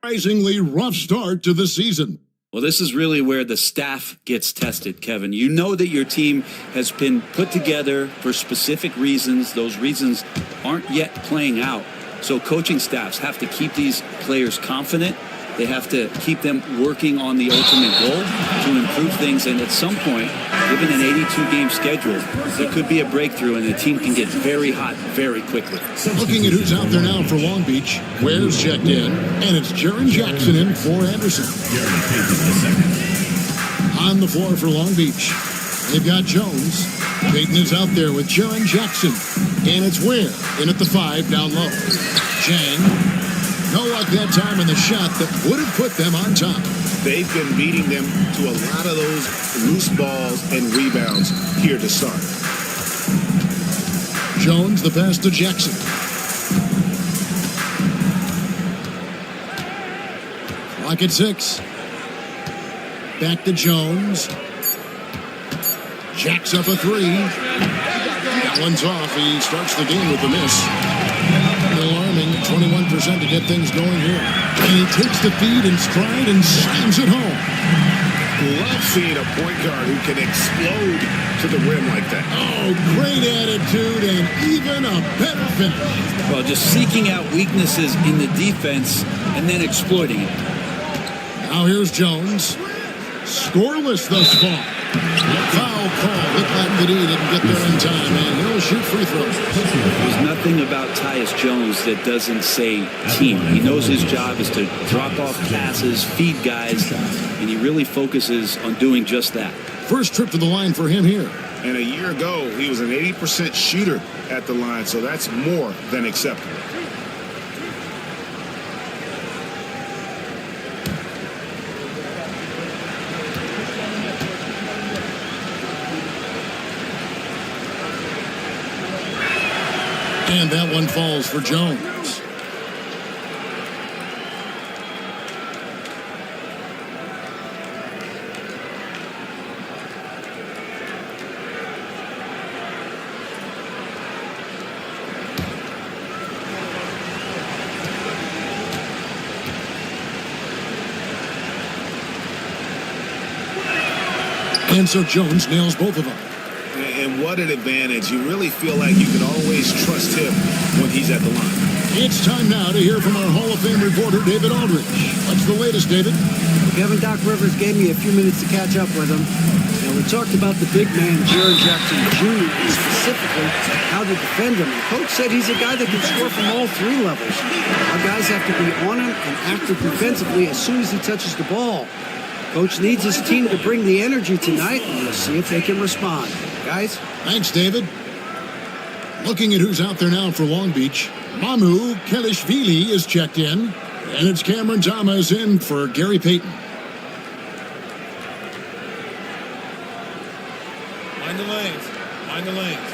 Surprisingly rough start to the season. Well, this is really where the staff gets tested, Kevin. You know that your team has been put together for specific reasons. Those reasons aren't yet playing out. So coaching staffs have to keep these players confident. They have to keep them working on the ultimate goal to improve things. And at some point, given an 82-game schedule, there could be a breakthrough and the team can get very hot very quickly. Looking at who's out there now for Long Beach, Ware's checked in, and it's Jaren Jackson in for Anderson. On the floor for Long Beach, they've got Jones. Payton is out there with Jaren Jackson, and it's Ware in at the 5 down low. Jang. No luck that time in the shot that would have put them on top. They've been beating them to a lot of those loose balls and rebounds here to start. Jones, the pass to Jackson. Clock at 6. Back to Jones. Jacks up a 3. That one's off. He starts the game with a miss. Alarming, 21% to get things going here. And he takes the feed in stride and slams it home. Love seeing a point guard who can explode to the rim like that. Oh, great attitude and even a better finish. Well, just seeking out weaknesses in the defense and then exploiting it. Now here's Jones. Scoreless thus far. Foul call. Looked like that he didn't get there in time, and he'll shoot free throws. There's nothing about Tyus Jones that doesn't say team. He knows his job is to drop off passes, feed guys, and he really focuses on doing just that. First trip to the line for him here. And a year ago, he was an 80% shooter at the line, so that's more than acceptable. And that one falls for Jones. And so Jones nails both of them. And what an advantage. You really feel like you can always trust him when he's at the line. It's time now to hear from our Hall of Fame reporter, David Aldridge. What's the latest, David? Kevin, Doc Rivers gave me a few minutes to catch up with him. And we talked about the big man, Jaren Jackson Jr., and specifically how to defend him. The coach said he's a guy that can score from all 3 levels. Our guys have to be on him and active defensively as soon as he touches the ball. Coach needs his team to bring the energy tonight, and we'll see if they can respond. Guys? Thanks, David. Looking at who's out there now for Long Beach, Mamu Kelishvili is checked in, and it's Cameron Thomas in for Gary Payton. Mind the lanes. Mind the lanes.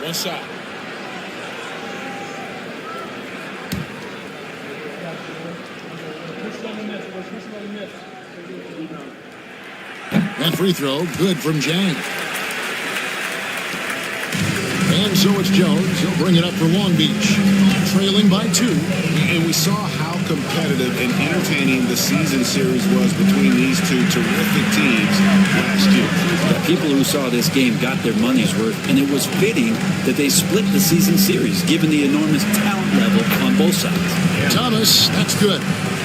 One shot. That free throw, good from Jang. And so it's Jones. He'll bring it up for Long Beach, trailing by 2. And we saw how competitive and entertaining the season series was between these two terrific teams last year. The people who saw this game got their money's worth, and it was fitting that they split the season series, given the enormous talent level on both sides. Thomas, that's good.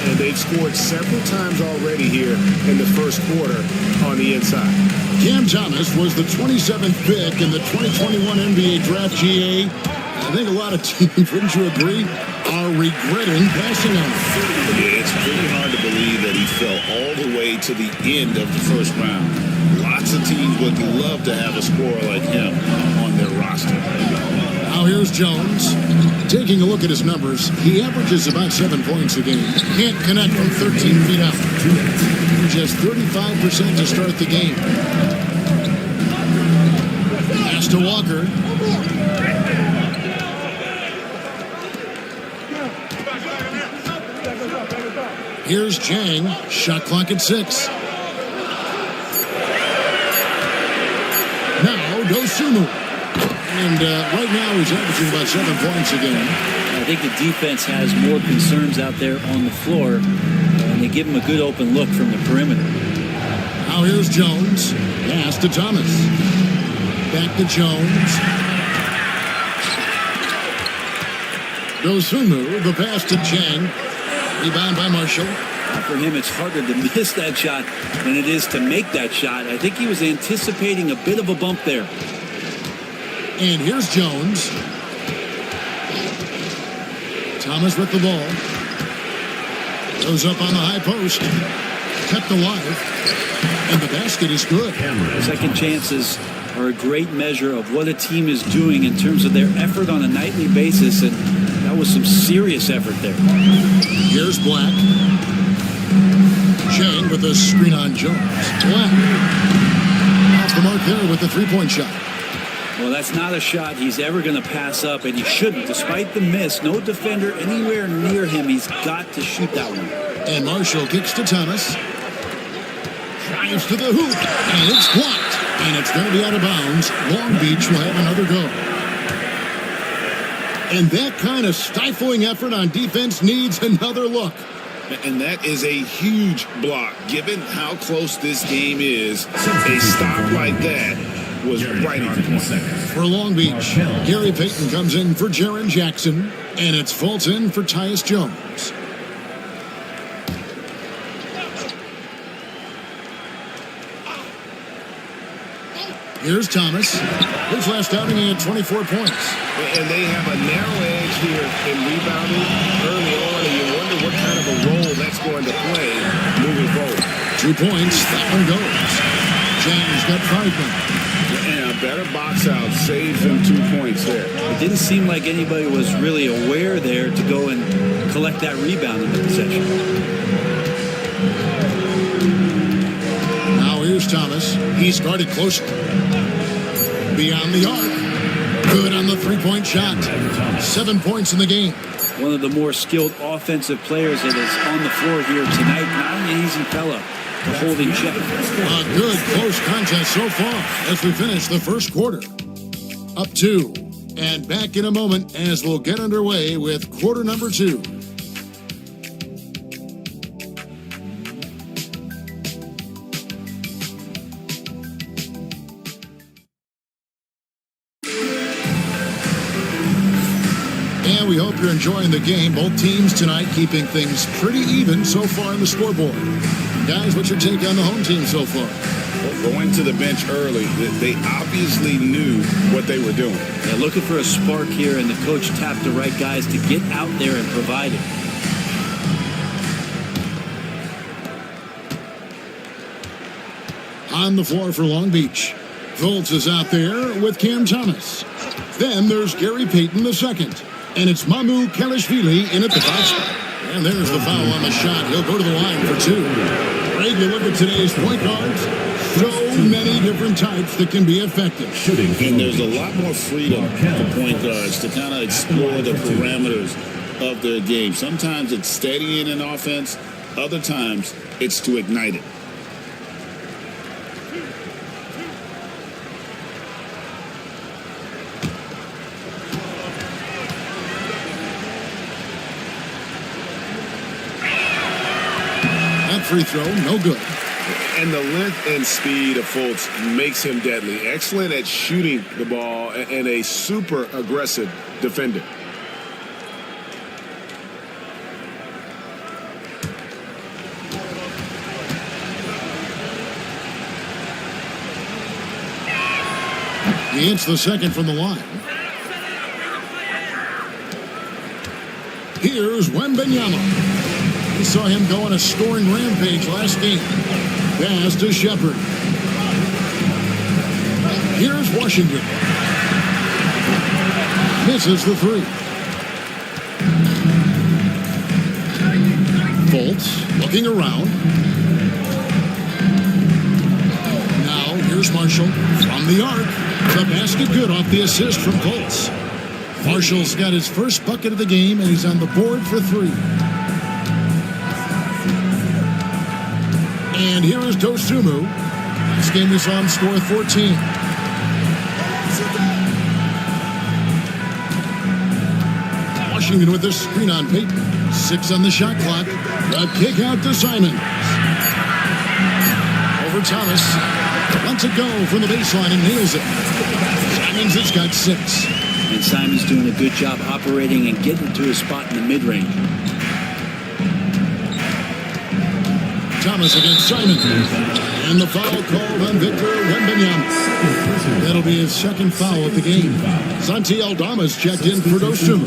And they've scored several times already here in the first quarter on the inside. Cam Thomas was the 27th pick in the 2021 NBA Draft GA. I think a lot of teams, wouldn't you agree, are regretting passing on him. Yeah, it's pretty hard to believe that he fell all the way to the end of the first round. Lots of teams would love to have a scorer like him on their roster. Now here's Jones. Taking a look at his numbers, he averages about 7 points a game. Can't connect from 13 feet out. Just 35% to start the game. Pass to Walker. Here's Jang. Shot clock at 6. Now Dosunmu. And right now he's averaging about 7 points a game. think the defense has more concerns out there on the floor, and they give him a good open look from the perimeter. Now here's Jones. Pass to Thomas. Back to Jones. Dosunmu, the pass to Chang. Rebound by Marshall. For him, it's harder to miss that shot than it is to make that shot. I think he was anticipating a bit of a bump there. And here's Jones. Thomas with the ball. Goes up on the high post. Kept alive. And the basket is good. Second chances are a great measure of what a team is doing in terms of their effort on a nightly basis, and that was some serious effort there. Here's Black. Chang with the screen on Jones. Black. Off the mark there with the three-point shot. Well, that's not a shot he's ever going to pass up, and he shouldn't. Despite the miss, no defender anywhere near him. He's got to shoot that one. And Marshall kicks to Thomas. Drives to the hoop, and it's blocked. And it's going to be out of bounds. Long Beach will have another go. And that kind of stifling effort on defense needs another look. And that is a huge block. Given how close this game is, a stop like that was right on point. For Long Beach, Gary Payton comes in for Jaren Jackson, and it's Fulton for Tyus Jones. Here's Thomas. His last outing, he had 24 points. And they have a narrow edge here in rebounding early on, and you wonder what kind of a role that's going to play moving forward. 2 points, that one goes. James got 5 now. And a better box out saves him 2 points there. It didn't seem like anybody was really aware there to go and collect that rebound in the possession. Now here's Thomas. He's guarded closer. Beyond the arc. Good on the three-point shot. 7 points in the game. One of the more skilled offensive players that is on the floor here tonight. Not an easy fella to hold in check. A good close contest so far as we finish the first quarter. Up 2. And back in a moment as we'll get underway with quarter number 2. And we hope you're enjoying the game. Both teams tonight keeping things pretty even so far on the scoreboard. Guys, what's your take on the home team so far? Well, going to the bench early, they obviously knew what they were doing. They're looking for a spark here, and the coach tapped the right guys to get out there and provide it. On the floor for Long Beach. Volts is out there with Cam Thomas. Then there's Gary Payton II. And it's Mamu Kalashvili in at the 5 spot. And there's the foul on the shot. He'll go to the line for 2. Greg, you look at today's point guards. So many different types that can be effective. And there's a lot more freedom for point guards to kind of explore the parameters of their game. Sometimes it's steadying an offense. Other times it's to ignite it. Free throw, no good. And the length and speed of Fultz makes him deadly. Excellent at shooting the ball and a super aggressive defender. He hits the second from the line. Here's Wembanyama. We saw him go on a scoring rampage last game. Pass to Shepard. Here's Washington. Misses the 3. Fultz looking around. Now here's Marshall from the arc. The basket good off the assist from Fultz. Marshall's got his first bucket of the game, and he's on the board for 3. And here is Dosunmu. Last game we saw him score 14. Washington with this screen on Peyton. 6 on the shot clock. A kick out to Simons. Over Thomas. Lets it go from the baseline and nails it. Simons has got 6. And Simons doing a good job operating and getting to his spot in the mid-range. Thomas against Simons. And the foul called on Victor Wembanyama. That'll be his second foul of the game. Santi Aldama's checked in for Dostum.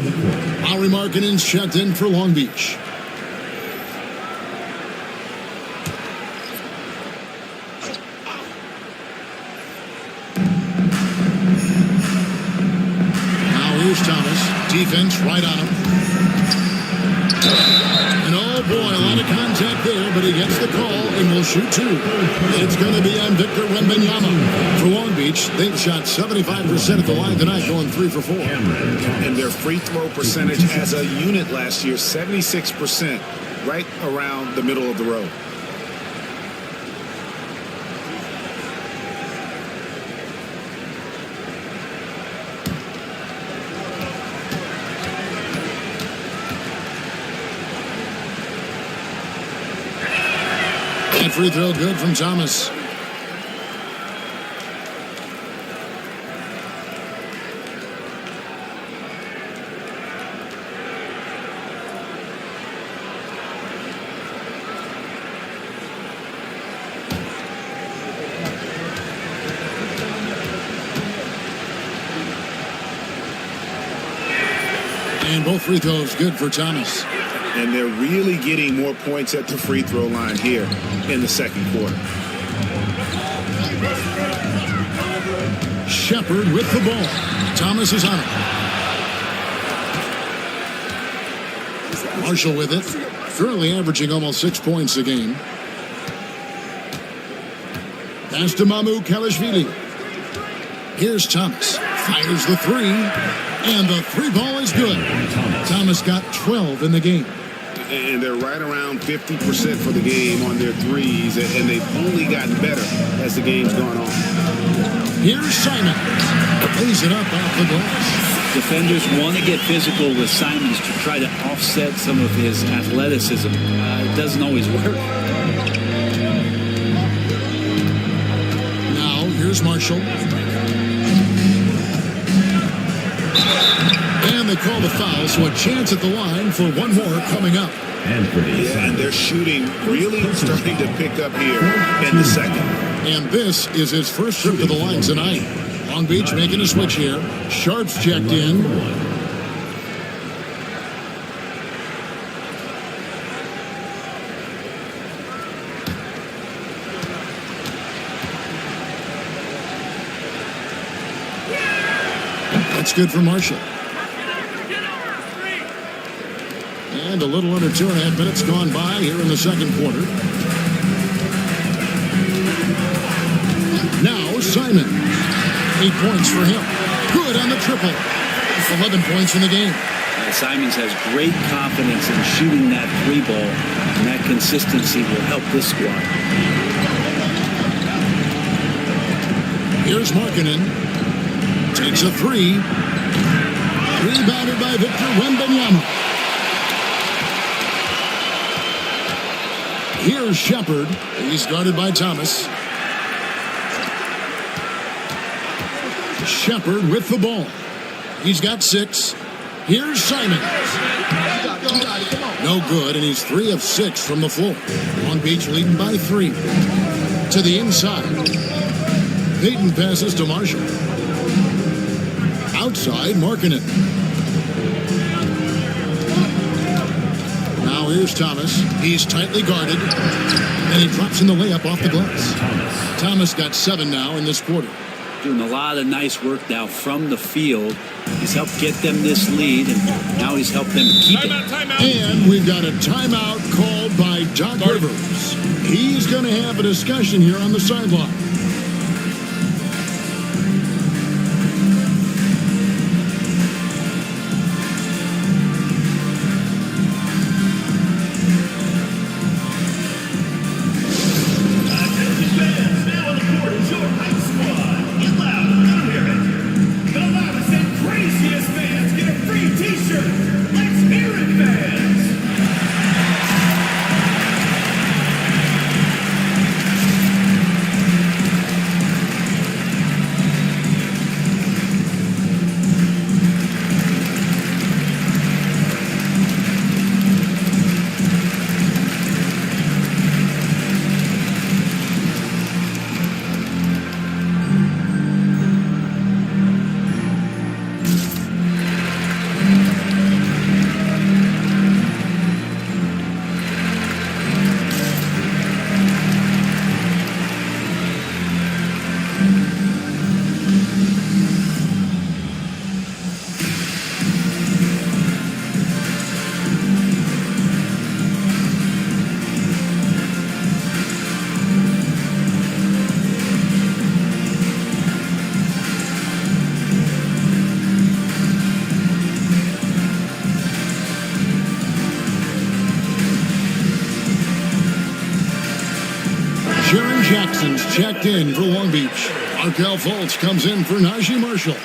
Lauri Markkanen's checked in for Long Beach. Now here's Thomas. Defense right on him. And oh boy, a lot of contact there, but he gets the call and will shoot 2. It's going to be on Victor Wembanyama. For Long Beach, they've shot 75% at the line tonight, going 3 for 4. And their free throw percentage as a unit last year, 76%, right around the middle of the road. That free throw good from Thomas. And both free throws good for Thomas. And they're really getting more points at the free throw line here in the second quarter. Shepard with the ball. Thomas is on it. Marshall with it. Currently averaging almost 6 points a game. Pass to Mamu Kalashvili. Here's Thomas. Fires the 3. And the 3 ball is good. Thomas got 12 in the game. And they're right around 50% for the game on their threes, and they've only gotten better as the game's gone on. Here's Simons. Lays it up off the glass. Defenders want to get physical with Simons to try to offset some of his athleticism. It doesn't always work. Now, here's Marshall. And they call the foul, so a chance at the line for one more coming up. And they're shooting really starting to pick up here in the second. And this is his first trip to the line tonight. Long Beach making a switch here. Sharp's checked in. That's good for Marshall. And a little under 2.5 minutes gone by here in the second quarter. Now Simon. 8 points for him. Good on the triple. 11 points in the game. Simons has great confidence in shooting that 3 ball, and that consistency will help this squad. Here's Markkanen. Takes a 3. Rebounded by Victor Wembanyama. Here's Shepard. He's guarded by Thomas. Shepard with the ball. He's got 6. Here's Simons. No good, and he's 3 of 6 from the floor. Long Beach leading by 3. To the inside. Peyton passes to Marshall. Outside, Markkanen. Now here's Thomas. He's tightly guarded. And he drops in the layup off the glass. Thomas got 7 now in this quarter. Doing a lot of nice work now from the field. He's helped get them this lead, and now he's helped them keep it. Timeout. And we've got a timeout called by Doc Rivers. He's going to have a discussion here on the sideline. Craziest fans get a free t-shirt. Let's Jackson's checked in for Long Beach. Markel Fultz comes in for Najee Marshall.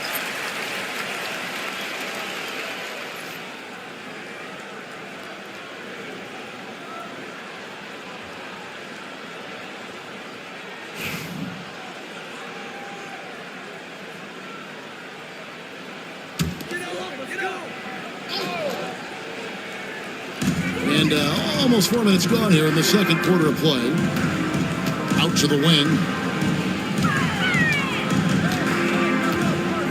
And almost 4 minutes gone here in the second quarter of play. Out to the wing.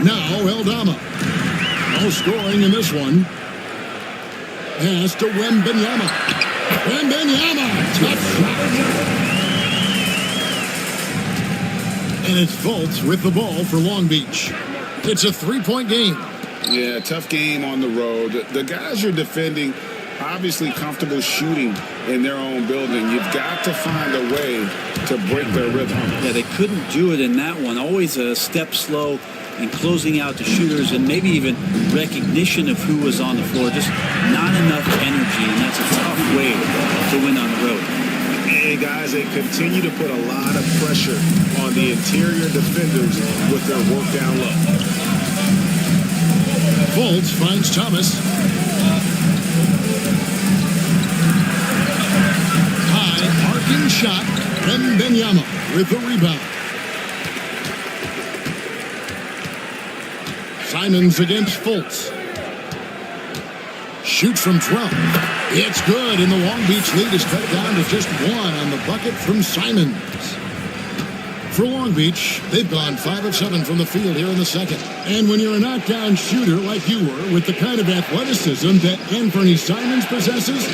Now Eldama. No scoring in this one. Pass to Wembenyama. Wembenyama! Tough shot. And it's Fultz with the ball for Long Beach. It's a 3-point game. Yeah, tough game on the road. The guys you're defending, obviously comfortable shooting in their own building. You've got to find a way to break their rhythm. Yeah, they couldn't do it in that one. Always a step slow in closing out the shooters and maybe even recognition of who was on the floor. Just not enough energy, and that's a tough way to win on the road. And guys, they continue to put a lot of pressure on the interior defenders with their work down low. Fultz finds Thomas. High arcing shot. Wembenyama with the rebound. Simons against Fultz. Shoots from 12. It's good, and the Long Beach lead is cut down to just 1 on the bucket from Simons. For Long Beach, they've gone 5 of 7 from the field here in the second. And when you're a knockdown shooter like you were, with the kind of athleticism that Anthony Simons possesses,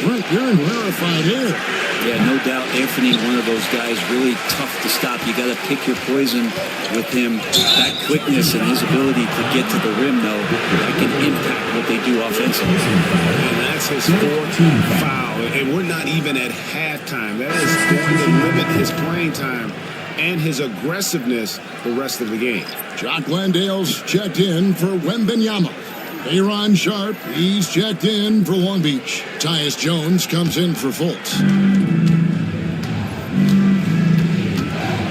Brent, you're in rarefied air. Yeah, no doubt, Anthony, one of those guys, really tough to stop. You got to pick your poison with him. That quickness and his ability to get to the rim, though, that can impact what they do offensively. And that's his 14th foul. And we're not even at halftime. That is going to limit his playing time and his aggressiveness the rest of the game. Jock Landale's checked in for Wembenyama. Aaron Sharp, he's checked in for Long Beach. Tyus Jones comes in for Fultz.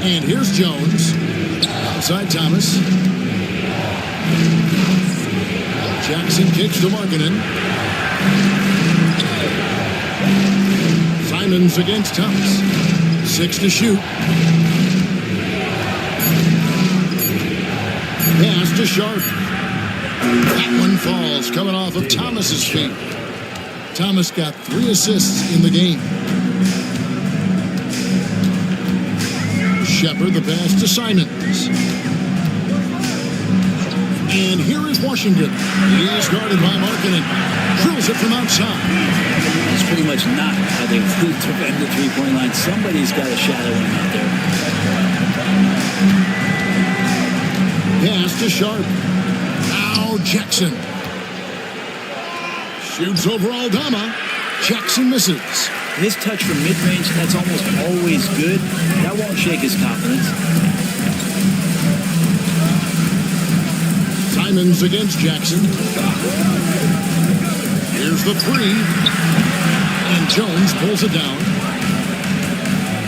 And here's Jones. Outside Thomas. Jackson kicks to Markkanen. Simons against Thomas. 6 to shoot. Pass to Sharp. That one falls, coming off of Thomas's feet. Thomas got 3 assists in the game. Shepard, the pass to Simons. And here is Washington. He is guarded by Markkanen. Drills it from outside. It's pretty much not how they defend the three-point line. Somebody's got to shadow him out there. Pass to Sharp. Now Jackson. Shoots over Aldama. Jackson misses. His touch from mid-range, that's almost always good. That won't shake his confidence. Simons against Jackson. Here's the 3. And Jones pulls it down.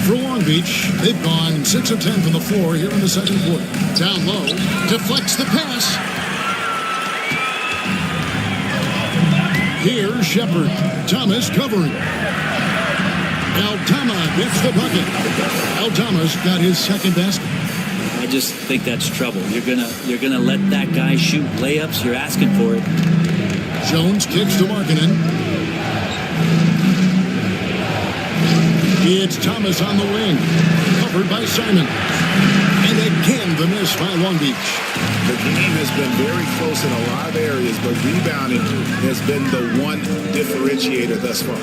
For Long Beach, they've gone 6 of 10 from the floor here in the second quarter. Down low, deflects the pass. Here's Shepard. Thomas covering. Aldama gets the bucket. Aldama's got his second basket. I just think that's trouble. You're gonna let that guy shoot layups. You're asking for it. Jones kicks to Markkanen. It's Thomas on the wing. Covered by Simon. And again, the miss by Long Beach. The game has been very close in a lot of areas, but rebounding has been the one differentiator thus far.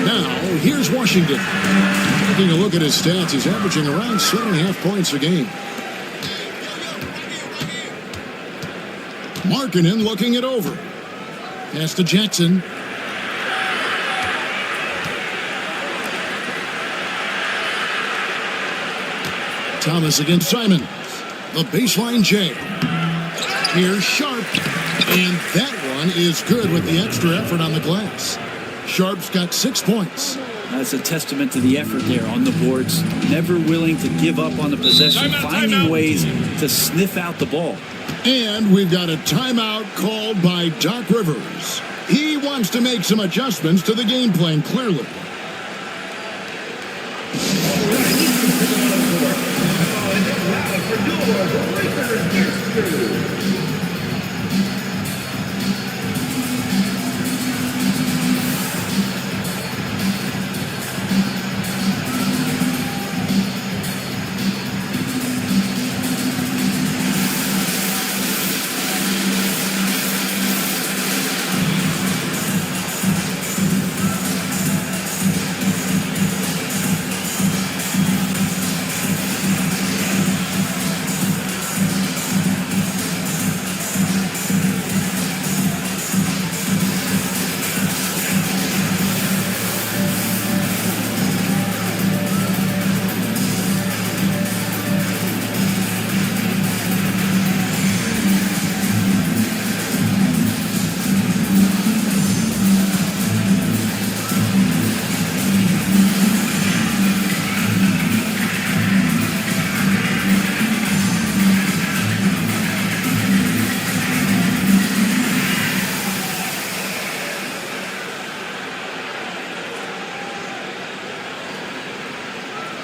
Now, here's Washington. Taking a look at his stats, he's averaging around 7.5 points a game. Markkanen looking it over. Pass to Jackson. Thomas against Simon. The baseline J. Here's Sharp. And that one is good with the extra effort on the glass. Sharp's got 6 points. That's a testament to the effort there on the boards. Never willing to give up on the possession, finding ways to sniff out the ball. And we've got a timeout called by Doc Rivers. He wants to make some adjustments to the game plan, clearly.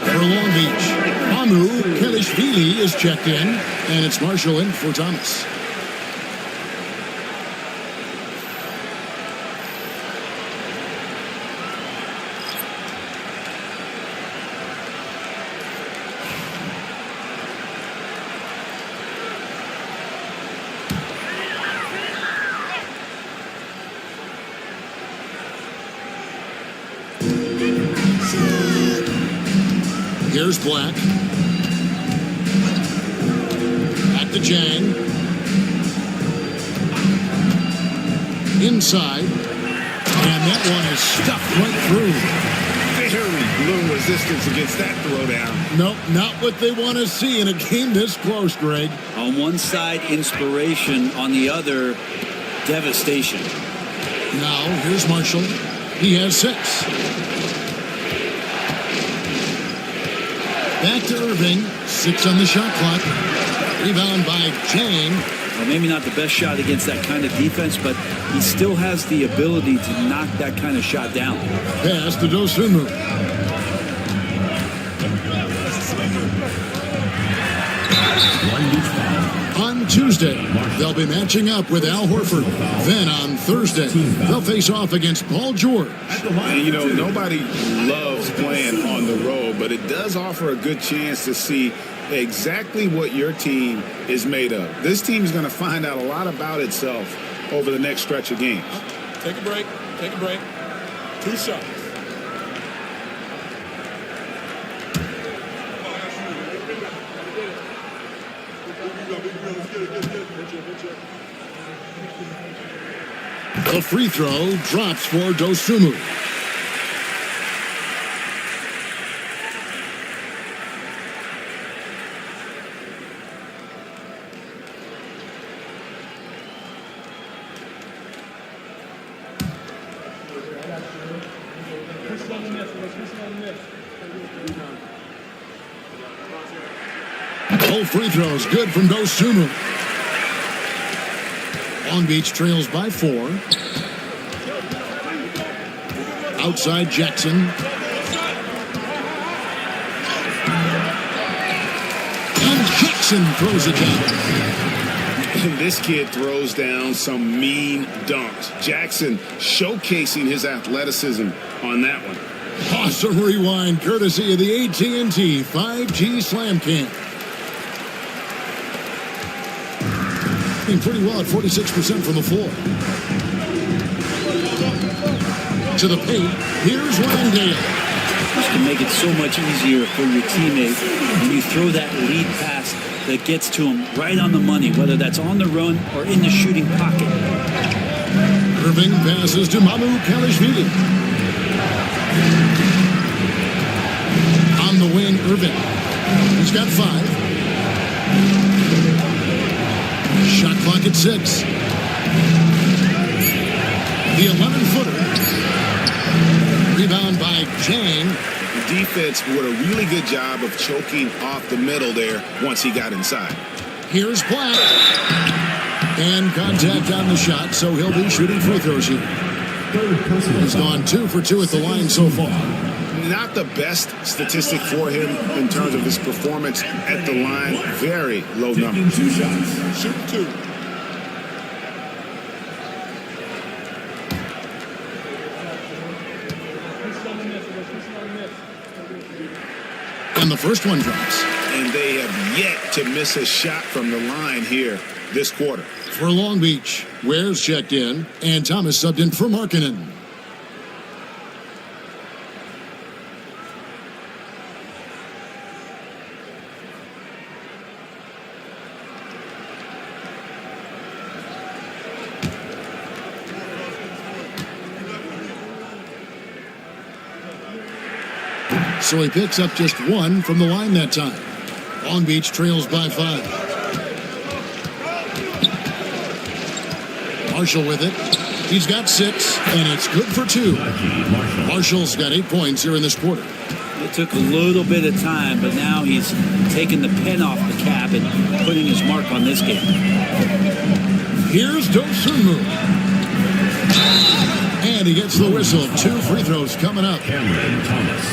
For Long Beach, Kelishvili is checked in, and it's Marshall in for Thomas. Here's Black. At the Jang. Inside. And that one is stuffed right through. Very little resistance against that throwdown. Nope, not what they want to see in a game this close, Greg. On one side, inspiration. On the other, devastation. Now, here's Marshall. He has 6. Back to Irving. 6 on the shot clock. Rebound by Jang. Well, maybe not the best shot against that kind of defense, but he still has the ability to knock that kind of shot down. Pass to Dosunmu. On Tuesday, they'll be matching up with Al Horford. Then on Thursday, they'll face off against Paul George. And, you know, nobody loves playing on the road, but it does offer a good chance to see exactly what your team is made of. This team is going to find out a lot about itself over the next stretch of games. Take a break. Take a break. 2 shots. The free throw drops for Dosunmu. Both free throws good from Dosunmu. Long Beach trails by 4. Outside Jackson. And Jackson throws it down. This kid throws down some mean dunks. Jackson showcasing his athleticism on that one. Awesome rewind courtesy of the AT&T 5G Slam Cam. Pretty well at 46% from the floor. To the paint, here's Landale. This can make it so much easier for your teammate when you throw that lead pass that gets to him right on the money, whether that's on the run or in the shooting pocket. Irving passes to Kelishvili. On the wing, Irving. He's got 5. Shot clock at 6. The 11-footer. Rebound by Jang. The defense did a really good job of choking off the middle there once he got inside. Here's Black. And contact on the shot, so he'll be shooting free throws here. He's gone 2 for 2 at the line so far. Not the best statistic for him in terms of his performance at the line. Very low number. 2 shots. Shoot 2. And the first one drops. And they have yet to miss a shot from the line here this quarter. For Long Beach, Ware's checked in, and Thomas subbed in for Markkanen. So he picks up just 1 from the line that time. Long Beach trails by 5. Marshall with it. He's got 6, and it's good for 2. Marshall's got 8 points here in this quarter. It took a little bit of time, but now he's taking the pen off the cap and putting his mark on this game. Here's Dosunmu. And he gets the whistle. 2 free throws coming up. Cameron Thomas.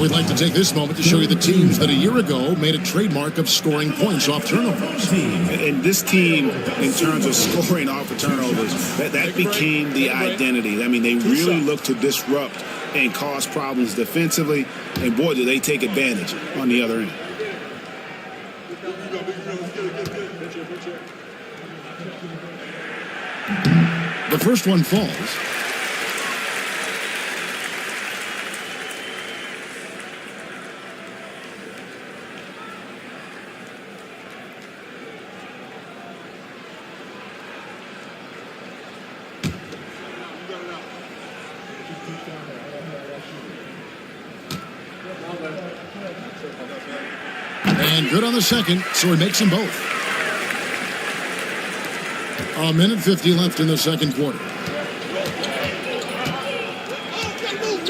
We'd like to take this moment to show you the teams that a year ago made a trademark of scoring points off turnovers. And this team, in terms of scoring off of turnovers, that became the identity. I mean, they really looked to disrupt and cause problems defensively. And boy, do they take advantage on the other end. The first one falls. And good on the second, so he makes them both. 1:50 left in the second quarter.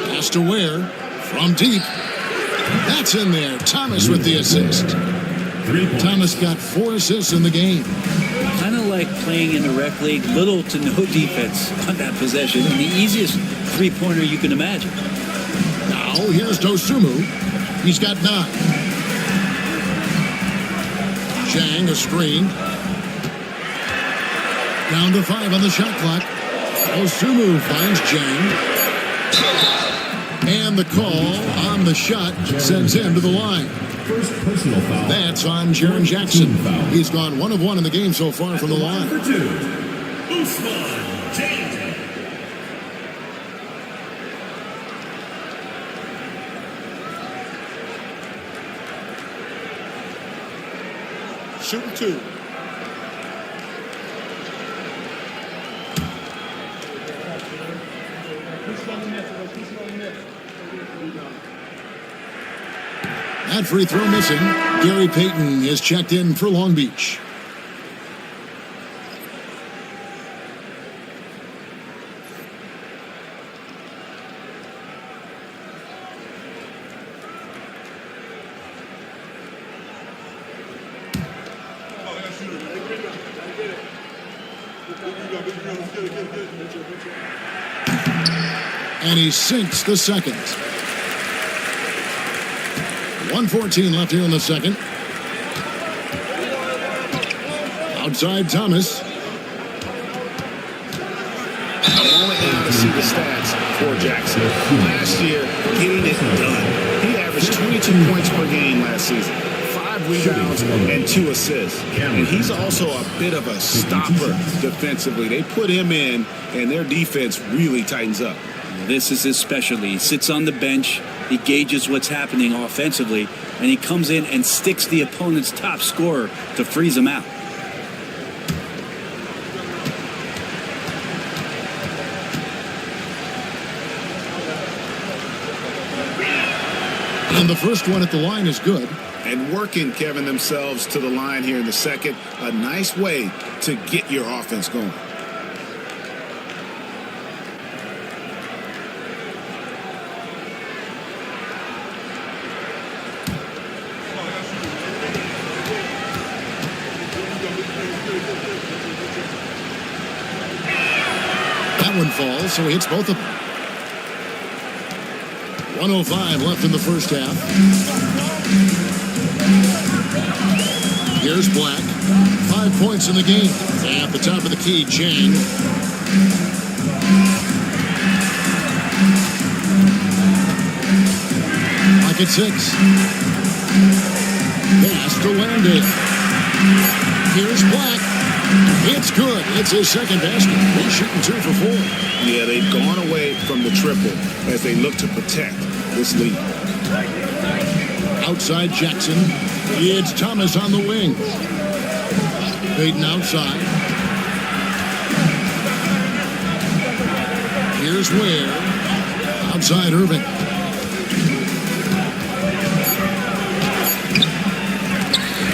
Pass to Ware from deep. That's in there. Thomas with the assist. Thomas got 4 assists in the game. Kind of like playing in the rec league, little to no defense on that possession. And the easiest three-pointer you can imagine. Now here's Dosunmu. He's got 9. Chang, a screen. Down to 5 on the shot clock. Dosunmu finds Chang. And the call on the shot sends him to the line. First personal foul. That's on Jaren Jackson. He's gone 1 of 1 in the game so far from the line. Number 2, Usman James. Shooting 2. That free throw missing. Gary Payton is checked in for Long Beach. And he sinks the second. 1:14 left here in the second. Outside Thomas. A moment now to see the stats for Jackson. Last year, getting it done. He averaged 22 points per game last season. 5 rebounds and 2 assists. And he's also a bit of a stopper defensively. They put him in, and their defense really tightens up. This is his specialty. He sits on the bench, he gauges what's happening offensively, and he comes in and sticks the opponent's top scorer to freeze him out. And the first one at the line is good. And working, Kevin, themselves to the line here in the second. A nice way to get your offense going. one falls, so he hits both of them. 1:05 left in the first half. Here's Black. 5 points in the game. At the top of the key, Jang. Black at 6. Pass to Landale. Here's Black. It's good. It's his second basket. He's shooting 2 for 4. Yeah, they've gone away from the triple as they look to protect this lead. Outside Jackson. It's Thomas on the wing. Payton outside. Here's Ware. Outside Irving.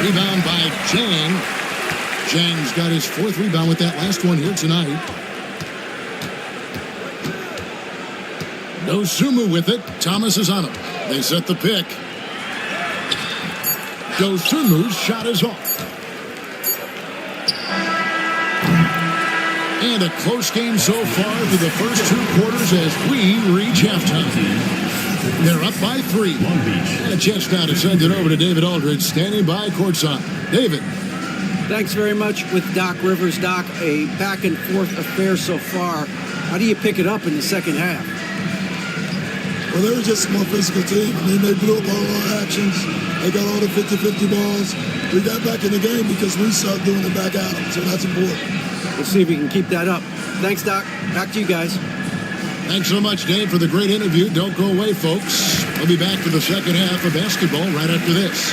Rebound by Jang. Jang's got his 4th rebound with that last one here tonight. Dosunmu with it. Thomas is on him. They set the pick. Dosunmu's shot is off. And a close game so far through the first 2 quarters as we reach halftime. They're up by 3. And a chance now to send it over to David Aldridge, standing by courtside. David. Thanks very much with Doc Rivers. Doc, a back-and-forth affair so far. How do you pick it up in the second half? Well, they were just a more physical team. I mean, they blew up all our actions. They got all the 50-50 balls. We got back in the game because we started doing it back out. So that's important. We'll see if we can keep that up. Thanks, Doc. Back to you guys. Thanks so much, Dave, for the great interview. Don't go away, folks. We'll be back for the second half of basketball right after this.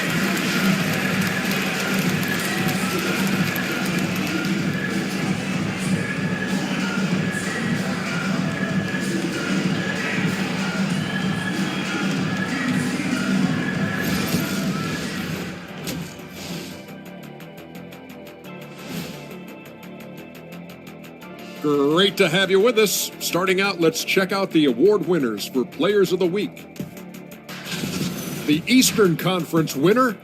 Great to have you with us. Starting out, let's check out the award winners for Players of the Week. The Eastern Conference winner,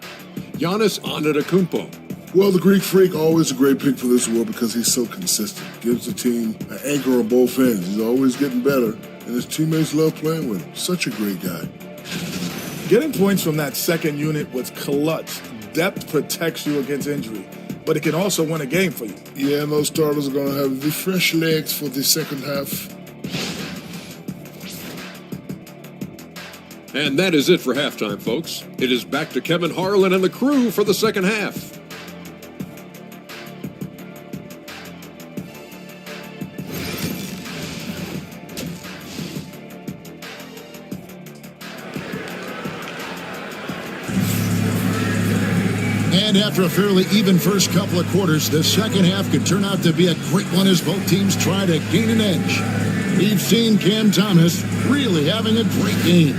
Giannis Antetokounmpo. Well, the Greek Freak, always a great pick for this award because he's so consistent. Gives the team an anchor on both ends. He's always getting better, and his teammates love playing with him. Such a great guy. Getting points from that second unit was clutch. Depth protects you against injury, but it can also win a game for you. Yeah, and those starters are going to have the fresh legs for the second half. And that is it for halftime, folks. It is back to Kevin Harlan and the crew for the second half. And after a fairly even first couple of quarters, the second half could turn out to be a great one as both teams try to gain an edge. We've seen Cam Thomas really having a great game.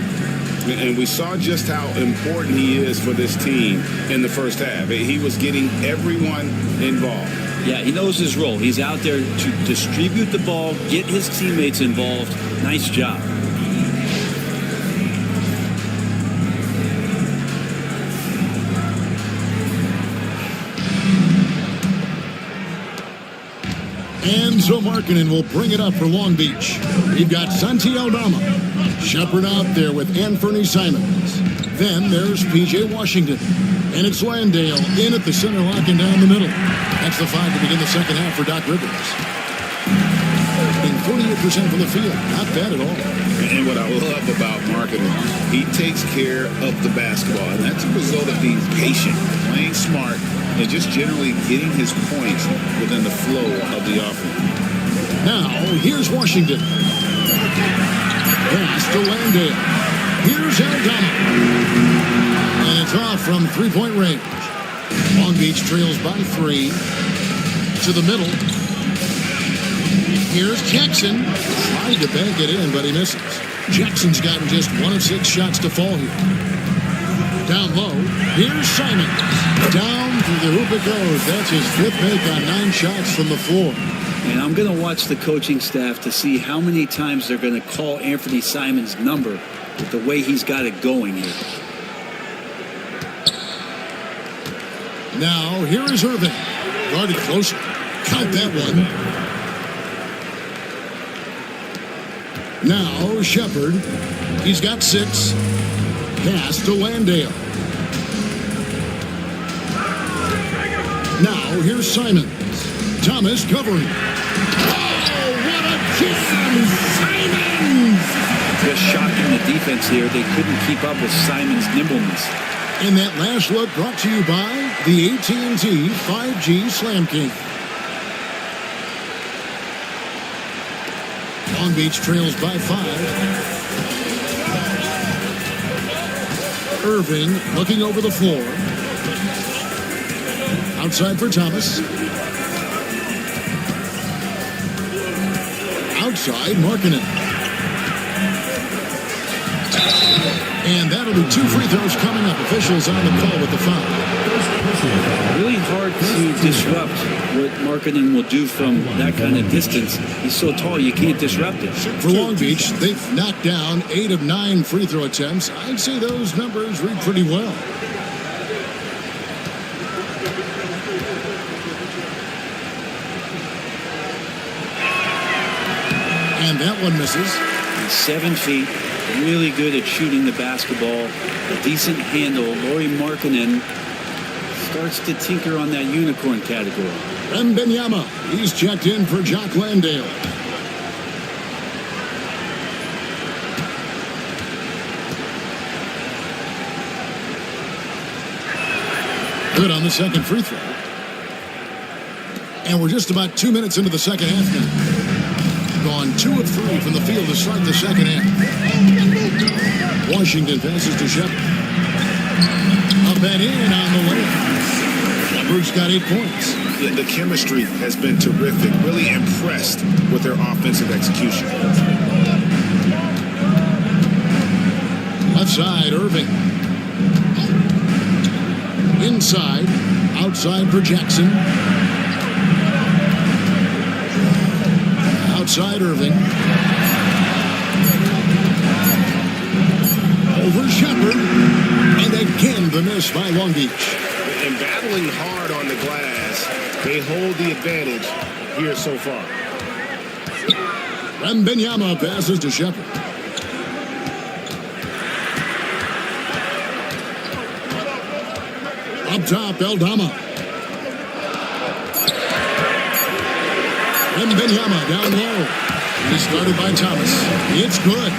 And we saw just how important he is for this team in the first half. He was getting everyone involved. Yeah, he knows his role. He's out there to distribute the ball, get his teammates involved. Nice job. And so Markkanen will bring it up for Long Beach. We've got Santi Aldama. Shepard out there with Anthony Simons. Then there's P.J. Washington. And it's Landale in at the center, locking down the middle. That's the 5 to begin the second half for Doc Rivers. Being 48% from the field. Not bad at all. And what I love about Markkanen, he takes care of the basketball. And that's a result of being patient, playing smart, and just generally getting his points within the flow of the offense. Now, here's Washington. Pass to Landale. Here's Aldama. And it's off from three-point range. Long Beach trails by 3. To the middle. Here's Jackson. Tried to bank it in, but he misses. Jackson's gotten just 1 of 6 shots to fall here. Down low. Here's Simons. Down through the hoop it goes. That's his 5th make on 9 shots from the floor. And I'm going to watch the coaching staff to see how many times they're going to call Anthony Simons' number with the way he's got it going here. Now, here is Irving. Guarded closer. Count that one. Now Shepard. He's got 6. Pass to Landale. Now here's Simons. Thomas covering. Oh, what a jam! Simons! Just shocking the defense here. They couldn't keep up with Simon's nimbleness. And that last look brought to you by the AT&T 5G Slam King. Long Beach trails by 5. Irving looking over the floor. Outside for Thomas. Outside, Markkanen. And that'll be 2 free throws coming up. Officials on the call with the foul. Really hard to disrupt what Markkanen will do from that kind of distance. He's so tall, you can't disrupt it. For Long Beach, they've knocked down 8 of 9 free throw attempts. I'd say those numbers read pretty well. And that one misses. He's 7 feet, really good at shooting the basketball. A decent handle. Lauri Markkanen starts to tinker on that unicorn category. Wembanyama, he's checked in for Jock Landale. Good on the second free throw. And we're just about 2 minutes into the second half now. Gone 2 of 3 from the field to start the second half. Washington passes to Shepard. Up and in on the layup. Shepard's got 8 points. Yeah, the chemistry has been terrific. Really impressed with their offensive execution. Left side, Irving. Inside, outside for Jackson. Outside Irving. Over Shepard. And again the miss by Long Beach. And battling hard on the glass, they hold the advantage here so far. Wembanyama passes to Shepard. Up top, Eldama. Wembanyama down low. He's started by Thomas. It's good.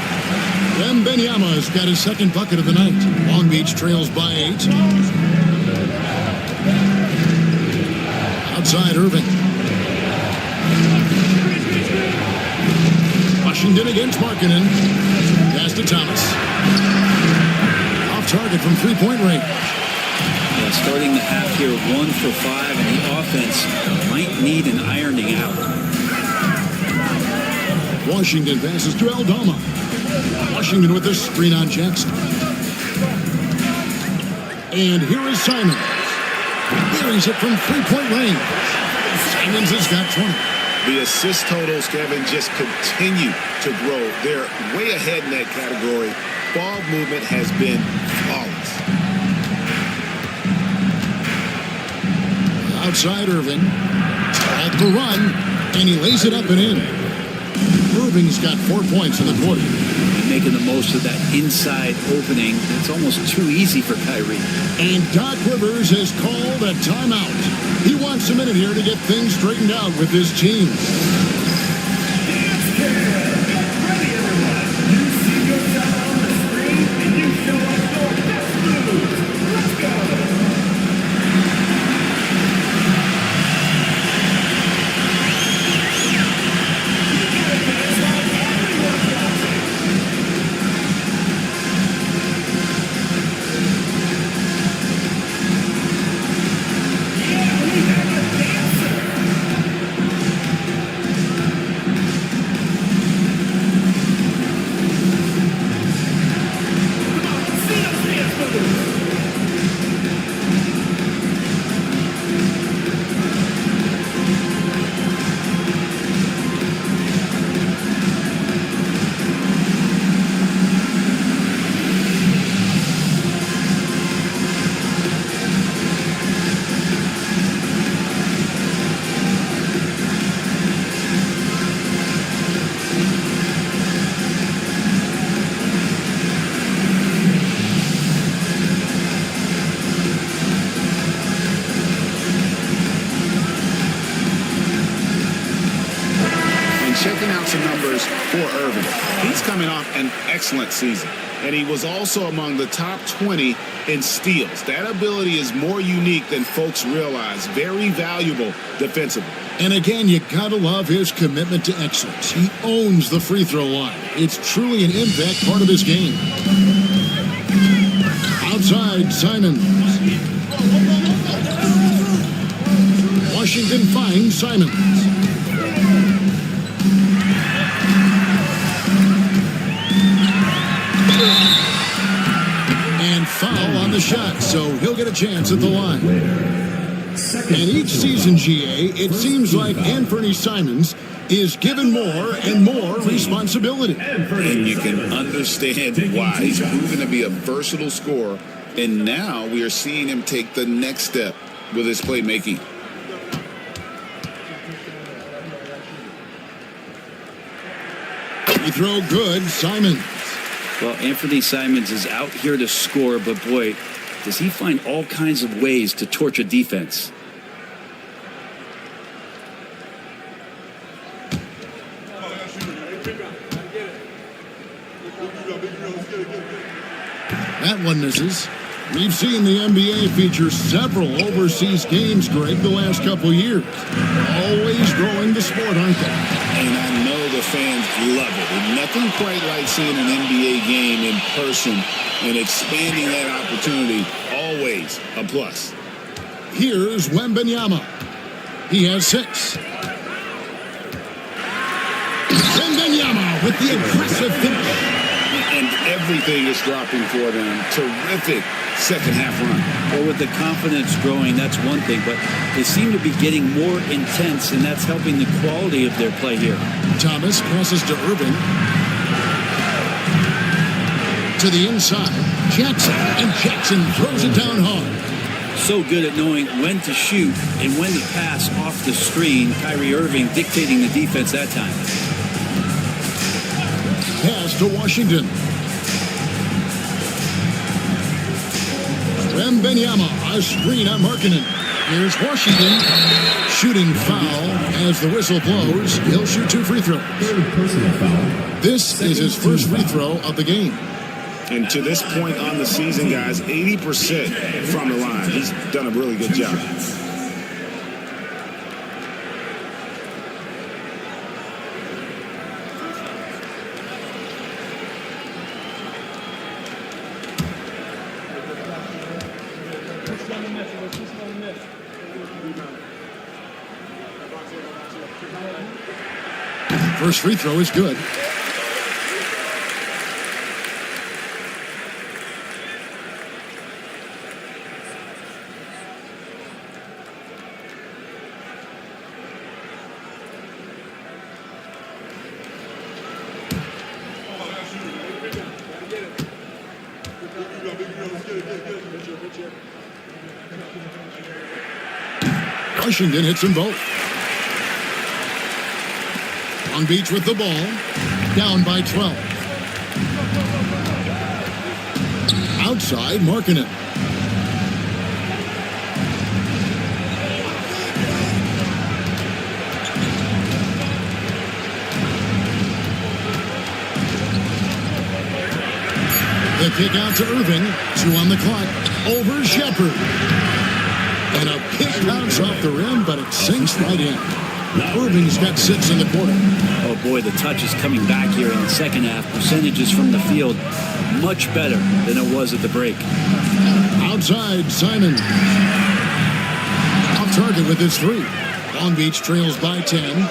Wembanyama has got his second bucket of the night. Long Beach trails by 8. Outside Irving. Washington against Markkanen. Pass to Thomas. Off target from three-point range. Yeah, starting the half here 1 for 5, and the offense might need an ironing out. Washington passes to Eldama. Washington with the screen on Jackson. And here is Simons. Buries it from three-point range. Simons has got 20. The assist totals, Kevin, just continue to grow. They're way ahead in that category. Ball movement has been flawless. Outside Irving. At the run. And he lays it up and in. Irving's got 4 points in the quarter. Making the most of that inside opening. It's almost too easy for Kyrie. And Doc Rivers has called a timeout. He wants a minute here to get things straightened out with his team. Ready, everyone. You see yourself on the screen, and you show us your best moves. Let's go. coming off an excellent season. And he was also among the top 20 in steals. That ability is more unique than folks realize. Very valuable defensively. And again, you gotta love his commitment to excellence. He owns the free throw line. It's truly an impact part of his game. Outside, Simons. Washington finds Simons. And foul on the shot, so he'll get a chance at the line. And each season, GA, it seems like Anthony Simons is given more and more responsibility. And you can understand why. He's proven to be a versatile scorer, and now we are seeing him take the next step with his playmaking. Free throw good, Simons. Well, Anthony Simons is out here to score, but boy, does he find all kinds of ways to torch a defense. That one misses. We've seen the NBA feature several overseas games, Greg, the last couple years. Always growing the sport, aren't they? And I know the fans love it. And nothing quite like seeing an NBA game in person and expanding that opportunity. Always a plus. Here's Wembanyama. He has 6. Wembanyama with the aggressive finish. And everything is dropping for them. Terrific second half run. Well, with the confidence growing, that's one thing, but they seem to be getting more intense, and that's helping the quality of their play here. Thomas passes to Irving. To the inside. Jackson. And Jackson throws it down hard. So good at knowing when to shoot and when to pass off the screen. Kyrie Irving dictating the defense that time. Pass to Washington. Wembanyama, a screen on Markkanen. Here's Washington. Shooting foul as the whistle blows. He'll shoot 2 free throws. This is his first free throw of the game. And to this point on the season, guys, 80% from the line. He's done a really good job. First free throw is good. Washington hits them both. Long Beach with the ball. Down by 12. Outside, Markkanen. The kick out to Irving. 2 on the clock. Over Shepherd. And a pick bounce off the rim, but it sinks right in. Irving's got 6 in the quarter. Oh boy, the touch is coming back here in the second half. Percentages from the field much better than it was at the break. Outside, Simons. Off target with his 3. Long Beach trails by 10.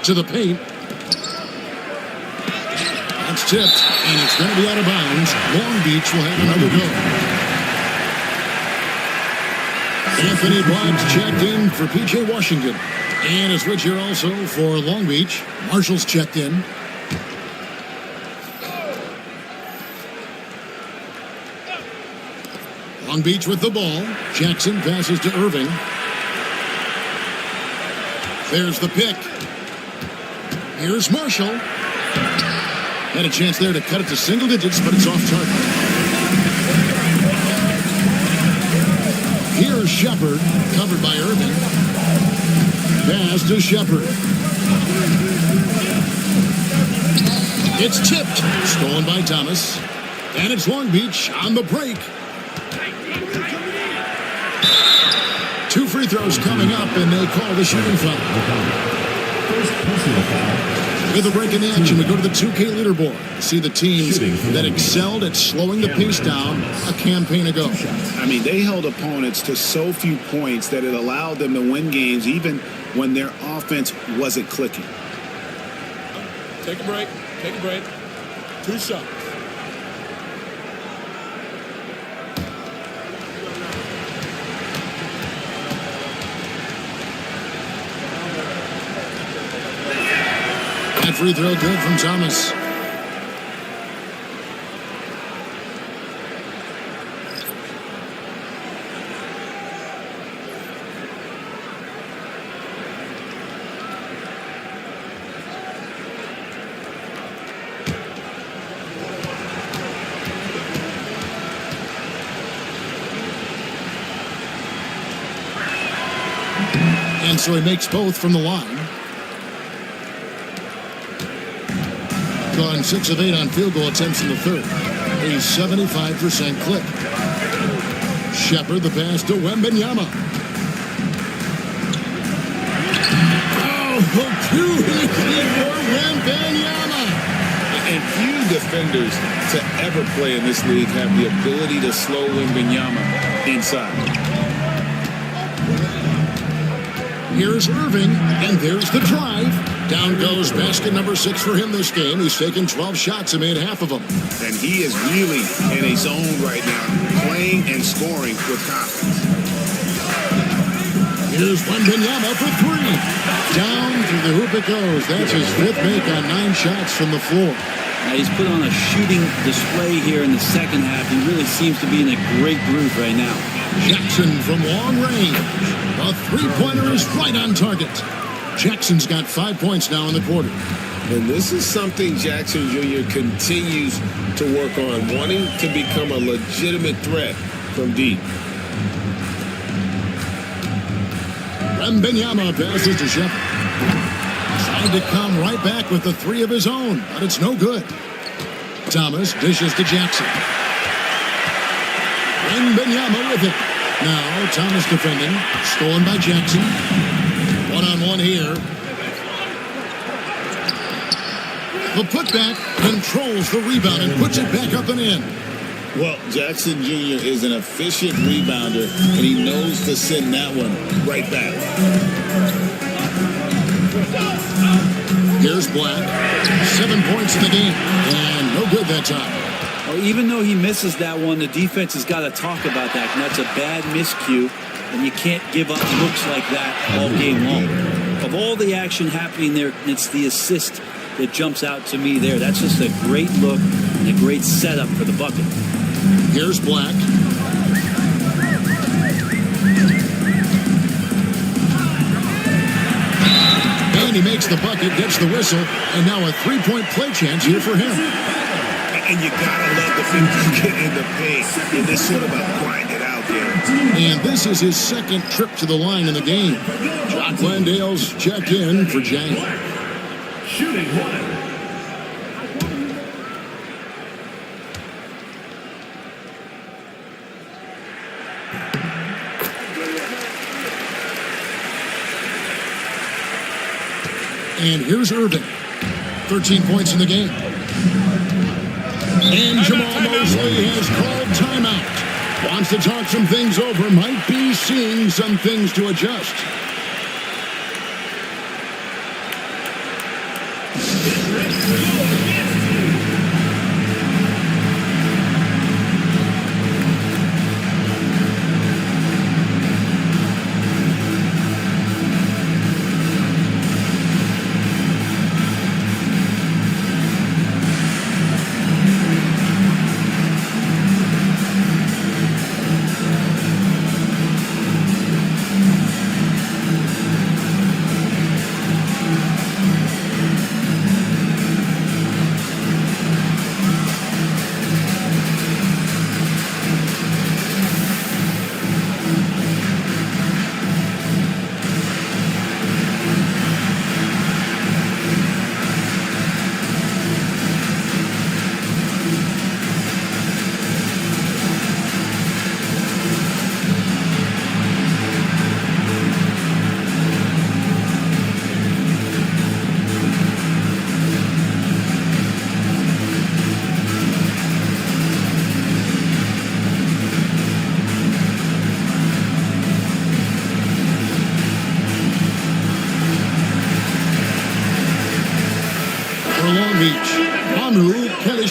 To the paint. That's tipped, and it's going to be out of bounds. Long Beach will have another go. Anthony Boggs checked in for P.J. Washington. And a switch here also for Long Beach. Marshall's checked in. Long Beach with the ball. Jackson passes to Irving. There's the pick. Here's Marshall. Had a chance there to cut it to single digits, but it's off target. Here's Shepherd, covered by Irving. Pass to Shepherd. It's tipped. Stolen by Thomas. And it's Long Beach on the break. 2 free throws coming up, and they call the shooting foul. With a break in the action, we go to the 2K leaderboard. See the teams that excelled at slowing the pace down a campaign ago. I mean, they held opponents to so few points that it allowed them to win games even when their offense wasn't clicking. Take a break. Take a break. 2 shots. That free throw good from Thomas. And so he makes both from the line. Gone 6 of 8 on field goal attempts in the third. A 75% clip. Shepard the pass to Wembanyama. Oh, beauty for Wembanyama. And few defenders to ever play in this league have the ability to slow Wembanyama inside. Here's Irving, and there's the drive. Down goes basket number 6 for him this game. He's taken 12 shots and made half of them. And he is really in a zone right now, playing and scoring with confidence. Here's Wembanyama for 3. Down through the hoop it goes. That's his 5th make on 9 shots from the floor. Now he's put on a shooting display here in the second half. He really seems to be in a great groove right now. Jackson from long range. A 3-pointer is right on target. Jackson's got 5 points now in the quarter. And this is something Jackson Jr. continues to work on, wanting to become a legitimate threat from deep. Wembanyama passes to Shepard. Tried to come right back with the 3 of his own, but it's no good. Thomas dishes to Jackson. Wembanyama with it. Now Thomas defending. Stolen by Jackson. One-on-one here. The putback controls the rebound and puts it back up and in. Well, Jackson Jr. is an efficient rebounder, and he knows to send that one right back. Here's Black. 7 points in the game, and no good that time. Well, even though he misses that one, the defense has got to talk about that. And that's a bad miscue, and you can't give up looks like that all game long. Of all the action happening there, it's the assist that jumps out to me there. That's just a great look and a great setup for the bucket. Here's Black. And he makes the bucket, gets the whistle, and now a 3-point play chance here for him. And you gotta love the defenders get in the paint. And this sort of a grind it out there. And this is his 2nd trip to the line in the game. Jock Landale's checked in for Jang. Shooting 1. And here's Irving. 13 points in the game. And Jamal Mosley has called timeout. Wants to talk some things over. Might be seeing some things to adjust.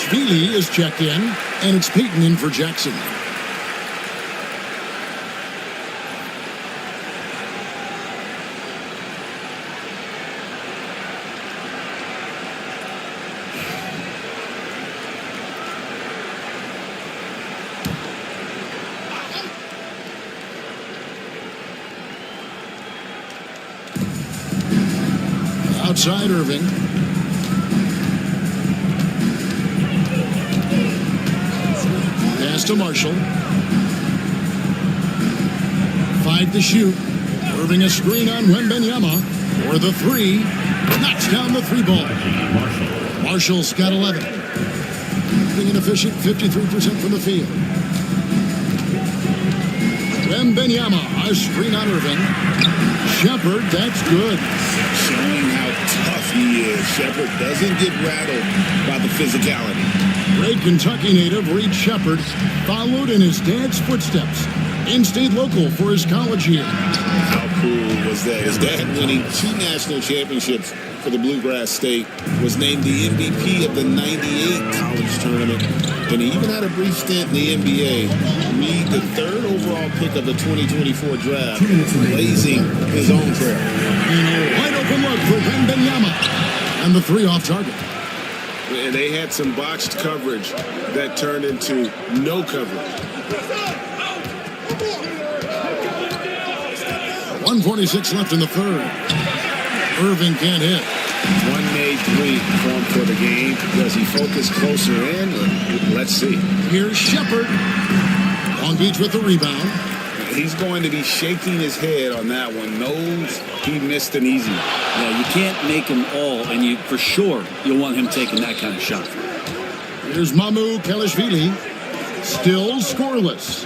Kalashvili is checked in, and it's Peyton in for Jackson. Outside Irving. Pass to Marshall. 5 to shoot. Irving a screen on Wembenyama for the 3. Knocks down the 3 ball. Marshall's got 11. Being inefficient, 53% from the field. Wembenyama, a screen on Irving. Shepard, that's good. Showing how tough he is. Shepard doesn't get rattled by the physicality. Great Kentucky native Reed Shepard followed in his dad's footsteps. In-state local for his college year. How cool was that? His dad winning 2 national championships for the Bluegrass State, was named the MVP of the '98 college tournament, and he even had a brief stint in the NBA. Reed, the 3rd overall pick of the 2024 draft, blazing his own trail. Wide open look for Wembenyama, and the 3 off target. And they had some botched coverage that turned into no coverage. 1:46 left in the 3rd. Irving can't hit. One made 3 for the game. Does he focus closer in? Let's see. Here's Shepard. Long Beach with the rebound. He's going to be shaking his head on that one. Knows he missed an easy one. Yeah, you can't make them all, and for sure you'll want him taking that kind of shot. Here's Mamu Kalashvili. Still scoreless.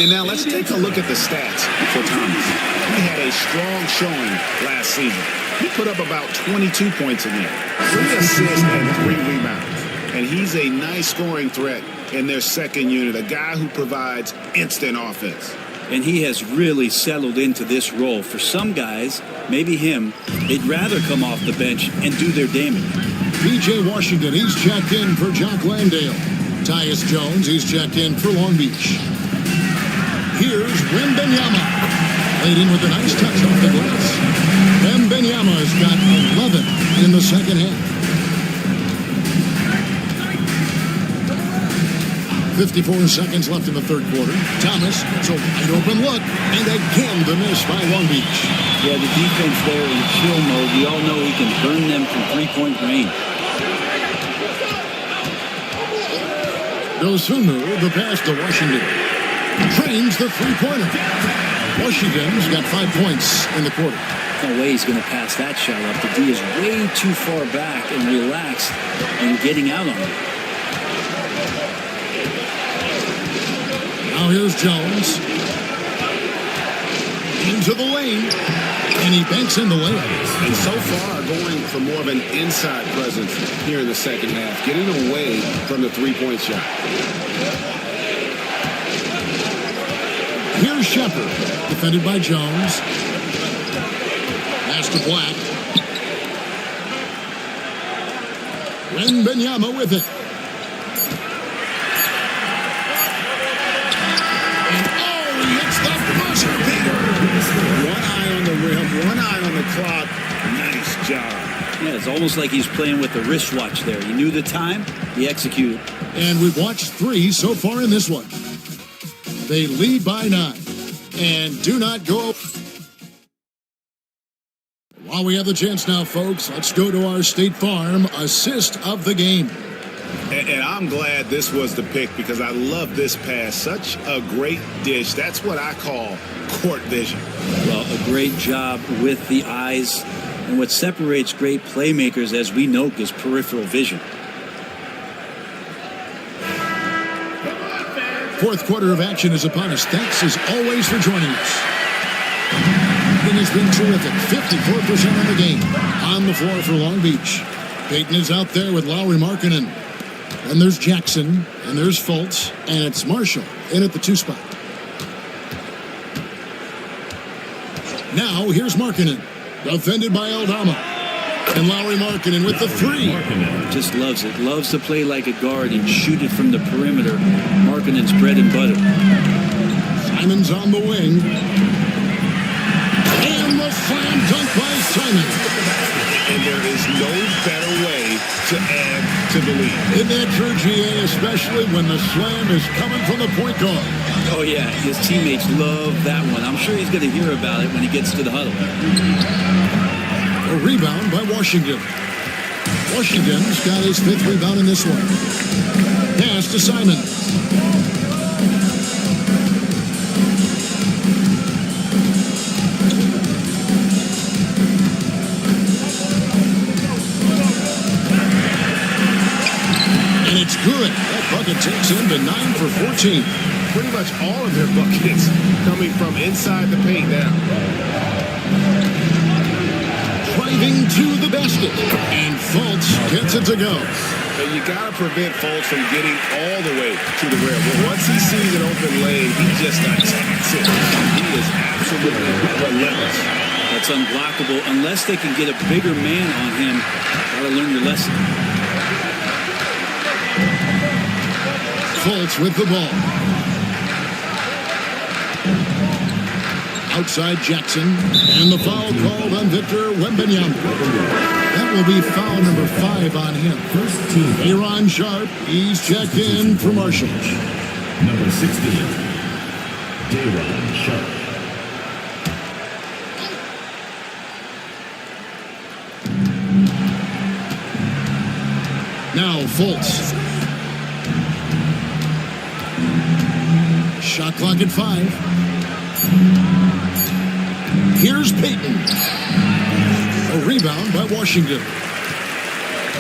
And now let's take a look at the stats for Thomas. He had a strong showing last season. He put up about 22 points a game, 3 assists and 3 rebounds. And he's a nice scoring threat in their second unit, a guy who provides instant offense. And he has really settled into this role. For some guys, maybe him, they'd rather come off the bench and do their damage. P.J. Washington, he's checked in for Jock Landale. Tyus Jones, he's checked in for Long Beach. Here's Wembenyama. Laid in with a nice touch off the glass. Wembenyama has got 11 in the second half. 54 seconds left in the 3rd quarter. Thomas, it's a wide open look, and again the miss by Long Beach. Yeah, the defense there in chill mode. We all know he can burn them from 3-point range. Dosunu, the pass to Washington. Trains the 3-pointer. Washington's got 5 points in the quarter. No way he's going to pass that shot up. The D is way too far back and relaxed and getting out on it. Now here's Jones. Into the lane. And he banks in the layup. And so far, going for more of an inside presence here in the second half, getting away from the 3-point shot. Here's Shepard, defended by Jones. Pass to Black. Wembenyama with it. And he hits the buzzer beater. One eye on the rim, one eye on the clock. Nice job. Yeah, it's almost like he's playing with the wristwatch there. He knew the time, he executed. And we've watched 3 so far in this one. They lead by 9 and do not go. While we have the chance now, folks, let's go to our State Farm assist of the game. And I'm glad this was the pick because I love this pass. Such a great dish. That's what I call court vision. Well, a great job with the eyes. And what separates great playmakers, as we know, is peripheral vision. 4th quarter of action is upon us. Thanks as always for joining us. It has been terrific. 54% of the game on the floor for Long Beach. Peyton is out there with Lowry Markkanen. And there's Jackson, and there's Fultz, and it's Marshall in at the 2 spot. Now here's Markkanen, defended by Aldama. And Lowry Markkinen with the three. Just loves it. Loves to play like a guard and shoot it from the perimeter. Markkinen's bread and butter. Simon's on the wing. And the slam dunk by Simon. And there is no better way to add to the lead. Isn't that true, GA, especially when the slam is coming from the point guard? Oh, yeah. His teammates love that one. I'm sure he's going to hear about it when he gets to the huddle. A rebound by Washington. Washington's got his 5th rebound in this one. Pass to Simon. And it's good. That bucket takes him to 9 for 14. Pretty much all of their buckets coming from inside the paint now. Driving to the basket. And Fultz gets it to go. And you got to prevent Fultz from getting all the way to the rim. But once he sees an open lane, he just attacks it. He is absolutely relentless. That's unblockable unless they can get a bigger man on him. Got to learn your lesson. Fultz with the ball. Outside Jackson. And the foul called on Victor Wembanyama. That will be foul number 5 on him. First team. Aaron Sharp, he's checked in for Marshall. Number 16. Aaron Sharp. Now Fultz. Shot clock at 5. Here's Payton. A rebound by Washington.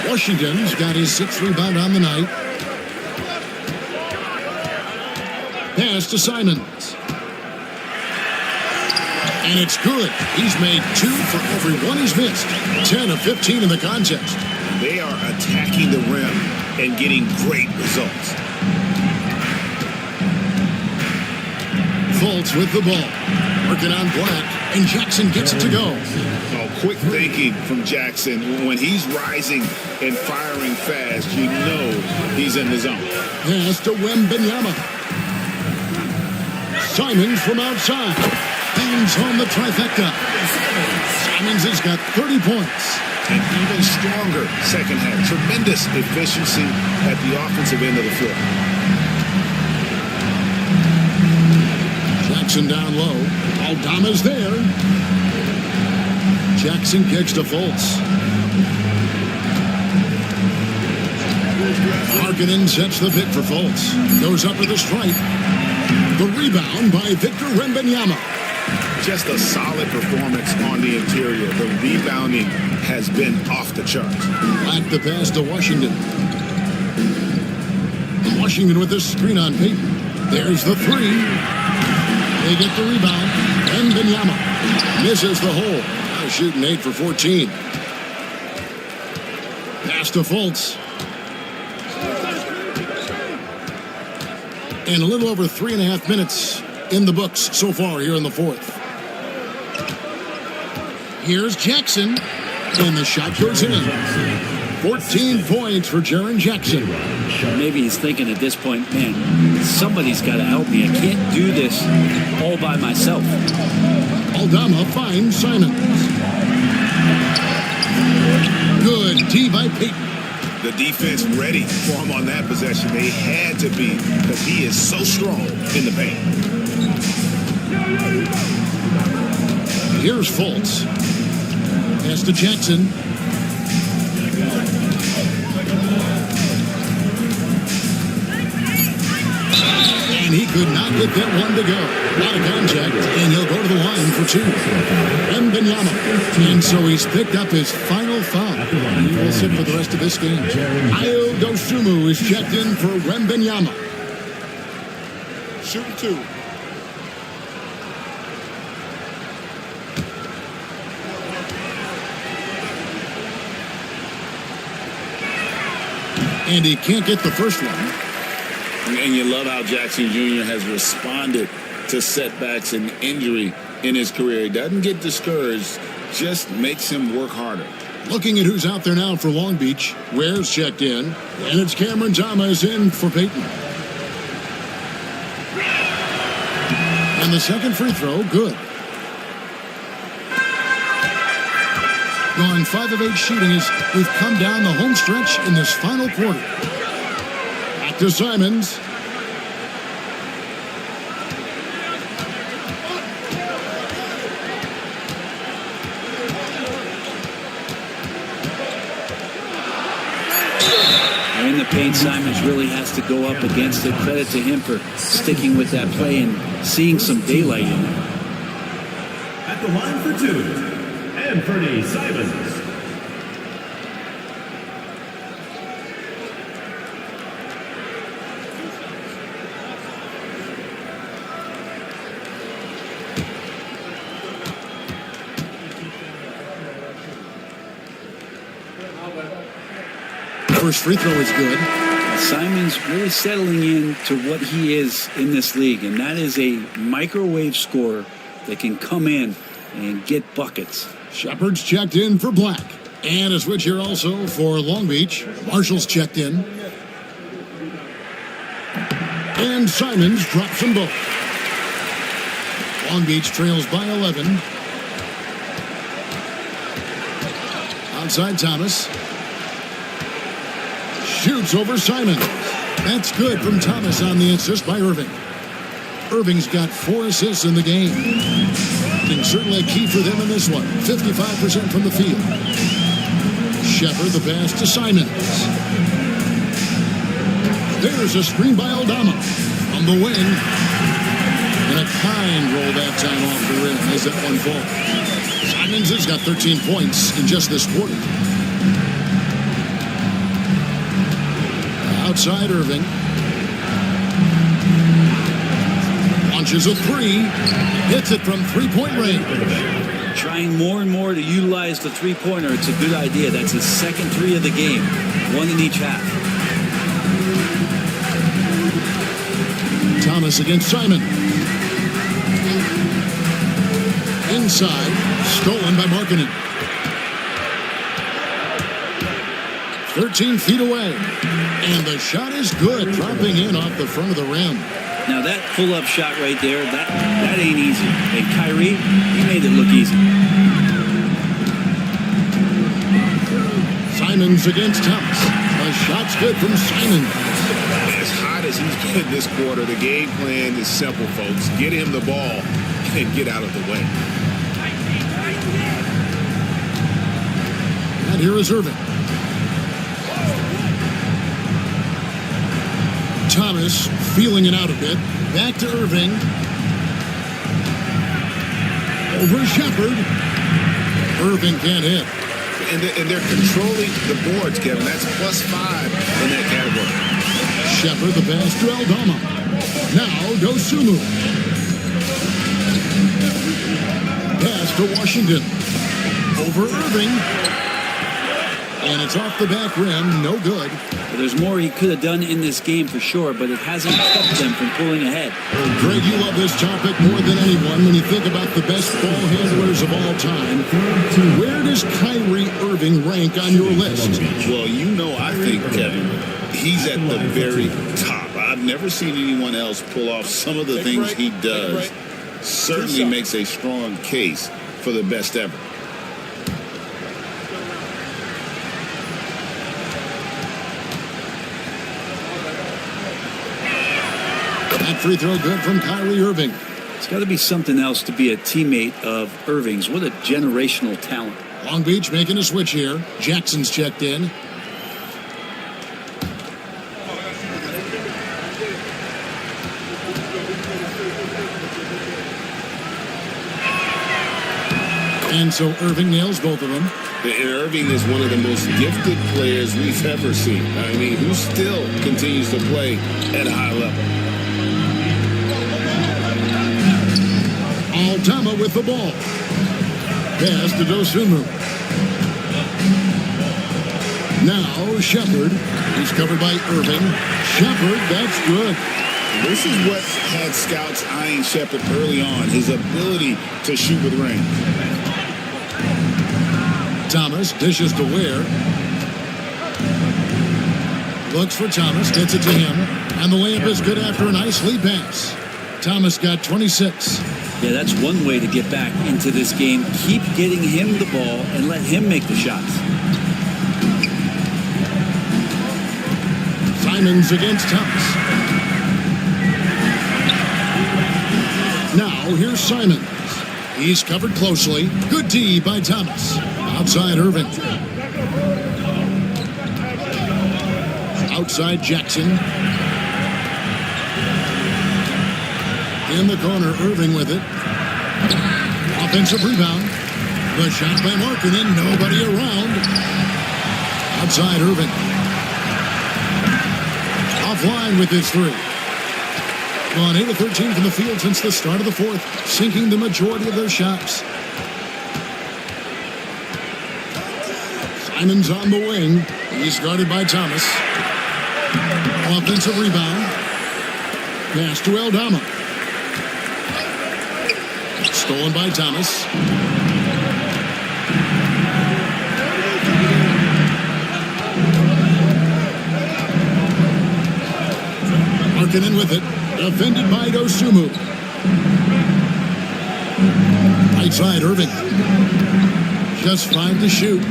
Washington's got his 6th rebound on the night. Pass to Simons. And it's good. He's made 2 for every one he's missed. 10 of 15 in the contest. They are attacking the rim and getting great results. Fultz with the ball. Working on Black. And Jackson gets it to go. Oh, quick thinking from Jackson. When he's rising and firing fast, you know he's in the zone. Pass to Wembanyama. Simons from outside. Bangs home the trifecta. Simons has got 30 points. An even stronger second half. Tremendous efficiency at the offensive end of the floor. Jackson down low. Aldama's there. Jackson kicks to Fultz. Markkinen sets the pick for Fultz. Goes up with a strike. The rebound by Victor Wembanyama. Just a solid performance on the interior. The rebounding has been off the charts. Back the pass to Washington. Washington with the screen on Payton. There's the 3. They get the rebound. And Wembanyama misses the hole. Now shooting 8 for 14. Pass to Fultz. And a little over 3.5 minutes in the books so far here in the 4th. Here's Jackson. And the shot goes in. 14 points for Jaren Jackson. Maybe he's thinking at this point, man, somebody's got to help me. I can't do this all by myself. Aldama finds Simons. Good D by Payton. The defense ready for him on that possession. They had to be because he is so strong in the paint. Here's Fultz. Pass to Jackson. And he could not get that one to go. Out of contact, and he'll go to the line for 2. Wembanyama. And so he's picked up his final foul. He will sit for the rest of this game. Ayo Dosunmu is checked in for Wembanyama. Shooting 2. And he can't get the first one. And you love how Jackson Jr. has responded to setbacks and injury in his career. He doesn't get discouraged, just makes him work harder. Looking at who's out there now for Long Beach. Ware's checked in, and it's Cameron Thomas in for Peyton. And the second free throw, good. Gone 5 of 8 shooting as we've come down the home stretch in this final quarter. Back to Simons. In the paint, Simons really has to go up against it. Credit to him for sticking with that play and seeing some daylight in it. At the line for two, Anthony Simons. First free throw is good. Simons really settling in to what he is in this league, and that is a microwave scorer that can come in and get buckets. Shepard's checked in for Black. And a switch here also for Long Beach. Marshall's checked in. And Simons drops them both. Long Beach trails by 11. Outside Thomas. Shoots over Simons. That's good from Thomas on the assist by Irving. Irving's got 4 assists in the game. And certainly a key for them in this one. 55% from the field. Shepard the pass to Simons. There's a screen by Aldama. On the wing. And a kind roll that time off the rim as that one falls. Simons has got 13 points in just this quarter. Outside Irving. Launches a 3. Hits it from three-point range. Trying more and more to utilize the three-pointer. It's a good idea. That's his second 3 of the game. 1 in each half. Thomas against Simon. Inside. Stolen by Markkanen. 13 feet away. And the shot is good. Dropping in off the front of the rim. Now that pull-up shot right there, that ain't easy. And Kyrie, he made it look easy. Simons against Thomas. A shot's good from Simons. As hot as he's been this quarter, the game plan is simple, folks. Get him the ball and get out of the way. And here is Irving. Thomas feeling it out a bit. Back to Irving. Over Shepard. Irving can't hit. And they're controlling the boards, Kevin. That's +5 in that category. Shepard the pass to Aldama. Now Dosunmu. Pass to Washington. Over Irving. And it's off the back rim. No good. Well, there's more he could have done in this game for sure, but it hasn't kept them from pulling ahead. Greg, you love this topic more than anyone when you think about the best ball handlers of all time. Where does Kyrie Irving rank on your list? Well, you know, I think, Kevin, he's at the very top. I've never seen anyone else pull off some of the things he does. Certainly makes a strong case for the best ever. That free throw good from Kyrie Irving. It's got to be something else to be a teammate of Irving's. What a generational talent. Long Beach making a switch here. Jackson's checked in. And so Irving nails both of them. And Irving is one of the most gifted players we've ever seen. I mean, who still continues to play at a high level. Aldama with the ball. Pass to Dosunmu. Now Shepard. He's covered by Irving. Shepard, that's good. This is what had scouts eyeing Shepard early on, his ability to shoot with range. Thomas dishes to Ware. Looks for Thomas, gets it to him, and the layup is good after a nice lead pass. Thomas got 26. Yeah, that's one way to get back into this game. Keep getting him the ball and let him make the shots. Simons against Thomas. Now here's Simons. He's covered closely. Good D by Thomas. Outside Irving. Outside Jackson. In the corner, Irving with it. Offensive rebound. The shot by Markkanen. Nobody around. Outside Irving. Offline with his three. On 8 of 13 from the field since the start of the fourth, sinking the majority of their shots. Simons on the wing. He's guarded by Thomas. Offensive rebound. Pass to Aldama. Stolen by Thomas. Markkanen with it. Defended by Dosunmu. Right side, Irving. Just 5 to shoot.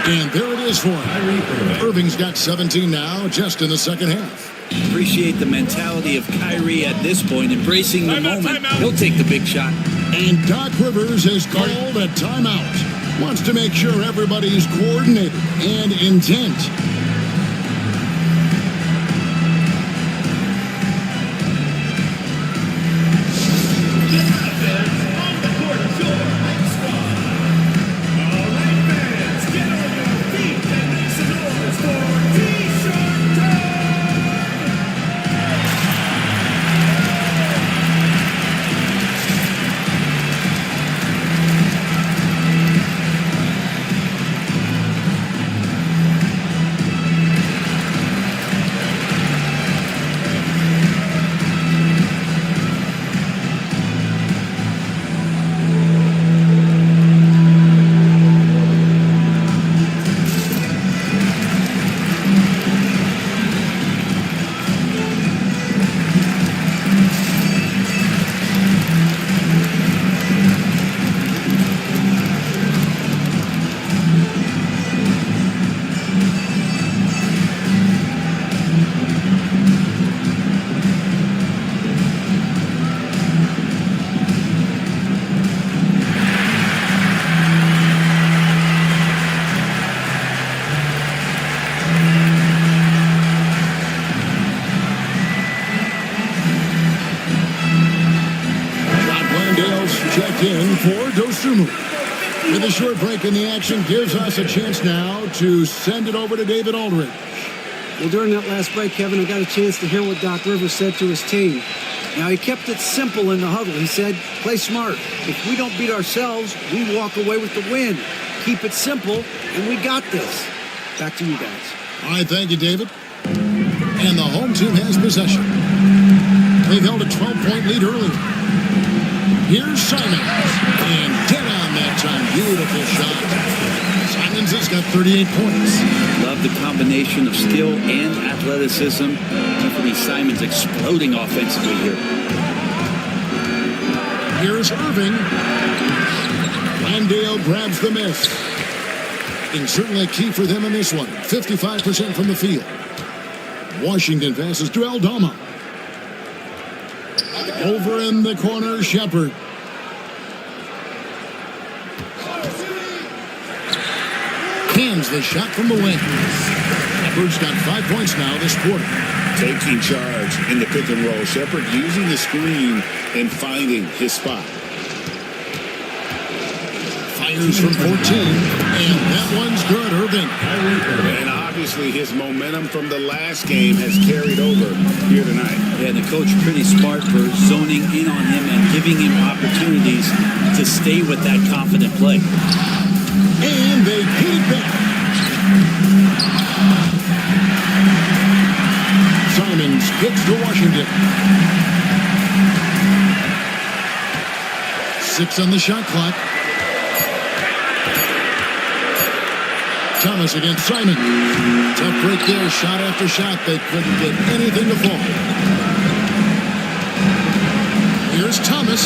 And there it is for him. Irving's got 17 now, just in the second half. Appreciate the mentality of Kyrie at this point, embracing the moment. He'll take the big shot. And Doc Rivers has called a timeout. Wants to make sure everybody's coordinated and intent. Checked in for Dosunmu. With a short break in the action, gives us a chance now to send it over to David Aldridge. Well, during that last break, Kevin, I got a chance to hear what Doc Rivers said to his team. Now, he kept it simple in the huddle. He said, play smart. If we don't beat ourselves, we walk away with the win. Keep it simple, and we got this. Back to you guys. All right, thank you, David. And the home team has possession. They've held a 12-point lead earlier. Here's Simons. And dead on that time. Beautiful shot. Simons has got 38 points. Love the combination of skill and athleticism. Anthony Simons exploding offensively here. Here's Irving. Landale grabs the miss. And certainly key for them in this one. 55% from the field. Washington passes to Aldama. Over in the corner, Shepard. Hands the shot from the wing. Shepard's got 5 points now this quarter. Taking charge in the pick and roll. Shepard using the screen and finding his spot. Fires from 14, and that one's good, Irving. And obviously his momentum from the last game has carried over here tonight. Yeah, the coach pretty smart for zoning in on him and giving him opportunities to stay with that confident play. And they get it back. Simons gets to Washington. 6 6 on the shot clock. Thomas against Simon. Tough break there, shot after shot. They couldn't get anything to fall. Here's Thomas.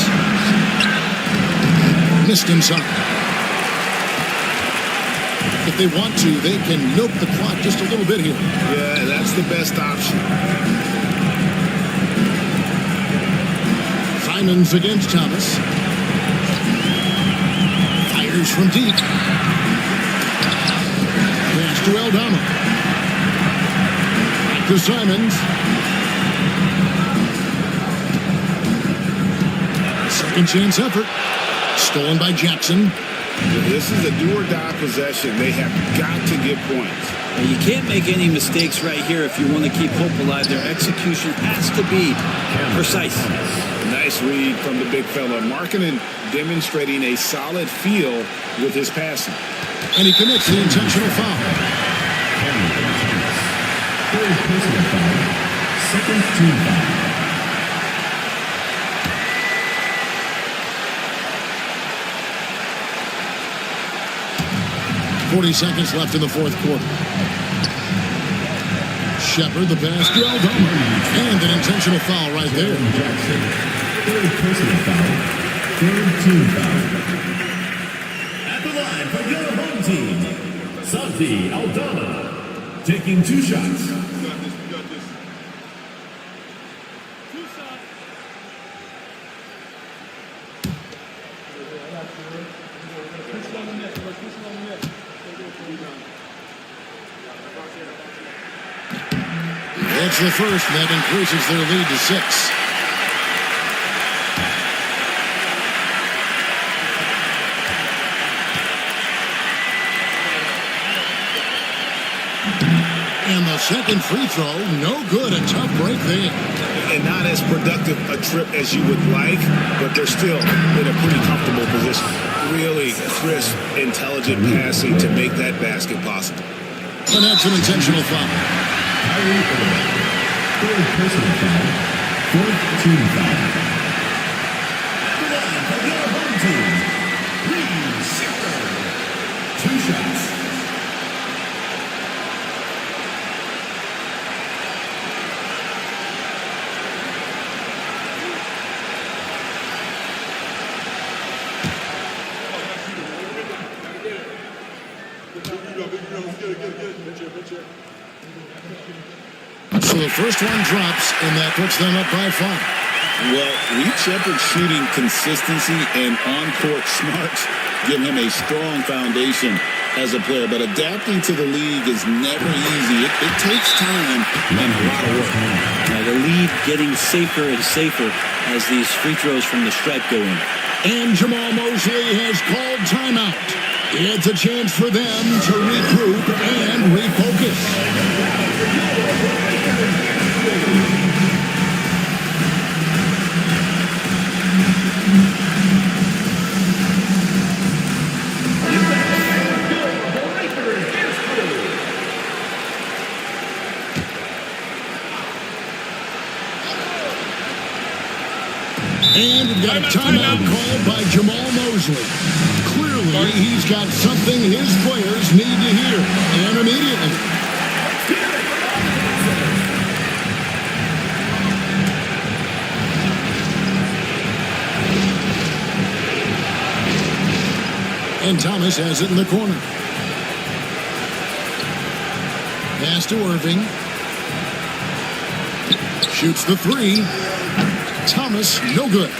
Missed inside. If they want to, they can milk the clock just a little bit here. Yeah, that's the best option. Simons against Thomas. Fires from deep. Pass to Aldama. Back to Simons. Second chance effort. Stolen by Jackson. This is a do-or-die possession. They have got to get points. And you can't make any mistakes right here if you want to keep hope alive. Their execution has to be precise. Nice read from the big fella. Markkanen demonstrating a solid feel with his passing. And he commits the intentional foul. Third personal foul. Second team foul. 40 seconds left in the fourth quarter. Shepard, the pass to Aldama. And an intentional foul right there. Third personal foul. Third team foul. At the line for your home team, Santi Aldama. Taking 2 shots. That's the first, and that increases their lead to 6. And the second free throw, no good. A tough break there. And not as productive a trip as you would like, but they're still in a pretty comfortable position. Really crisp, intelligent passing to make that basket possible. And that's an intentional foul. Third personal foul. Fourth team foul. At the line for your home team, Reed Shepard. 2 shots. So the first one drops, and that puts them up by 5. Well, Reed Shepard's shooting consistency and on-court smarts give him a strong foundation as a player, but adapting to the league is never easy. It takes time and a lot of work. Now the lead getting safer and safer as these free throws from the stripe go in. And Jamal Mosley has called timeout. It's a chance for them to regroup and refocus. And we've got a timeout called by Jamal Mosley. Clearly, he's got something his players need to hear, and immediately. And Thomas has it in the corner. Pass to Irving. Shoots the 3. Thomas, no good.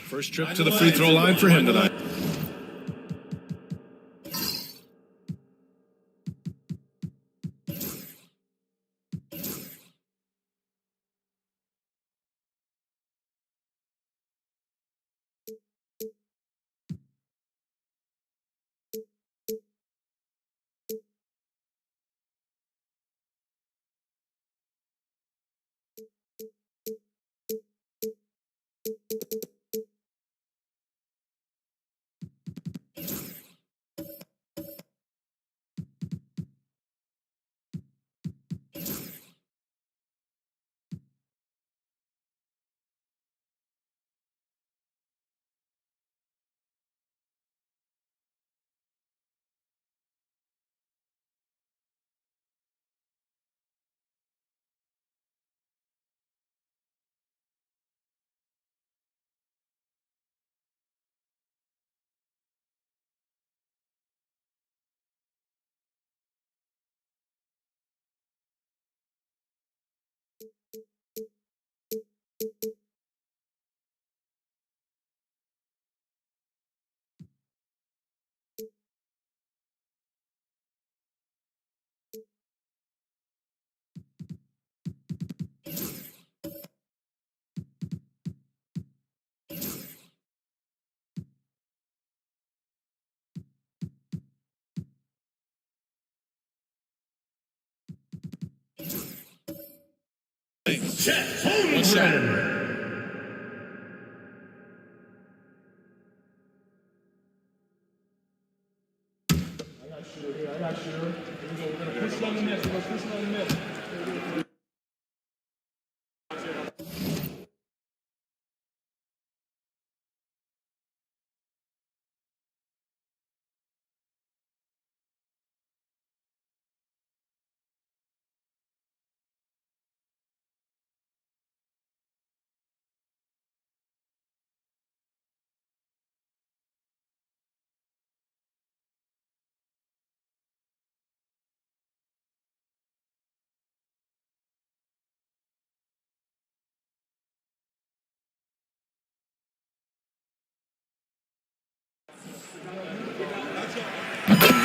First trip to the free throw line for him tonight. Chet Holmgren. I got shooter. We're going to push it on the net. We're going to push it on the net.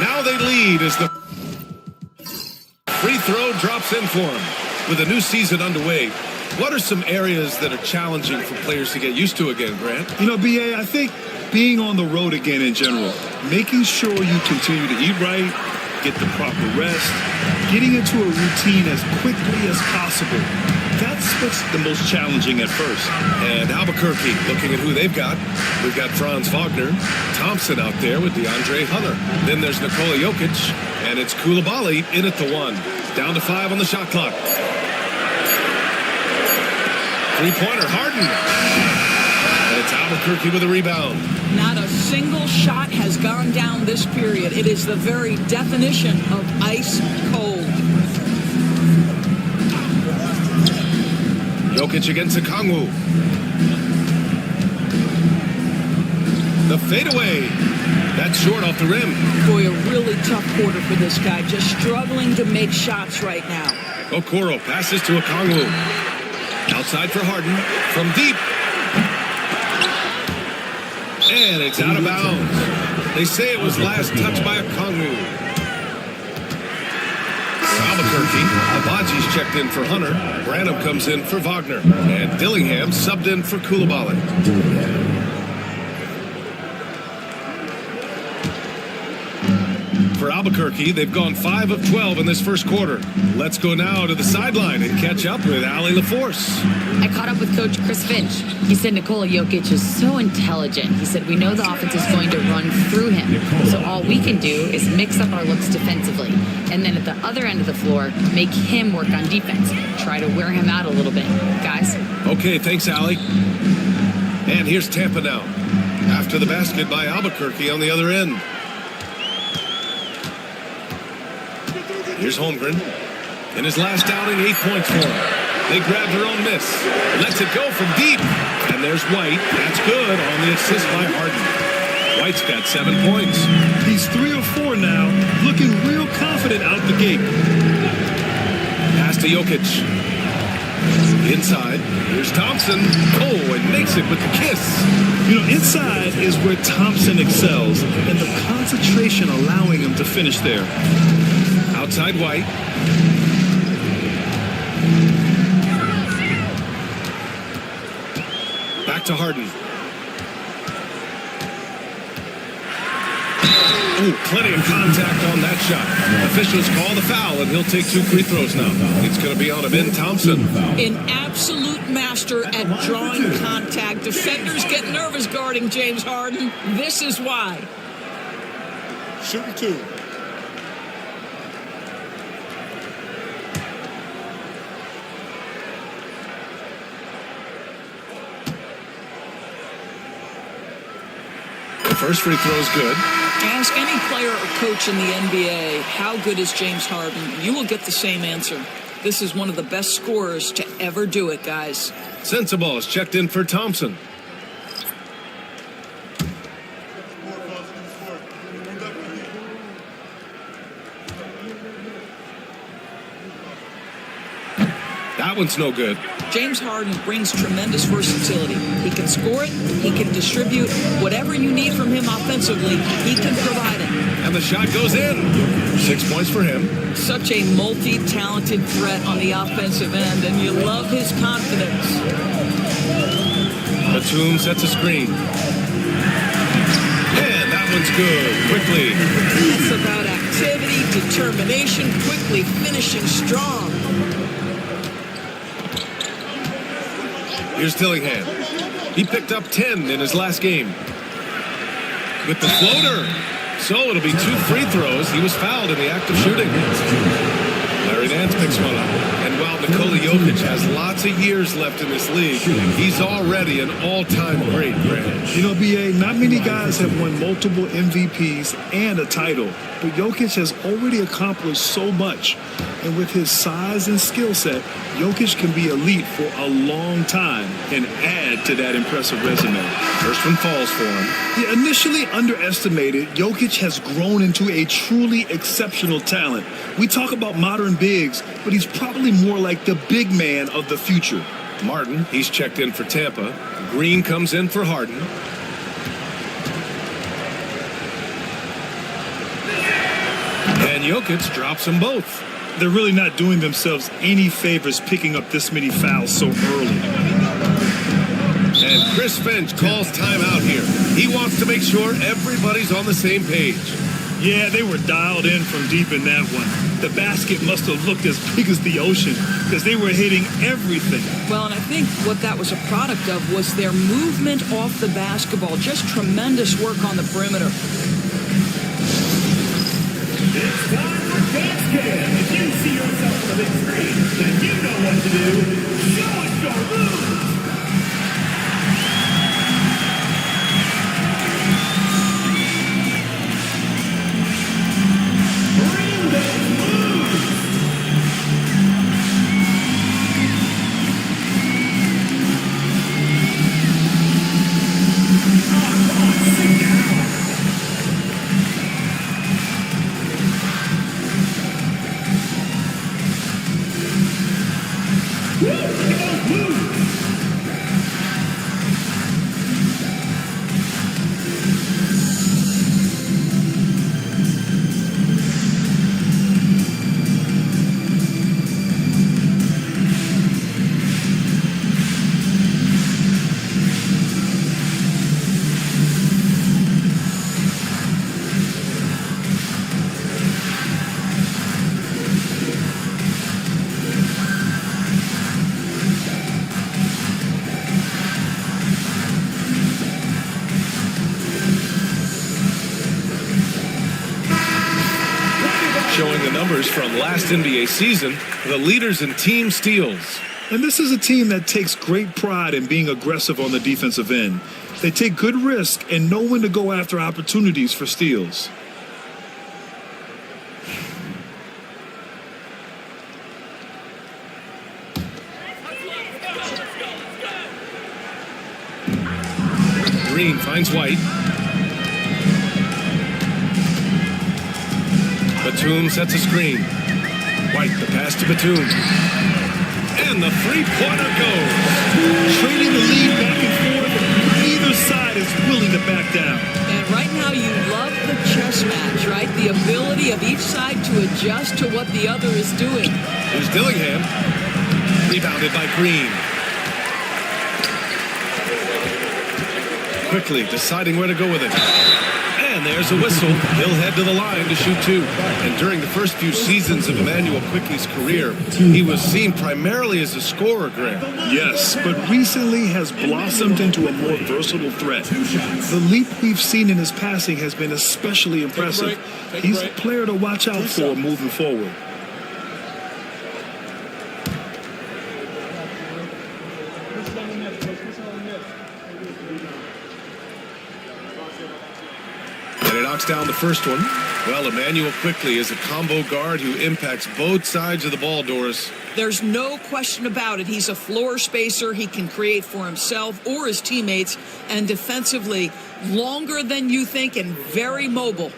Now they lead as the free throw drops in for him. With a new season underway, what are some areas that are challenging for players to get used to again, Grant? You know, B.A., I think being on the road again in general, making sure you continue to eat right, get the proper rest, getting into a routine as quickly as possible. That's what's the most challenging at first. And Albuquerque, looking at who they've got. We've got Franz Wagner, Thompson out there with DeAndre Hunter. Then there's Nikola Jokic, and it's Koulibaly in at the 1. Down to 5 on the shot clock. Three-pointer, Harden. And it's Albuquerque with a rebound. Not a single shot has gone down this period. It is the very definition of ice cold. Jokic against Okongwu. The fadeaway. That's short off the rim. Boy, a really tough quarter for this guy. Just struggling to make shots right now. Okoro passes to Okongwu. Outside for Harden. From deep. And it's out of bounds. They say it was last touched by Okongwu. Albuquerque, Abaji's checked in for Hunter. Branham comes in for Wagner. And Dillingham subbed in for Koulibaly. For Albuquerque, they've gone 5 of 12 in this first quarter. Let's go now to the sideline and catch up with Allie LaForce. I caught up with Coach Chris Finch. He said Nikola Jokic is so intelligent. He said we know the offense is going to run through him. So all we can do is mix up our looks defensively. And then at the other end of the floor, make him work on defense. Try to wear him out a little bit. Guys? Okay, thanks, Allie. And here's Tampa now. After the basket by Albuquerque on the other end. Here's Holmgren. In his last outing, 8 points for him. They grab their own miss. Lets it go from deep. And there's White. That's good on the assist by Harden. White's got 7 points. He's 3 or 4 now, looking real confident out the gate. Pass to Jokic. Inside, here's Thompson. Oh, and makes it with the kiss. You know, inside is where Thompson excels, and the concentration allowing him to finish there. Outside White. Back to Harden. Ooh, plenty of contact on that shot. Officials call the foul, and he'll take 2 free throws now. It's going to be on a Ben Thompson. An absolute master at drawing contact. Defenders get nervous guarding James Harden. This is why. Shooting 2. The first free throw is good. Ask any player or coach in the NBA, how good is James Harden? You will get the same answer. This is one of the best scorers to ever do it, guys. Sensible is checked in for Thompson. That one's no good. James Harden brings tremendous versatility. He can score it, he can distribute. Whatever you need from him offensively, he can provide it. And the shot goes in. 6 points for him. Such a multi-talented threat on the offensive end, and you love his confidence. Batum sets a screen. And that one's good. Quickly. It's about activity, determination, quickly finishing strong. Here's Dillingham. He picked up 10 in his last game. With the floater. So it'll be 2 free throws. He was fouled in the act of shooting. Larry Nance picks one up. And while Nikola Jokic has lots of years left in this league, he's already an all-time great, Branch. You know, B.A., not many guys have won multiple MVPs and a title, but Jokic has already accomplished so much. And with his size and skill set, Jokic can be elite for a long time and add to that impressive resume. First one falls for him. Yeah, initially underestimated, Jokic has grown into a truly exceptional talent. We talk about modern bigs, but he's probably more like the big man of the future. Martin, he's checked in for Tampa. Green comes in for Harden. And Jokic drops them both. They're really not doing themselves any favors picking up this many fouls so early. And Chris Finch calls timeout here. He wants to make sure everybody's on the same page. Yeah, they were dialed in from deep in that one. The basket must have looked as big as the ocean because they were hitting everything. Well, and I think what that was a product of was their movement off the basketball. Just tremendous work on the perimeter. It's time for Dance Cam. If you see yourself on the big screen, then you know what to do. Show us your moves. Bring those moves. Oh, come on, sit down. Showing the numbers from last NBA season, the leaders in team steals. And this is a team that takes great pride in being aggressive on the defensive end. They take good risk and know when to go after opportunities for steals. Green finds White. Batum sets a screen. White, the pass to Batum. And the three-pointer goes. Trading the lead back and forth. Neither side is willing to back down. And right now you love the chess match, right? The ability of each side to adjust to what the other is doing. Here's Dillingham. Rebounded by Green. Quickly deciding where to go with it. And there's a whistle. He'll head to the line to shoot two. And during the first few seasons of Emmanuel Quickly's career, he was seen primarily as a scorer, Graham. Yes, but recently has blossomed into a more versatile threat. The leap we've seen in his passing has been especially impressive. He's a player to watch out for moving forward. And he knocks down the first one. Well, Emmanuel Quickly is a combo guard who impacts both sides of the ball, Doris. There's no question about it. He's a floor spacer. He can create for himself or his teammates. And defensively, longer than you think and very mobile.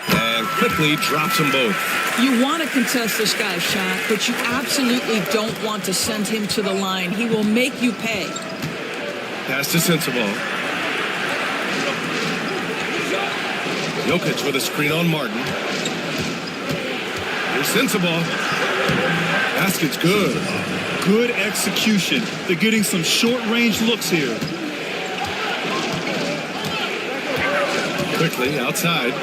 And Quickly drops them both. You want to contest this guy's shot, but you absolutely don't want to send him to the line. He will make you pay. Pass to Sensabaugh. Jokic with a screen on Martin. Here's Sensabaugh. Basket's good. Good execution. They're getting some short-range looks here. Quickly outside.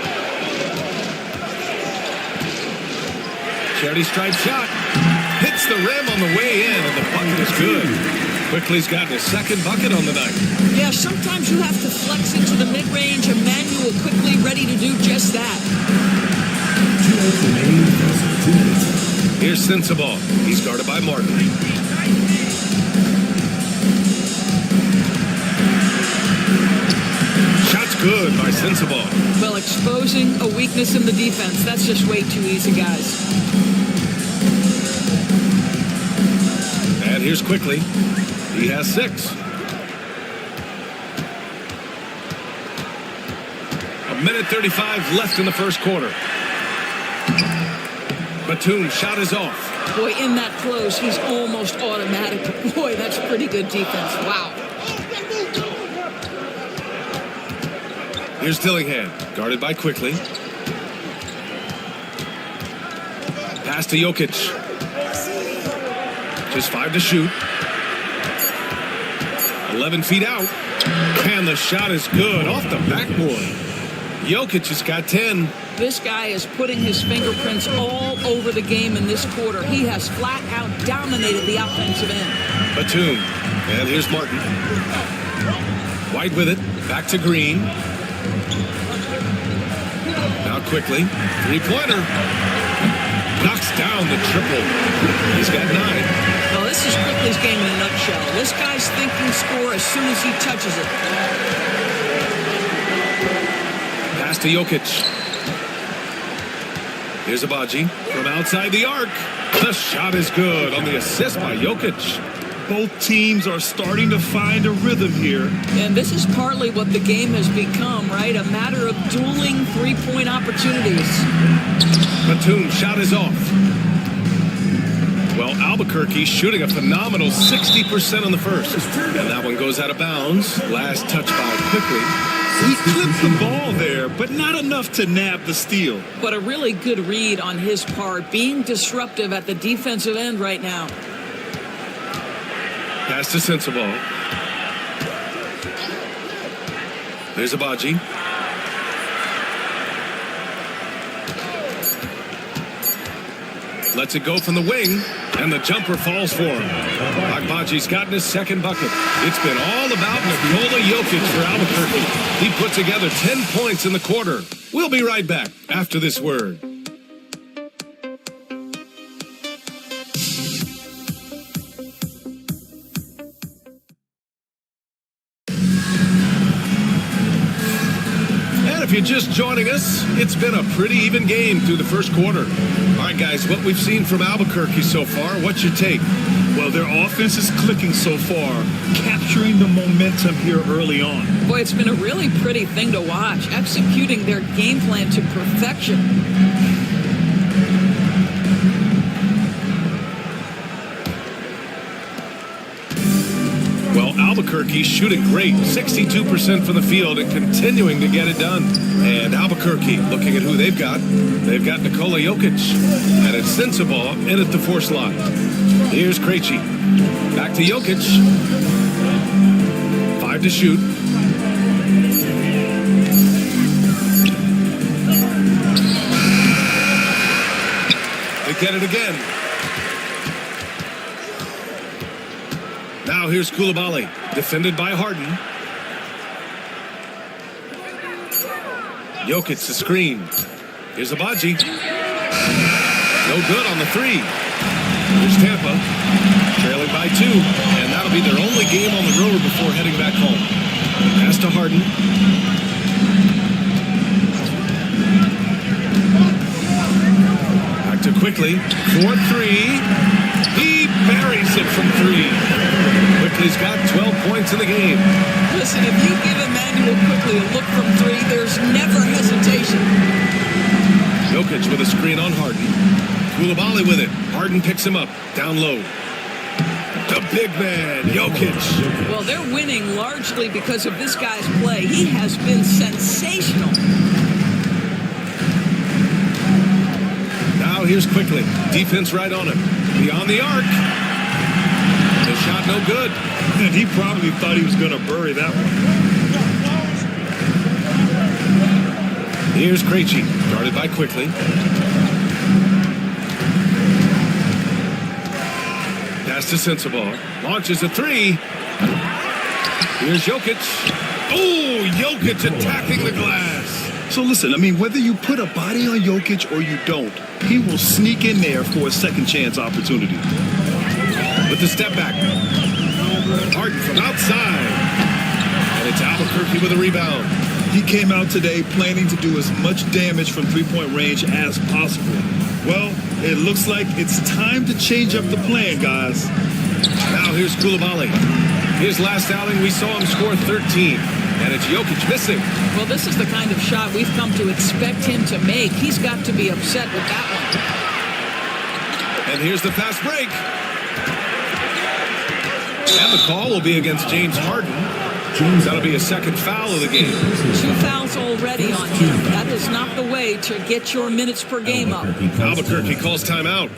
Charity stripe shot. Hits the rim on the way in, and the bucket is good. Quickly's gotten his second bucket on the night. Yeah, sometimes you have to flex into the mid-range. Emmanuel Quickly ready to do just that. Here's Sensabaugh. He's guarded by Martin. Shot's good by Sensabaugh. Well, exposing a weakness in the defense, that's just way too easy, guys. And here's Quickly. He has 6. A minute 35 left in the first quarter. Batum's shot is off. Boy, in that close, he's almost automatic. Boy, that's pretty good defense. Wow. Here's Dillingham, guarded by Quickly. Pass to Jokic. Just 5 to shoot. 11 feet out. And the shot is good off the backboard. Jokic has got 10. This guy is putting his fingerprints all over the game in this quarter. He has flat out dominated the offensive end. Batum. And here's Martin. White with it. Back to Green. Now Quickly. Three-pointer. Knocks down the triple. He's got 9. Well, this is Quickly's game in a nutshell. This guy's thinking score as soon as he touches it. Pass to Jokic. Here's Abaji from outside the arc. The shot is good on the assist by Jokic. Both teams are starting to find a rhythm here. And this is partly what the game has become, right? A matter of dueling three-point opportunities. Batum's shot is off. Well, Albuquerque's shooting a phenomenal 60% on the first. And that one goes out of bounds. Last touch by Quickly. He clipped the ball there, but not enough to nab the steal. But a really good read on his part, being disruptive at the defensive end right now. Pass to Sensabaugh. There's Abaji. Lets it go from the wing, and the jumper falls for him. Agbaji's gotten his second bucket. It's been all about Nikola Jokic for Albuquerque. He put together 10 points in the quarter. We'll be right back after this word. And if you're just joining us, It's been a pretty even game through the first quarter. All right, guys, what we've seen from Albuquerque so far, what's your take? Well, their offense is clicking so far, capturing the momentum here early on. Boy, it's been a really pretty thing to watch, executing their game plan to perfection. Well, Albuquerque's shooting great, 62% from the field and continuing to get it done. And Albuquerque, looking at who they've got Nikola Jokic, and it's Sensabaugh in at the 4 slot. Here's Krejci. Back to Jokic. 5 to shoot. They get it again. Now here's Koulibaly, defended by Harden. Jokic the screen. Here's Abaji. No good on the 3. Here's Tampa, trailing by 2, and that'll be their only game on the road before heading back home. Pass to Harden. Back to Quickly. 4-3. He buries it from 3. Quickly's got 12 points in the game. Listen, if you give Emmanuel Quickly a look from 3, there's never hesitation. Jokic with a screen on Harden. Koulibaly with it. Harden picks him up. Down low. The big man, Jokic. Well, they're winning largely because of this guy's play. He has been sensational. Now here's Quickly. Defense right on him. Beyond the arc. The shot no good. And he probably thought he was going to bury that one. Here's Krejci. Guarded by Quickly. Pass to Sensabaugh. Launches a 3. Here's Jokic. Oh, Jokic attacking the glass. So listen, I mean, whether you put a body on Jokic or you don't, he will sneak in there for a second chance opportunity. With the step back. Harden from outside. And it's Albuquerque with a rebound. He came out today planning to do as much damage from three-point range as possible. Well, it looks like it's time to change up the plan, guys. Now here's Koulibaly. His last outing, we saw him score 13. And it's Jokic missing. Well, this is the kind of shot we've come to expect him to make. He's got to be upset with that one. And here's the fast break. And the call will be against James Harden. That'll be a second foul of the game. 2 fouls already on him. That is not the way to get your minutes per game up. Albuquerque calls timeout.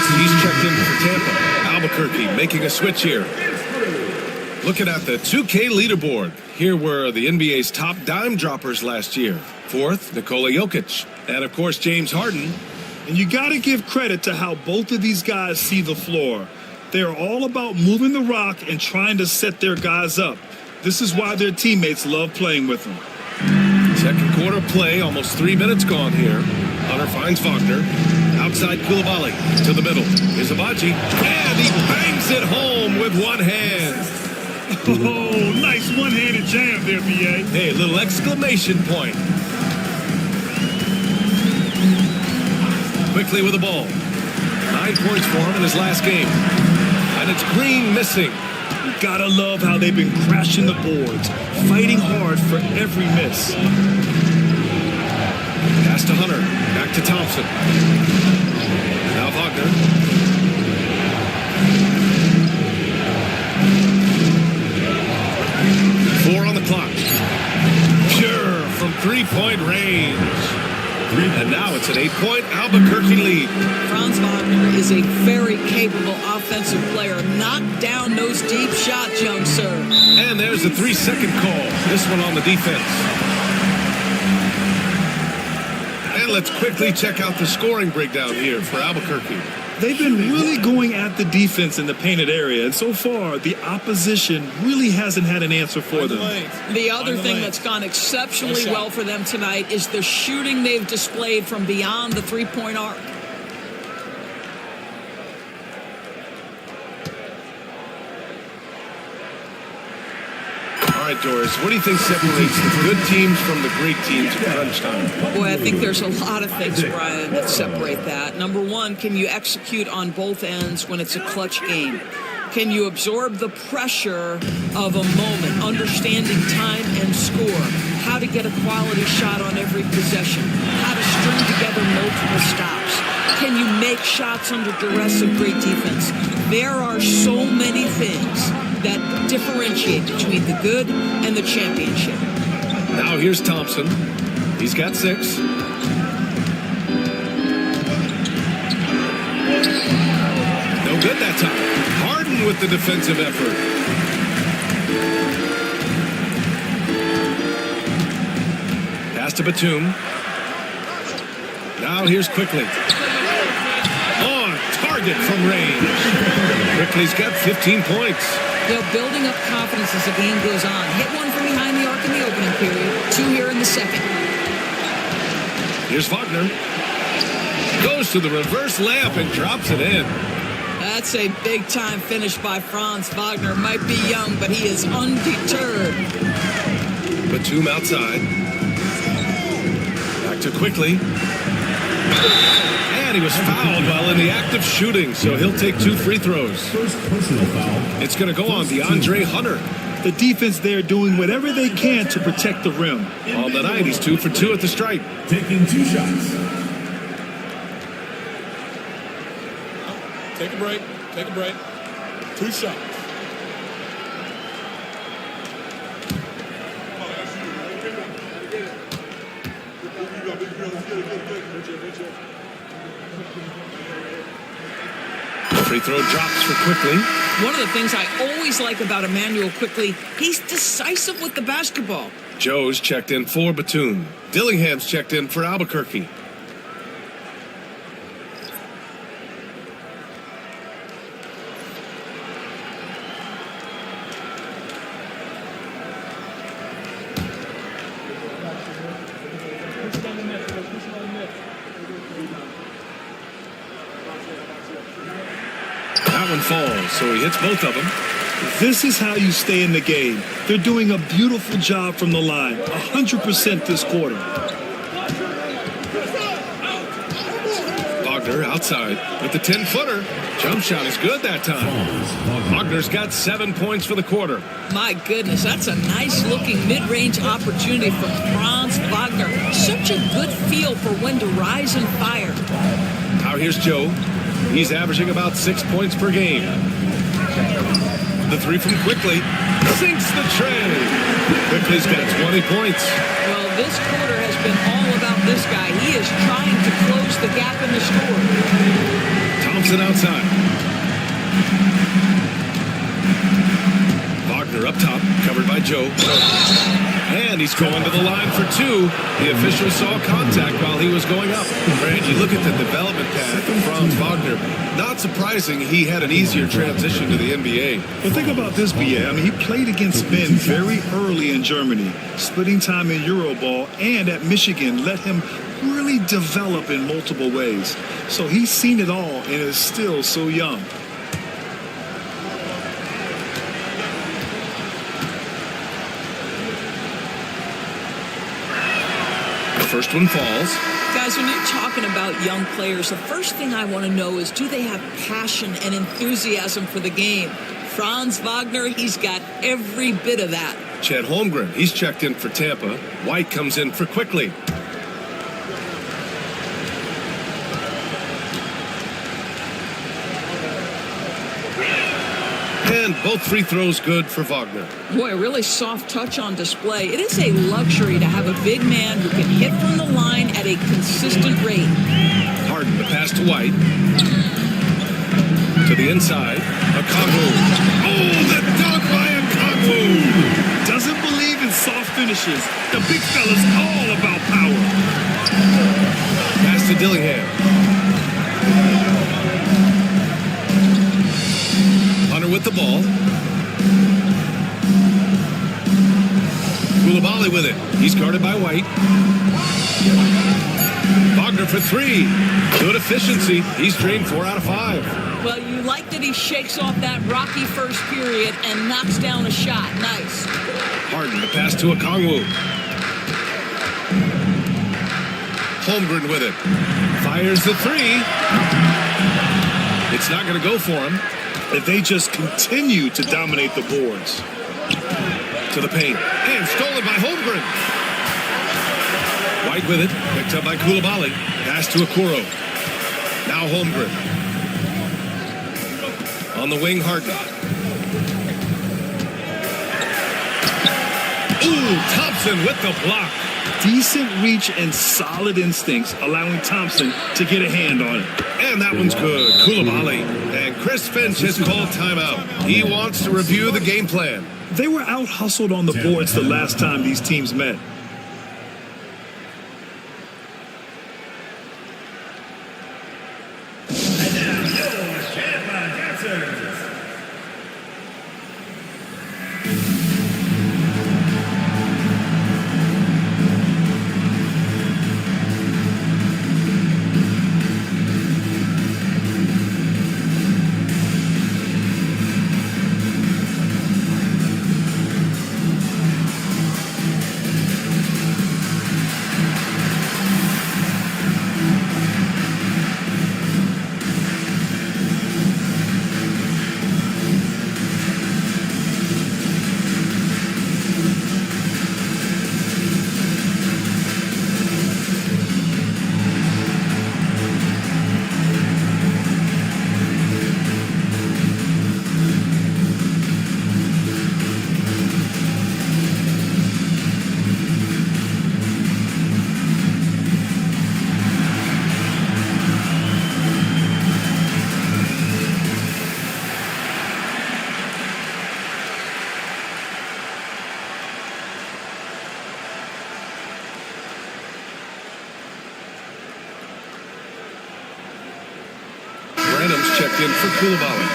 He's checked in for Tampa. Albuquerque making a switch here. Looking at the 2K leaderboard. Here were the NBA's top dime droppers last year. 4th, Nikola Jokic. And, of course, James Harden. And you got to give credit to how both of these guys see the floor. They're all about moving the rock and trying to set their guys up. This is why their teammates love playing with them. Second quarter play, almost 3 minutes gone here. Hunter finds Wagner. Outside Koulibaly to the middle. Here's Abaji. And he bangs it home with one hand. Oh, nice one-handed jam there, B.A. Hey, a little exclamation point. Quickly with the ball. 9 points for him in his last game. And it's Green missing. You gotta love how they've been crashing the boards, fighting hard for every miss. Pass to Hunter. Back to Thompson. Now Wagner. 4 on the clock. Pure from three-point range. And now it's an 8-point Albuquerque lead. Franz Wagner is a very capable offensive player. Knock down those deep shots, young sir. And there's a 3-second call. This one on the defense. And let's quickly check out the scoring breakdown here for Albuquerque. They've been really going at the defense in the painted area, and so far, the opposition really hasn't had an answer for them. The other thing that's gone exceptionally well for them tonight is the shooting they've displayed from beyond the three-point arc. All right, Doris, what do you think separates the good teams from the great teams at crunch time? Boy, I think there's a lot of things, Brian, that separate that. Number one, can you execute on both ends when it's a clutch game? Can you absorb the pressure of a moment, understanding time and score, how to get a quality shot on every possession, how to string together multiple stops? Can you make shots under duress of great defense? There are so many things that differentiate between the good and the championship. Now here's Thompson. He's got 6. No good that time. Harden with the defensive effort. Pass to Batum. Now here's Quickly. On target from range. Quickly's got 15 points. Building up confidence as the game goes on. Hit one from behind the arc in the opening period. 2 here in the second. Here's Wagner. Goes to the reverse layup and drops it in. That's a big-time finish by Franz Wagner. Might be young, but he is undeterred. Batum outside. Back to Quickly. And he was fouled while in the act of shooting, so he'll take 2 free throws. First personal foul. It's going to go on DeAndre Hunter. The defense there doing whatever they can to protect the rim. On the night, he's 2 for 2 at the stripe. Taking 2 shots. Take a break. Take a break. 2 shots. Free throw drops for Quickly. One of the things I always like about Emmanuel Quickly, he's decisive with the basketball. Joe's checked in for Batum. Dillingham's checked in for Albuquerque. That one falls, so he hits both of them. This is how you stay in the game. They're doing a beautiful job from the line. 100% this quarter. Wagner outside with the 10-footer. Jump shot is good that time. Wagner's got 7 points for the quarter. My goodness, that's a nice-looking mid-range opportunity for Franz Wagner. Such a good feel for when to rise and fire. Now here's Joe. He's averaging about 6 points per game. The 3 from Quickly. Sinks the tray. Quickly's got 20 points. Well, this quarter has been all about this guy. He is trying to close the gap in the score. Thompson outside. Wagner up top, covered by Joe. And he's going to the line for 2. The official saw contact while he was going up. Randy, look at the development path of Franz Wagner. Not surprising he had an easier transition to the NBA. But think about this, B.A. I mean, he played against men very early in Germany, splitting time in Euroball, and at Michigan let him really develop in multiple ways. So he's seen it all and is still so young. The first one falls. Guys, when you're talking about young players, the first thing I want to know is, do they have passion and enthusiasm for the game? Franz Wagner, he's got every bit of that. Chet Holmgren, he's checked in for Tampa. White comes in for Quickly. And both free throws good for Wagner. Boy, a really soft touch on display. It is a luxury to have a big man who can hit from the line at a consistent rate. Harden, the pass to White. To the inside. Okongwu. Oh, the dunk by Okongwu! Doesn't believe in soft finishes. The big fella's all about power. Pass to Dillingham. Hunter with the ball. Koulibaly with it. He's guarded by White. Wagner for three. Good efficiency. He's drained 4 out of 5. Well, you like that he shakes off that rocky first period and knocks down a shot. Nice. Harden, the pass to Okongwu. Holmgren with it. Fires the three. It's not going to go for him. If they just continue to dominate the boards. To the paint. And stolen by Holmgren. White with it. Picked up by Koulibaly. Pass to Okoro. Now Holmgren. On the wing, Harden. Ooh, Thompson with the block. Decent reach and solid instincts, allowing Thompson to get a hand on it. And that one's good. Koulibaly. And Chris Finch has called timeout. He wants to review the game plan. They were out-hustled on the boards the last time these teams met. Checked in for Koulibaly.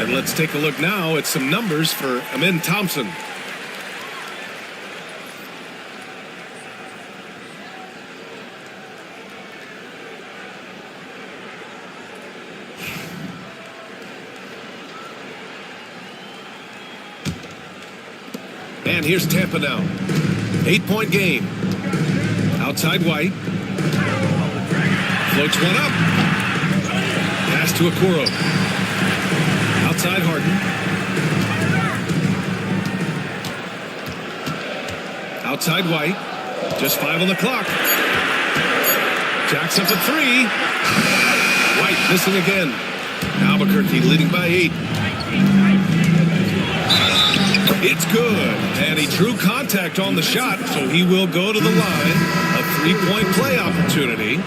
And let's take a look now at some numbers for Amin Thompson. And here's Tampa now. 8-point game. Outside White. Floats one up. Pass to Okoro. Outside Harden. Outside White. Just 5 on the clock. Jacks up a 3. White missing again. Albuquerque leading by 8. It's good. And he drew contact on the shot, so he will go to the line. A 3-point play opportunity.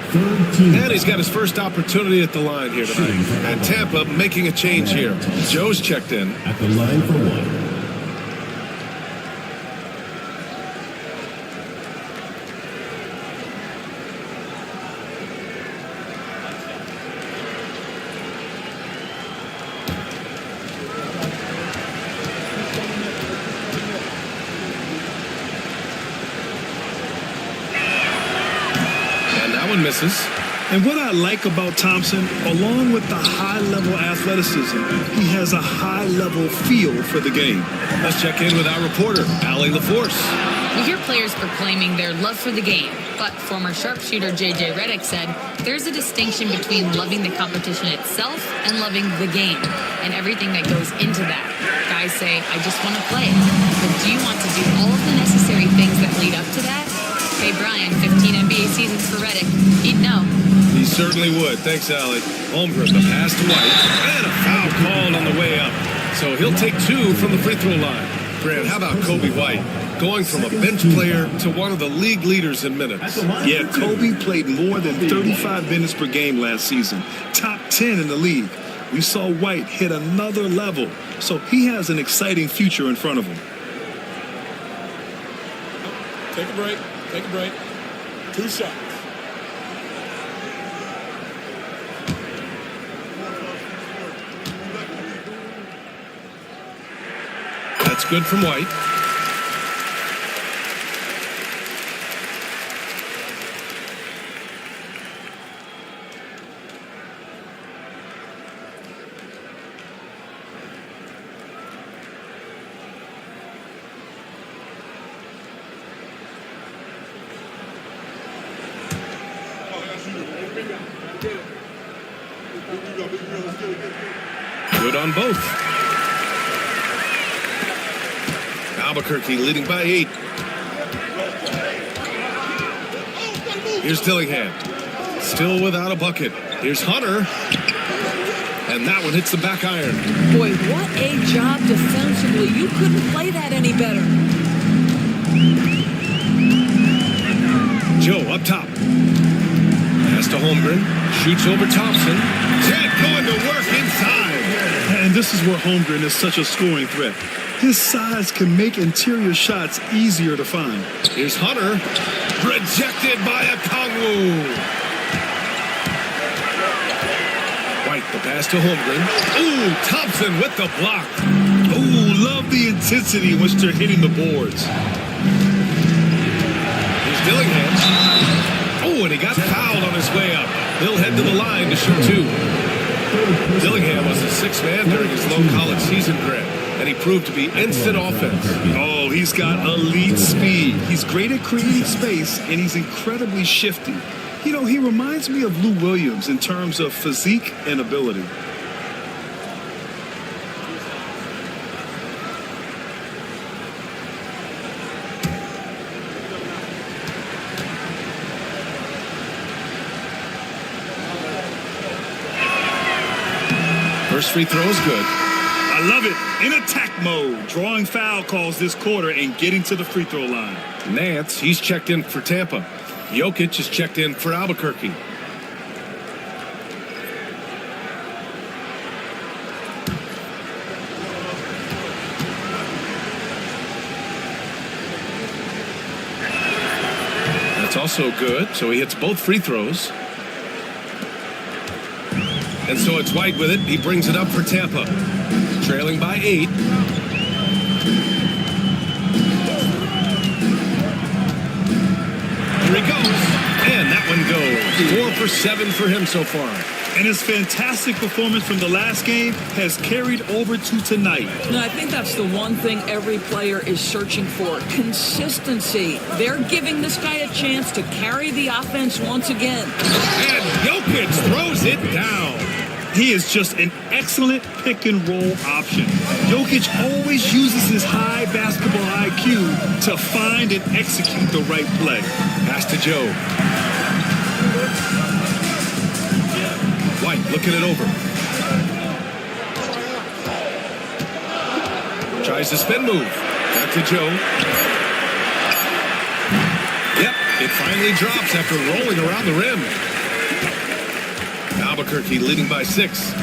And he's got his first opportunity at the line here tonight. And Tampa making a change here. Joe's checked in. At the line for 1. That one misses. And what I like about Thompson, along with the high-level athleticism, he has a high-level feel for the game. Let's check in with our reporter, Allie LaForce. We hear players proclaiming their love for the game, but former sharpshooter J.J. Redick said there's a distinction between loving the competition itself and loving the game and everything that goes into that. Guys say, I just want to play. But do you want to do all of the necessary things that lead up to that? Hey, Brian, 15 NBA seasons for Redick. He'd know. He certainly would. Thanks, Allie. Holmgren, the pass to White, and a foul called on the way up. So he'll take 2 from the free throw line. Grant, how about Kobe White? Going from a bench player to one of the league leaders in minutes. Yeah, Kobe played more than 35 minutes per game last season. Top 10 in the league. We saw White hit another level, so he has an exciting future in front of him. Take a break. Take a break. 2 shots. That's good from White. Good on both. Albuquerque leading by 8. Here's Dillingham. Still without a bucket. Here's Hunter. And that one hits the back iron. Boy, what a job defensively. You couldn't play that any better. Joe up top. Pass to Holmgren. Shoots over Thompson. Ted going to work inside. And this is where Holmgren is such a scoring threat. His size can make interior shots easier to find. Here's Hunter. Rejected by Okongwu. White, the pass to Holmgren. Ooh, Thompson with the block. Ooh, love the intensity in which they're hitting the boards. Here's Dillingham. Oh, and he got fouled on his way up. He'll head to the line to shoot 2. Dillingham was the 6th man during his low college season, Grant, and he proved to be instant offense. Oh, he's got elite speed. He's great at creating space, and he's incredibly shifty. You know, he reminds me of Lou Williams in terms of physique and ability. First free throw is good. I love it. In attack mode, drawing foul calls this quarter and getting to the free throw line. Nance, he's checked in for Tampa. Jokic is checked in for Albuquerque. That's also good, so he hits both free throws. And so it's White with it. He brings it up for Tampa. Trailing by 8. Here he goes. And that one goes. 4 for 7 for him so far. And his fantastic performance from the last game has carried over to tonight. No, I think that's the one thing every player is searching for. Consistency. They're giving this guy a chance to carry the offense once again. And Jokic throws it down. He is just an excellent pick-and-roll option. Jokic always uses his high basketball IQ to find and execute the right play. Pass to Joe. White looking it over. Tries to spin move. Back to Joe. Yep, it finally drops after rolling around the rim. Albuquerque leading by 6.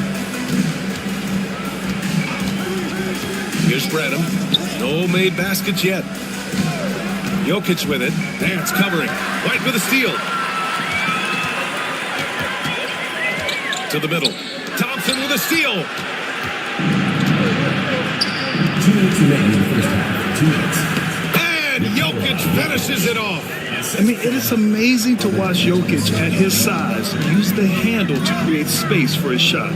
Here's Brenham. No made baskets yet. Jokic with it. Nance covering. White with a steal. To the middle. Thompson with a steal. 2 minutes remaining in the first half. 2 minutes. And Jokic finishes it off. assist. I mean, it is amazing to watch Jokic at his size use the handle to create space for his shot.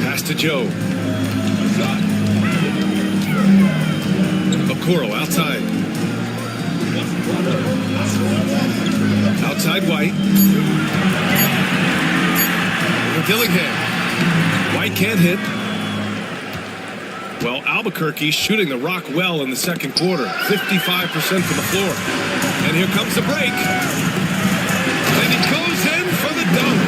Pass to Joe. Okoro outside. Outside White. Dillingham. White can't hit. Well, Albuquerque shooting the rock well in the second quarter. 55% from the floor. And here comes the break. And he goes in for the dunk.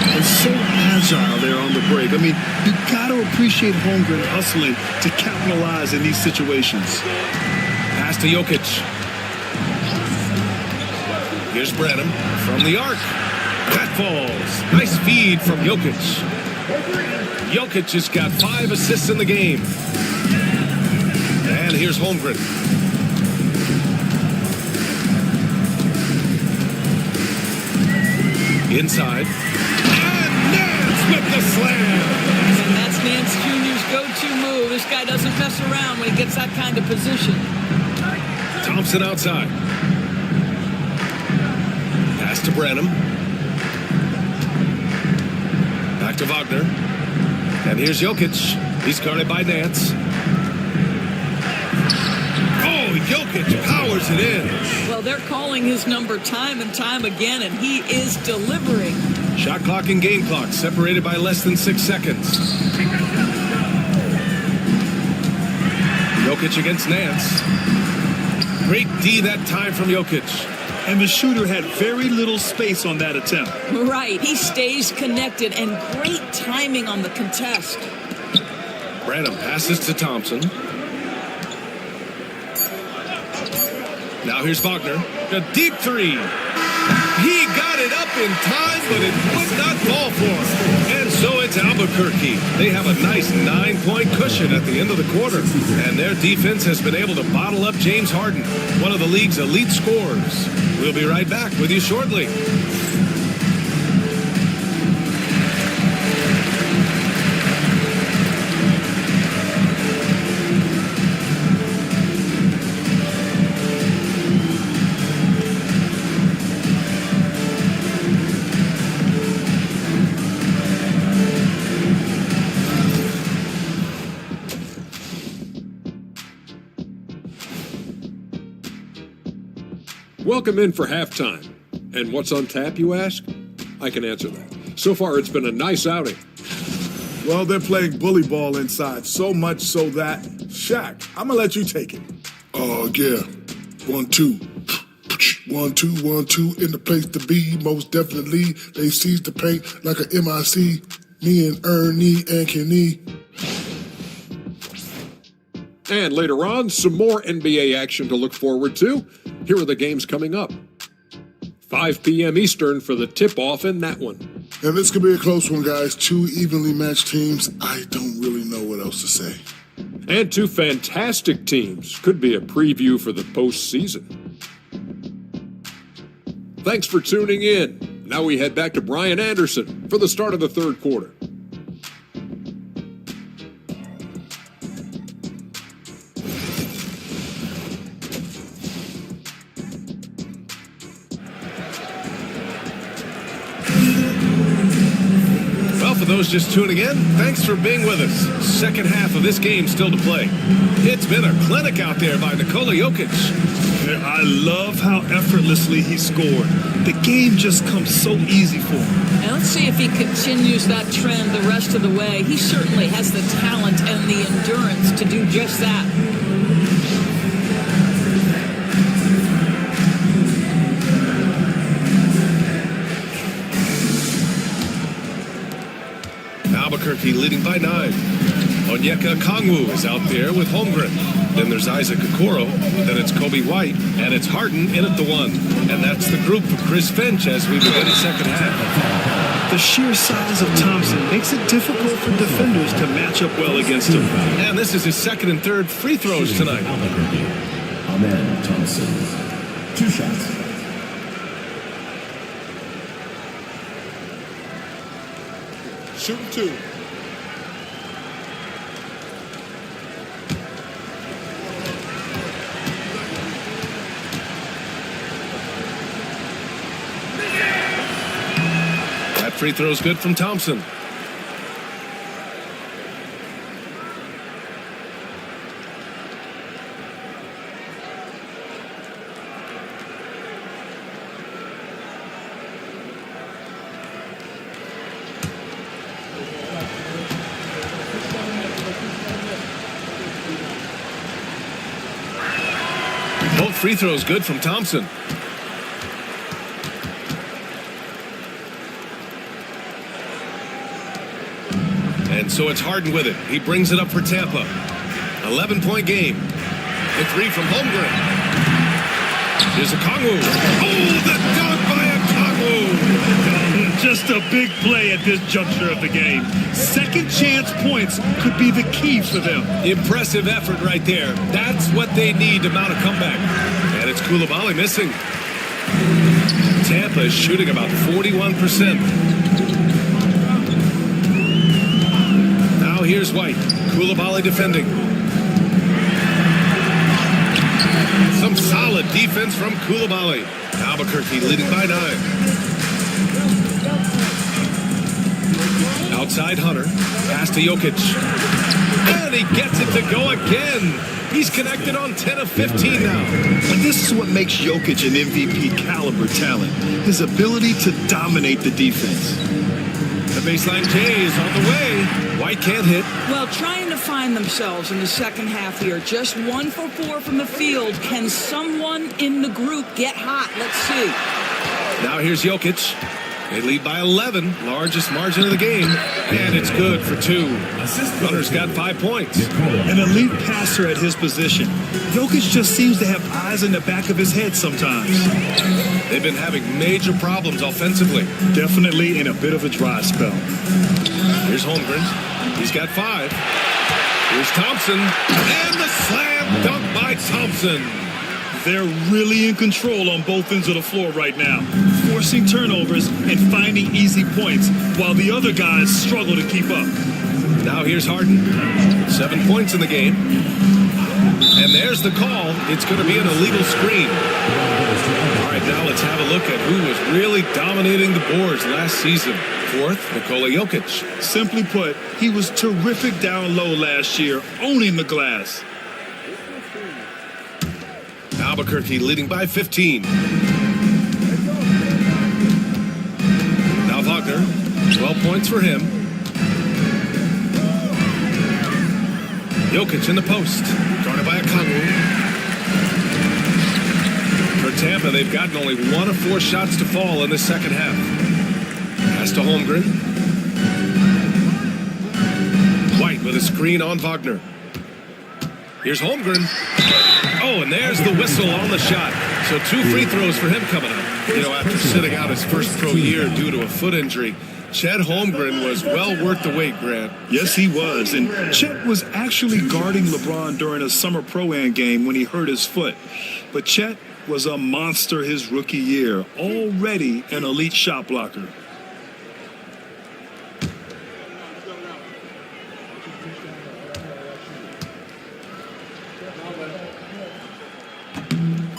They're so agile there on the break. I mean, you got to appreciate Holmgren hustling to capitalize in these situations. Pass to Jokic. Here's Branham from the arc. That falls. Nice feed from Jokic. Jokic has got 5 assists in the game. And here's Holmgren. Inside. And Nance with the slam. And that's Nance Jr.'s go-to move. This guy doesn't mess around when he gets that kind of position. Thompson outside. Pass to Branham. Back to Wagner. And here's Jokic. He's guarded by Nance. Oh, Jokic powers it in. Well, they're calling his number time and time again, and he is delivering. Shot clock and game clock separated by less than 6 seconds. Jokic against Nance. Great D that time from Jokic. And the shooter had very little space on that attempt. Right. He stays connected, and great timing on the contest. Branham passes to Thompson. Now here's Wagner. A deep three. He got it up in time, but it would not fall for him. And so it's Albuquerque. They have a nice 9-point cushion at the end of the quarter. And their defense has been able to bottle up James Harden, one of the league's elite scorers. We'll be right back with you shortly. Welcome in for halftime. And what's on tap, you ask? I can answer that. So far, it's been a nice outing. Well, they're playing bully ball inside, so much so that... Shaq, I'm going to let you take it. Oh, yeah. 1, 2. 1, 2, 1, 2 in the place to be. Most definitely, they seize the paint like a MIC. Me and Ernie and Kenny. And later on, some more NBA action to look forward to. Here are the games coming up. 5 p.m. Eastern for the tip-off in that one. And this could be a close one, guys. 2 evenly matched teams. I don't really know what else to say. And 2 fantastic teams. Could be a preview for the postseason. Thanks for tuning in. Now we head back to Brian Anderson for the start of the third quarter. For those just tuning in, thanks for being with us. Second half of this game still to play. It's been a clinic out there by Nikola Jokic. I love how effortlessly he scored. The game just comes so easy for him. And let's see if he continues that trend the rest of the way. He certainly has the talent and the endurance to do just that. Albuquerque leading by 9. Onyeka Okongwu is out there with Holmgren. Then there's Isaac Okoro. Then it's Kobe White. And it's Harden in at the 1. And that's the group for Chris Finch as we begin the second half. The sheer size of Thompson makes it difficult for defenders to match up well against him. And this is his second and third free throws tonight. Albuquerque. Amen Thompson. 2 shots. Shooting 2. free throws good from Thompson. Both free throws good from Thompson. And so it's Harden with it. He brings it up for Tampa. 11-point game. The three from Holmgren. Here's Okongwu. Oh, the dunk by Okongwu. Just a big play at this juncture of the game. Second chance points could be the key for them. Impressive effort right there. That's what they need to mount a comeback. And it's Coulibaly missing. Tampa is shooting about 41%. Now here's White. Coulibaly defending. Some solid defense from Coulibaly. Albuquerque leading by 9. Outside Hunter. Pass to Jokic. And he gets it to go again. He's connected on 10 of 15 now. And this is what makes Jokic an MVP caliber talent. His ability to dominate the defense. The baseline J is on the way. White can't hit. Well, trying to find themselves in the second half here. Just 1 for 4 from the field. Can someone in the group get hot? Let's see. Now here's Jokic. They lead by 11, largest margin of the game, and it's good for 2. Hunter's got 5 points. An elite passer at his position. Jokic just seems to have eyes in the back of his head sometimes. They've been having major problems offensively. Definitely in a bit of a dry spell. Here's Holmgren. He's got 5. Here's Thompson, and the slam dunk by Thompson. They're really in control on both ends of the floor right now, forcing turnovers and finding easy points while the other guys struggle to keep up. Now here's Harden. 7 points in the game. And there's the call. It's going to be an illegal screen. All right, now let's have a look at who was really dominating the boards last season. 4th, Nikola Jokic. Simply put, he was terrific down low last year, owning the glass. Albuquerque leading by 15. Now Wagner, 12 points for him. Jokic in the post, guarded by Okongwu. For Tampa, they've gotten only 1 of 4 shots to fall in the second half. Pass to Holmgren. White with a screen on Wagner. Here's Holmgren. Oh, and there's the whistle on the shot. So 2 free throws for him coming up. You know, after sitting out his first pro year due to a foot injury, Chet Holmgren was well worth the wait, Grant. Yes, he was. And Chet was actually guarding LeBron during a summer Pro-Am game when he hurt his foot. But Chet was a monster his rookie year, already an elite shot blocker.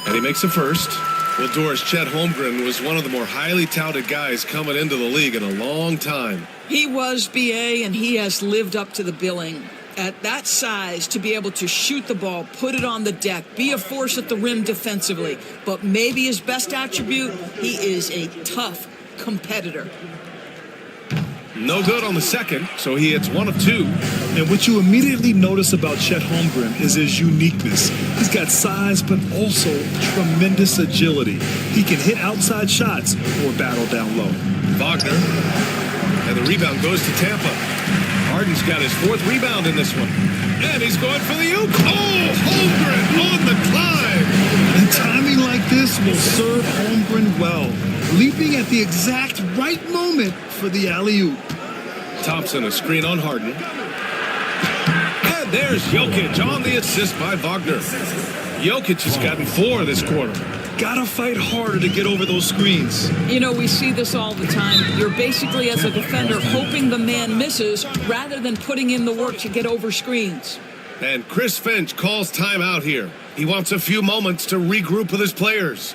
And he makes a first. Well, Doris, Chet Holmgren was one of the more highly touted guys coming into the league in a long time. He was, BA, and he has lived up to the billing. At that size, to be able to shoot the ball, put it on the deck, be a force at the rim defensively. But maybe his best attribute, he is a tough competitor. No good on the second, so he hits 1 of 2. And what you immediately notice about Chet Holmgren is his uniqueness. He's got size, but also tremendous agility. He can hit outside shots or battle down low. Wagner, and the rebound goes to Tampa. Harden's got his 4th rebound in this one. And he's going for the oop. Oh, Holmgren on the climb. And timing like this will serve Holmgren well, leaping at the exact right moment for the alley-oop. Thompson, a screen on Harden. And there's Jokic on the assist by Wagner. Jokic has gotten 4 this quarter. Gotta fight harder to get over those screens. You know, we see this all the time. You're basically, as a defender, hoping the man misses rather than putting in the work to get over screens. And Chris Finch calls timeout here. He wants a few moments to regroup with his players.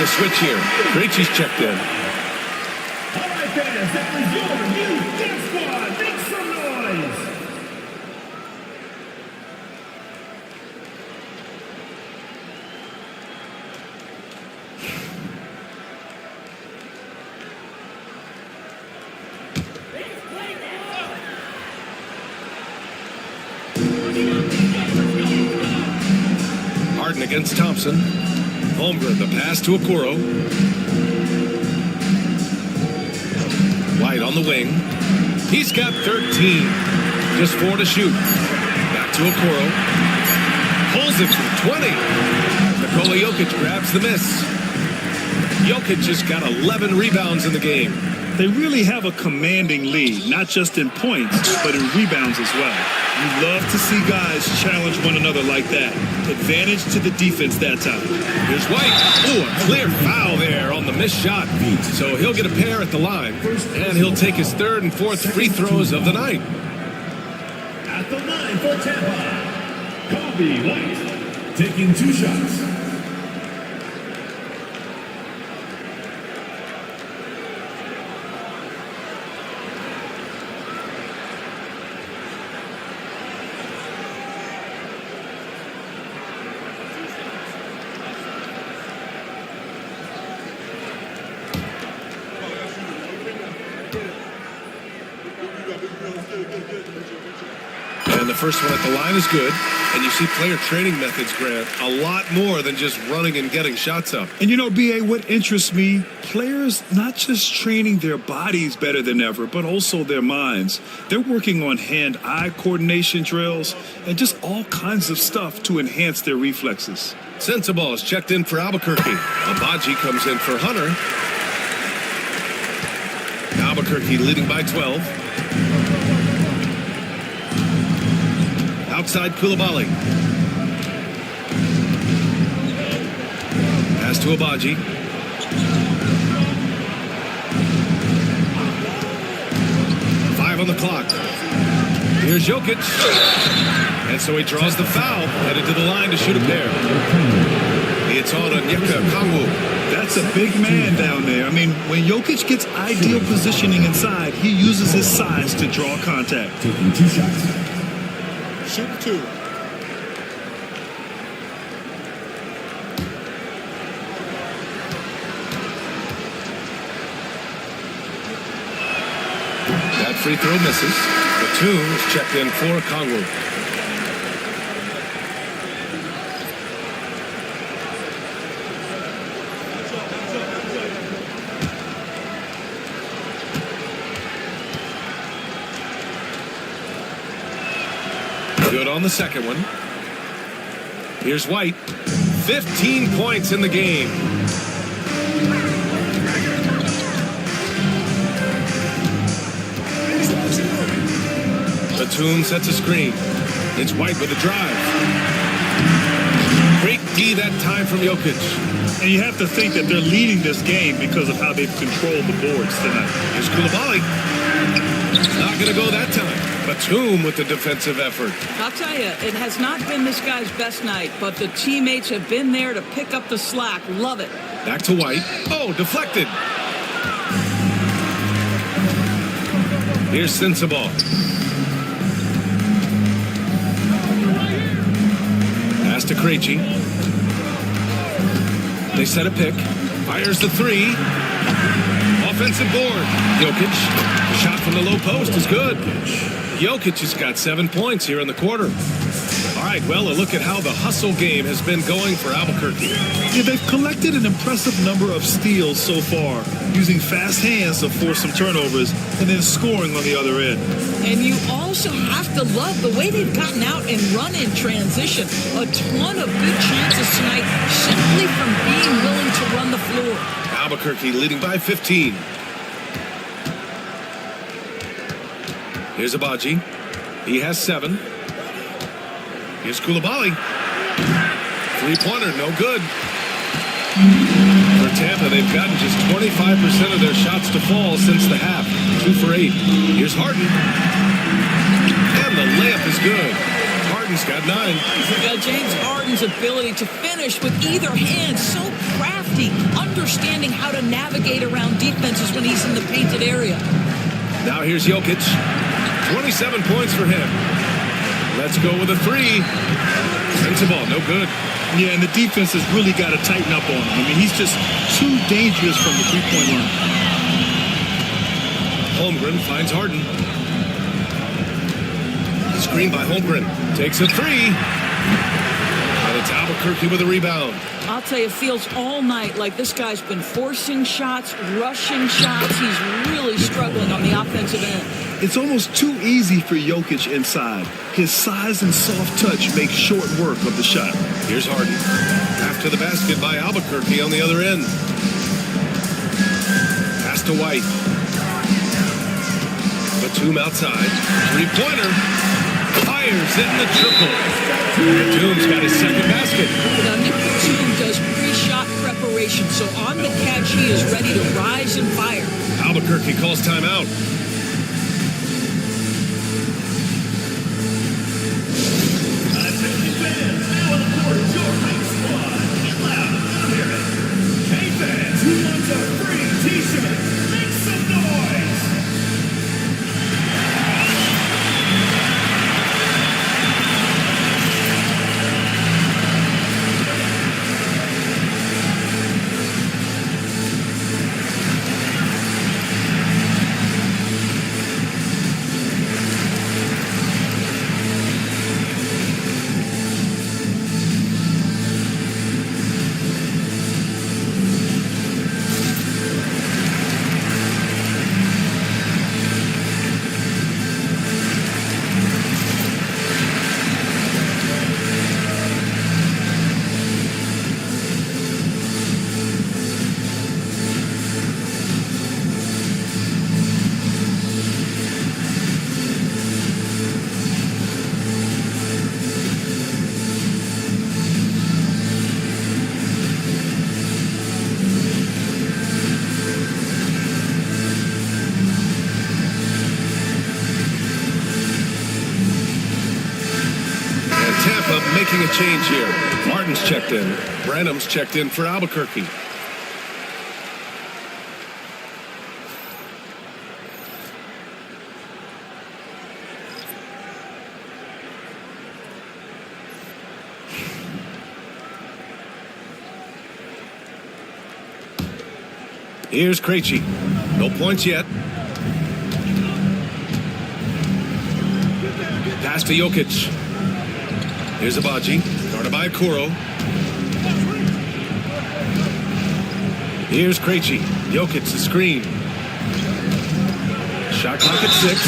a switch here. Krejci's checked in. All right, fans, that was your new Death Squad. Make some noise. Harden against Thompson. Holmgren, the pass to Okoro. White on the wing. He's got 13. Just 4 to shoot. Back to Okoro. Pulls it from 20. Nikola Jokic grabs the miss. Jokic just got 11 rebounds in the game. They really have a commanding lead, not just in points, but in rebounds as well. You love to see guys challenge one another like that. Advantage to the defense that time. Here's White. Oh, a clear foul there on the missed shot. So he'll get a pair at the line, and he'll take his 3rd and 4th free throws of the night. At the line for Tampa, Kobe White, taking 2 shots. And the first one at the line is good. And you see player training methods, Grant, a lot more than just running and getting shots up. And you know, B.A., what interests me, players not just training their bodies better than ever, but also their minds. They're working on hand-eye coordination drills and just all kinds of stuff to enhance their reflexes. Sensabaugh is checked in for Albuquerque. Abaji comes in for Hunter. Albuquerque leading by 12. Outside Koulibaly. Pass to Abaji. Five on the clock. Here's Jokic. And so he draws the foul, headed to the line to shoot a pair. It's on Onyeka Okongwu. That's a big man down there. I mean, when Jokic gets ideal positioning inside, he uses his size to draw contact. Taking 2 shots. Shoot 2. That free throw misses. Batum is checked in for Okongwu. Good on the second one. Here's White. 15 points in the game. Batum sets a screen. It's White with a drive. Great D that time from Jokic. And you have to think that they're leading this game because of how they've controlled the boards tonight. Here's Koulibaly. Not going to go that time. Batum with the defensive effort. I'll tell you, it has not been this guy's best night, but the teammates have been there to pick up the slack. Love it. Back to White. Oh, deflected. Here's Sensabaugh. Pass to Krejci. They set a pick. Fires the 3. Offensive board. Jokic. Shot from the low post is good. Jokic has got 7 points here in the quarter. All right, well, a look at how the hustle game has been going for Albuquerque. Yeah, they've collected an impressive number of steals so far, using fast hands to force some turnovers and then scoring on the other end. And you also have to love the way they've gotten out and run in transition. A ton of good chances tonight simply from being willing to run the floor. Albuquerque leading by 15. Here's Abaji. He has 7. Here's Koulibaly. 3-pointer, no good. For Tampa, they've gotten just 25% of their shots to fall since the half. 2 for 8. Here's Harden. And the layup is good. Harden Harden's got 9. Yeah, James Harden's ability to finish with either hand, so crafty, understanding how to navigate around defenses when he's in the painted area. Now here's Jokic. 27 points for him. Let's go with a 3. Sends the ball, no good. Yeah, and the defense has really got to tighten up on him. I mean, he's just too dangerous from the three-point line. Holmgren finds Harden. Screen by Holmgren. Takes a 3. And it's Albuquerque with a rebound. I'll tell you, it feels all night like this guy's been forcing shots, rushing shots. He's really struggling on the offensive end. It's almost too easy for Jokic inside. His size and soft touch make short work of the shot. Here's Harden. After the basket by Albuquerque on the other end. Pass to White. Batum outside. Three-pointer. Fires in the triple. Batum's got his second basket. Now, Nick Batum does pre-shot preparation, so on the catch, he is ready to rise and fire. Albuquerque calls timeout. Who wants a free t-shirt? Make some noise! Making a change here. Martin's checked in. Branham's checked in for Albuquerque. Here's Krejci. No points yet. Pass to Jokic. Here's Abaji, guarded by Okoro. Here's Krejci. Jokic, the screen. Shot clock at 6.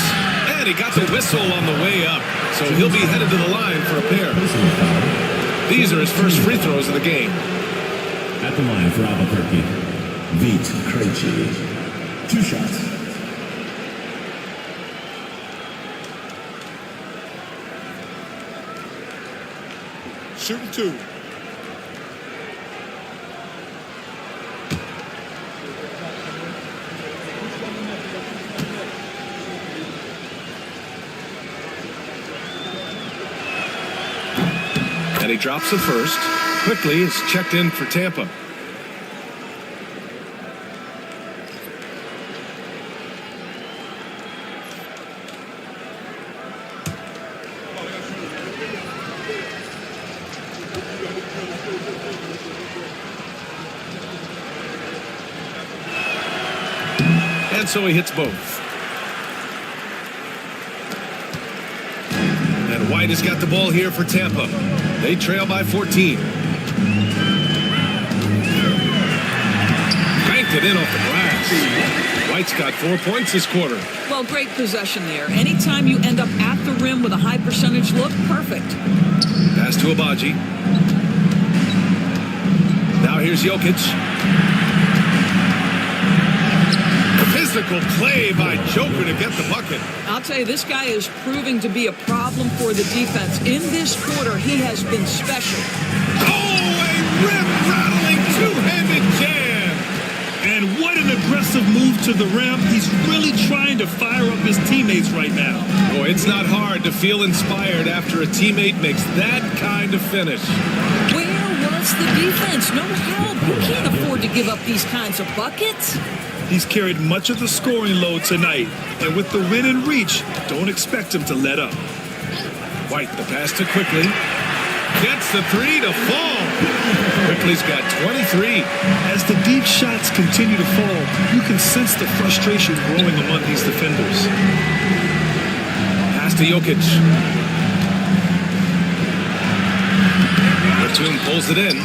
And he got the whistle on the way up. So he'll be headed to the line for a pair. These are his first free throws of the game. At the line for Albuquerque, Vit Krejci. 2 shots. Shooting 2. And he drops the first. Quickly, it's checked in for Tampa. And so he hits both. And White has got the ball here for Tampa. They trail by 14. Banked it in off the glass. White's got 4 points this quarter. Well, great possession there. Anytime you end up at the rim with a high percentage look, perfect. Pass to Abaji. Now here's Jokic. Physical play by Joker to get the bucket. I'll tell you, this guy is proving to be a problem for the defense. In this quarter, he has been special. Oh, a rim-rattling two-handed jam. And what an aggressive aggressive move to the rim. He's really trying to fire up his teammates right now. Boy, it's not hard to feel inspired after a teammate makes that kind of finish. Where was the defense? No help. You can't afford to give up these kinds of buckets. He's carried much of the scoring load tonight. And with the win in reach, don't expect him to let up. White, the pass to Quickly. Gets the three to fall. Quickly's got 23. As the deep shots continue to fall, you can sense the frustration growing among these defenders. Pass to Jokic. Batum pulls it in.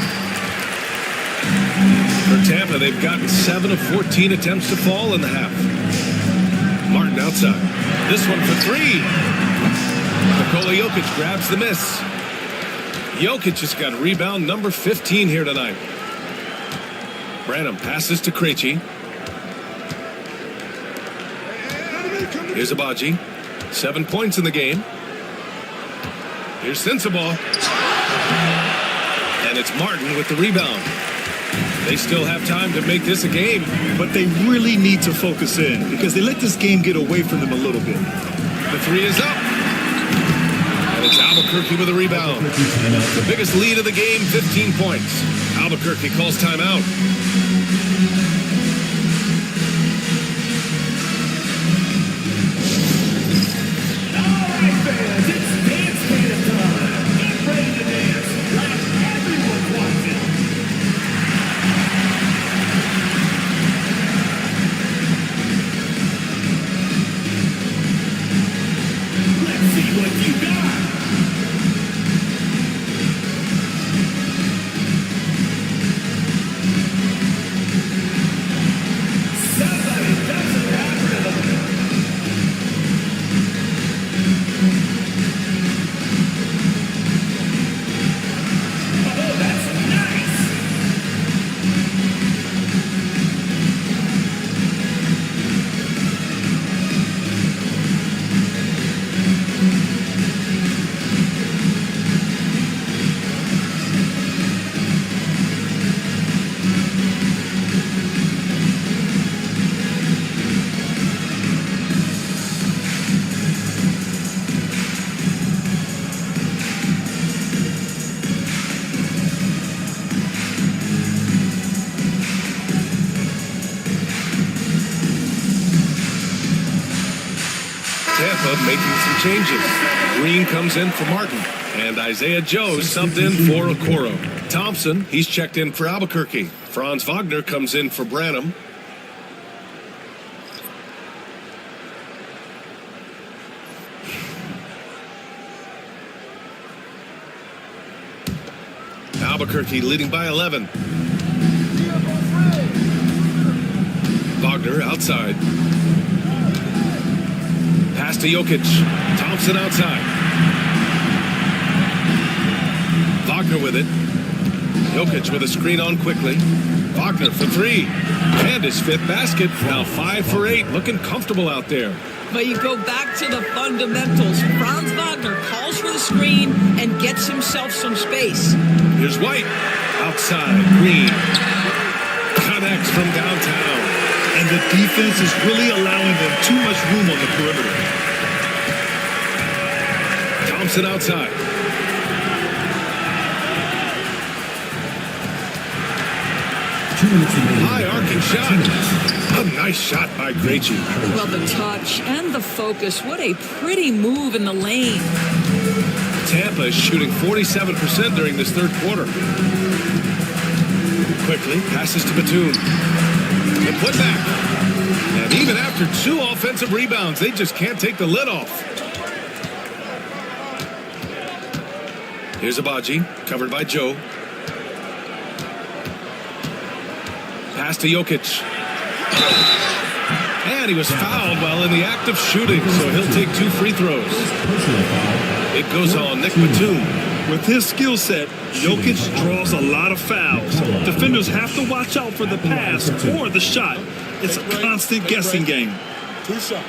For Tampa, they've gotten 7 of 14 attempts to fall in the half. Martin outside. This one for three. Nikola Jokic grabs the miss. Jokic has got rebound number 15 here tonight. Branham passes to Krejci. Here's Abaji. 7 points in the game. Here's Sensabaugh. And it's Martin with the rebound. They still have time to make this a game. But they really need to focus in because they let this game get away from them a little bit. The three is up. And it's Albuquerque with a rebound. The biggest lead of the game, 15 points. Albuquerque calls timeout. Making some changes. Green comes in for Martin, and Isaiah Joe subbed in for Okoro. Thompson, he's checked in for Albuquerque. Franz Wagner comes in for Branham. Albuquerque leading by 11. Wagner outside. Pass to Jokic. Thompson outside. Wagner with it. Jokic with a screen on quickly. Wagner for three. And his fifth basket. Now 5 for 8. Looking comfortable out there. But you go back to the fundamentals. Franz Wagner calls for the screen and gets himself some space. Here's White. Outside. Green. Connects from downtown. And the defense is really allowing them too much room on the perimeter. Thompson outside. High arcing shot. A nice shot by Krejci. Well, the touch and the focus. What a pretty move in the lane. Tampa is shooting 47% during this third quarter. Quickly passes to Batum. The putback. And even after 2 offensive rebounds, they just can't take the lid off. Here's Abaji, covered by Joe. Pass to Jokic. And he was fouled while in the act of shooting, so he'll take 2 free throws. It goes on Nick Batum. With his skill set, Jokic draws a lot of fouls. Defenders have to watch out for the pass or the shot. It's a constant guessing game. 2 shots.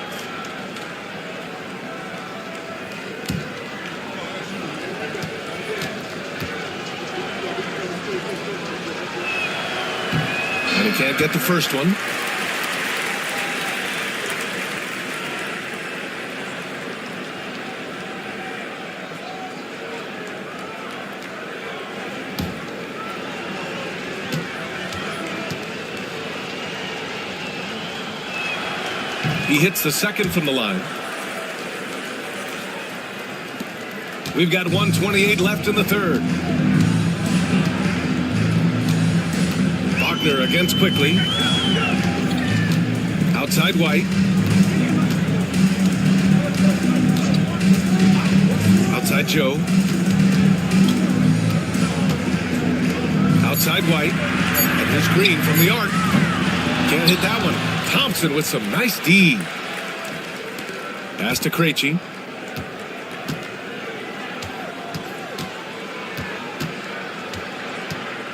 And he can't get the first one. He hits the second from the line. We've got 1:28 left in the third. Wagner against Quickly. Outside White. Outside Joe. Outside White. And here's Green from the arc. Can't hit that one. Thompson with some nice D. Pass to Krejci.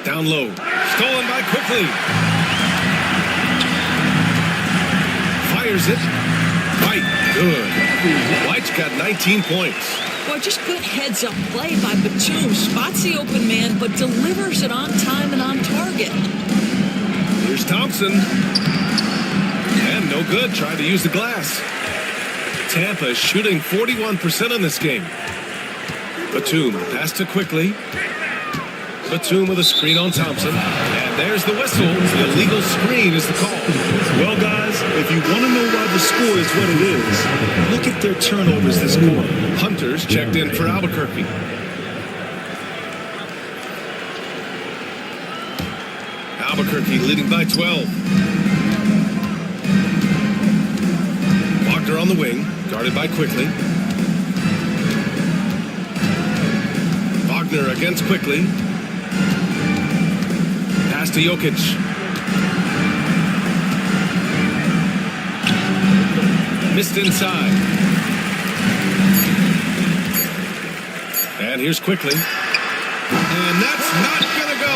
Down low. Stolen by Quickly. Fires it. White. Good. White's got 19 points. Well, just good heads-up play by Batum. Spots the open man, but delivers it on time and on target. Here's Thompson. And no good. Trying to use the glass. Tampa is shooting 41% in this game. Batum. Pass to Quickly. Batum with a screen on Thompson. And there's the whistle. The illegal screen is the call. Well, guys, if you want to know why the score is what it is, look at their turnovers this quarter. Hunter's checked in for Albuquerque. Albuquerque leading by 12. Wagner on the wing, guarded by Quickly. Wagner against Quickly. Pass to Jokic. Missed inside. And here's Quickly. And that's not going to go.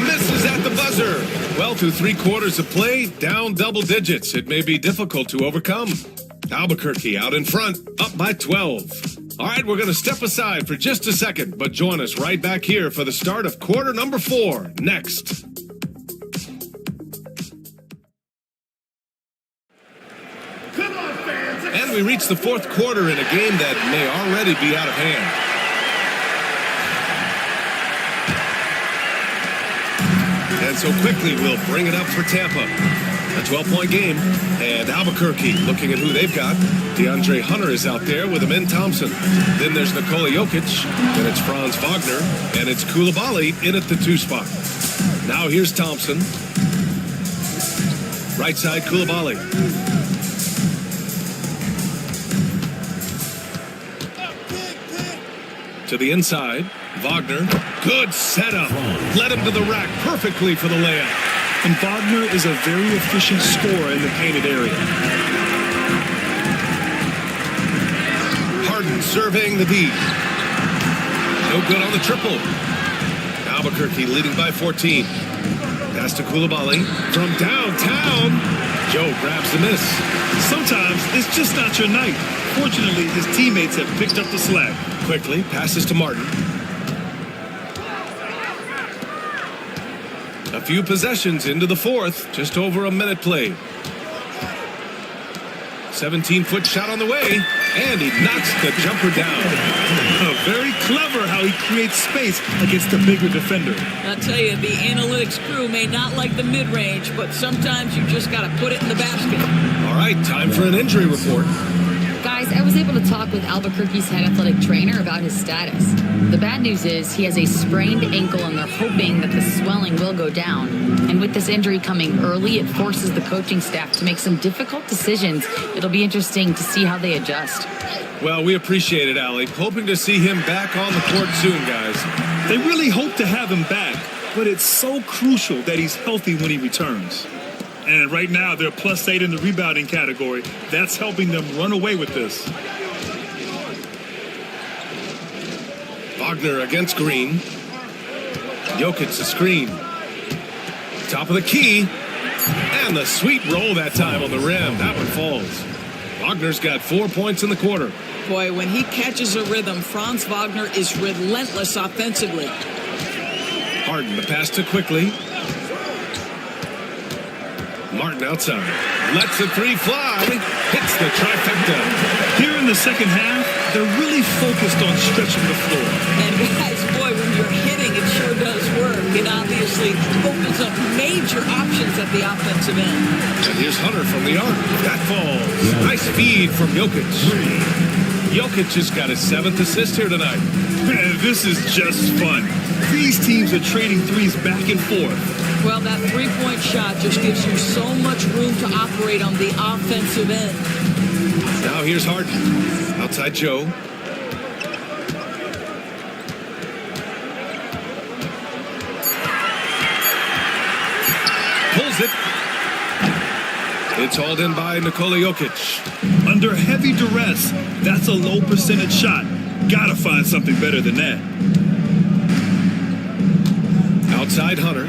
Misses at the buzzer. Well, through 3 quarters of play, down double digits. It may be difficult to overcome. Albuquerque out in front, up by 12. All right, we're going to step aside for just a second, but join us right back here for the start of quarter number 4 next. And we reach the 4th quarter in a game that may already be out of hand. And so Quickly we'll bring it up for Tampa. A 12-point game. And Albuquerque looking at who they've got. DeAndre Hunter is out there with Amin Thompson. Then there's Nikola Jokic. Then it's Franz Wagner. And it's Koulibaly in at the 2 spot. Now here's Thompson. Right side Koulibaly. To the inside, Wagner. Good setup. Led him to the rack perfectly for the layup. And Wagner is a very efficient scorer in the painted area. Harden surveying the D. No good on the triple. Albuquerque leading by 14. Pass to Koulibaly from downtown. Joe grabs the miss. Sometimes it's just not your night. Fortunately, his teammates have picked up the slack. Quickly passes to Martin. A few possessions into the 4th. Just over a minute played. 17-foot shot on the way. And he knocks the jumper down. Very clever how he creates space against the bigger defender. I'll tell you, the analytics crew may not like the mid-range, but sometimes you just got to put it in the basket. All right, time for an injury report. Guys, I was able to talk with Albuquerque's head athletic trainer about his status. The bad news is he has a sprained ankle and they're hoping that the swelling will go down. And with this injury coming early, it forces the coaching staff to make some difficult decisions. It'll be interesting to see how they adjust. Well, we appreciate it, Allie. Hoping to see him back on the court soon, guys. They really hope to have him back, but it's so crucial that he's healthy when he returns. And right now, they're +8 in the rebounding category. That's helping them run away with this. Wagner against Green. Jokic the screen. Top of the key. And the sweet roll that time on the rim. That one falls. Wagner's got 4 points in the quarter. Boy, when he catches a rhythm, Franz Wagner is relentless offensively. Harden the pass to Quickly. Martin outside. Lets the 3 fly. Hits the trifecta. Here in the second half, they're really focused on stretching the floor. And guys, boy, when you're hitting, it sure does work. It obviously obviously opens up major options at the offensive end. And here's Hunter from the arc. That falls. Nice feed from Jokic. Jokic has got his 7th assist here tonight. Man, this is just fun. These teams are trading threes back and forth. Well, that three-point shot just gives you so much room to operate on the offensive end. Now here's Harden. Outside Joe. Pulls it. It's hauled in by Nikola Jokic. Under heavy duress, that's a low percentage shot. Gotta find something better than that. Outside Hunter.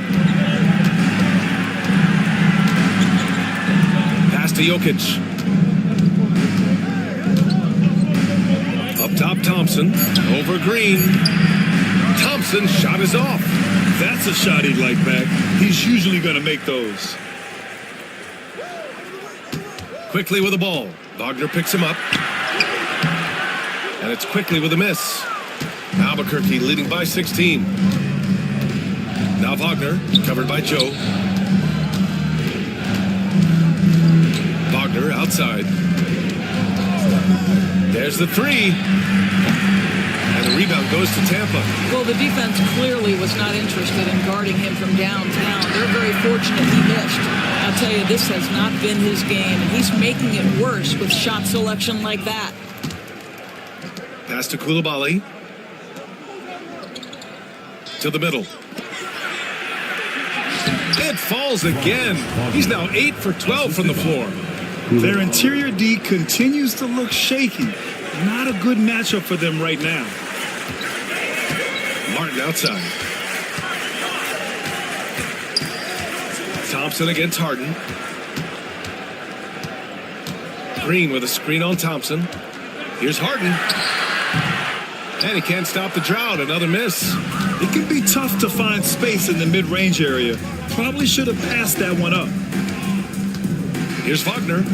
Pass to Jokic. Up top Thompson. Over Green. Thompson's shot is off. That's a shot he'd like back. He's usually gonna make those. Quickly with the ball. Wagner picks him up. And it's Quickly with a miss. Albuquerque leading by 16. Now Wagner, covered by Joe. Wagner outside. There's the three. And the rebound goes to Tampa. Well, the defense clearly was not interested in guarding him from downtown. They're very fortunate he missed. I'll tell you, this has not been his game, and he's making it worse with shot selection like that. Pass to Coulibaly. To the middle. It falls again. He's now 8 for 12 from the floor. Their interior D continues to look shaky. Not a good matchup for them right now. Martin outside. Thompson against Harden. Green with a screen on Thompson. Here's Harden. And he can't stop the drought. Another miss. It can be tough to find space in the mid-range area. Probably should have passed that one up. Here's Wagner.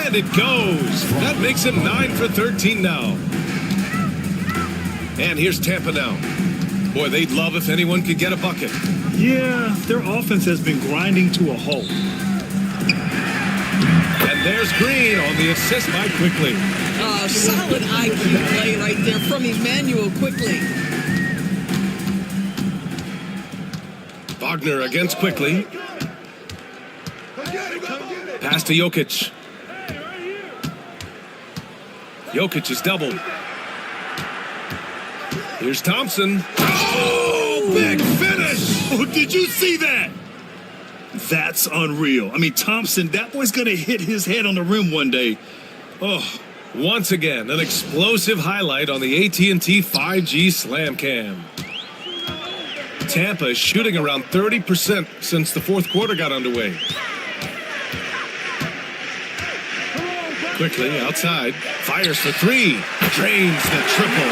And it goes. That makes him 9 for 13 now. And here's Tampa now. Boy, they'd love if anyone could get a bucket. Yeah, their offense has been grinding to a halt. And there's Green on the assist by Quickly. Solid IQ play right there from Emmanuel Quickly. Wagner against Quickly. Pass to Jokic. Jokic is doubled. Here's Thompson. Oh, big finish! Oh, did you see that? That's unreal. I mean, Thompson, that boy's going to hit his head on the rim one day. Oh. Once again, an explosive highlight on the AT&T 5G Slam Cam. Tampa is shooting around 30% since the fourth quarter got underway. Quickly outside, fires for three, drains the triple.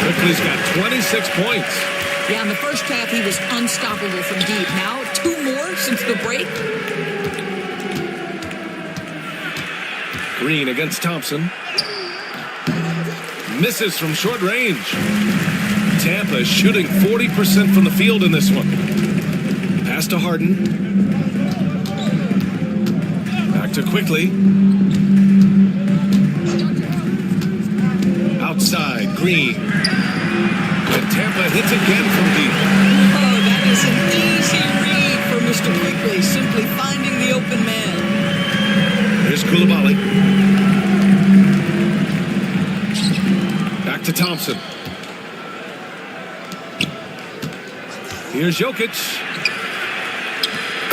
Quickly's got 26 points. Yeah, in the first half, he was unstoppable from deep. Now, 2 more since the break. Green against Thompson. Misses from short range. Tampa is shooting 40% from the field in this one. Pass to Harden. Back to Quickly. Outside, Green. And Tampa hits again from deep. Oh, that is an easy read for Mr. Quickly, simply finding the open man. Here's Coulibaly. Back to Thompson. Here's Jokic.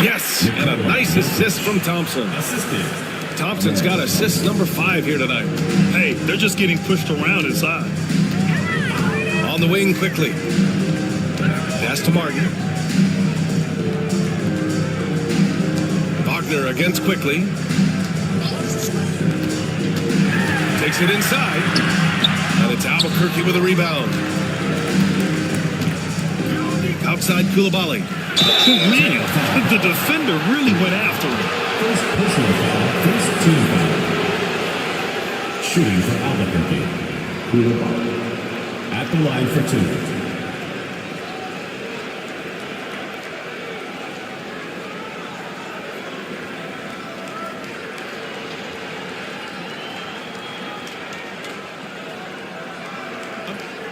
Yes, and a nice assist from Thompson. Thompson's got assist number 5 here tonight. Hey, they're just getting pushed around inside. On the wing Quickly. Pass to Martin. Wagner against Quickly. Takes it inside. And it's Albuquerque with a rebound. Outside Coulibaly. Man, the defender really went after him. First personal foul, first team foul. Shooting for Albuquerque. Coulibaly at the line for 2.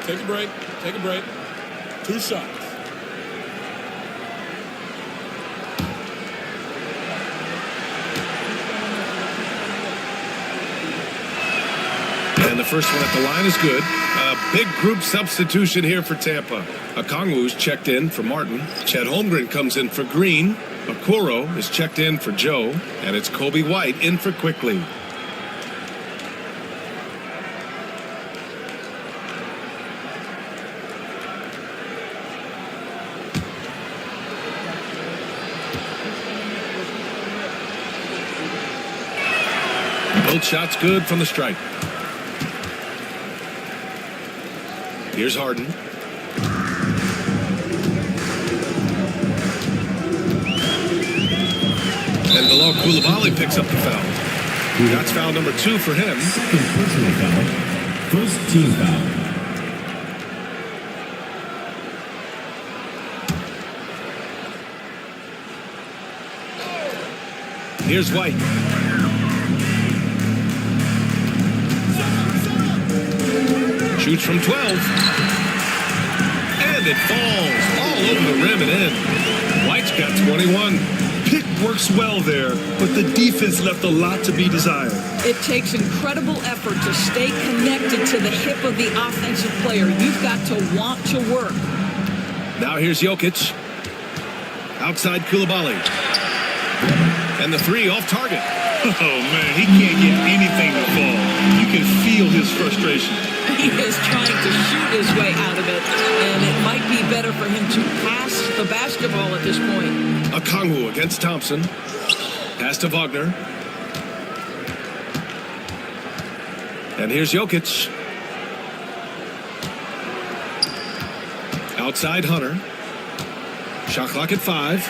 Take a break. Take a break. 2 shots. And the first one at the line is good. A big group substitution here for Tampa. Okongwu's checked in for Martin. Chet Holmgren comes in for Green. Okoro is checked in for Joe. And it's Kobe White in for Quickly. Both shots good from the stripe. Here's Harden. And below, Coulibaly picks up the foul. That's foul number 2 for him. Second personal foul. First team foul. Here's White. Shoots from 12. And it falls all over the rim and in. White's got 21. Pick works well there, but the defense left a lot to be desired. It takes incredible effort to stay connected to the hip of the offensive player. You've got to want to work. Now here's Jokic. Outside Coulibaly. And the 3 off target. Oh, man, he can't get anything to fall. You can feel his frustration. He is trying to shoot his way out of it, and it might be better for him to pass the basketball at this point. Okongwu against Thompson. Pass to Wagner. And here's Jokic. Outside Hunter. Shot clock at 5.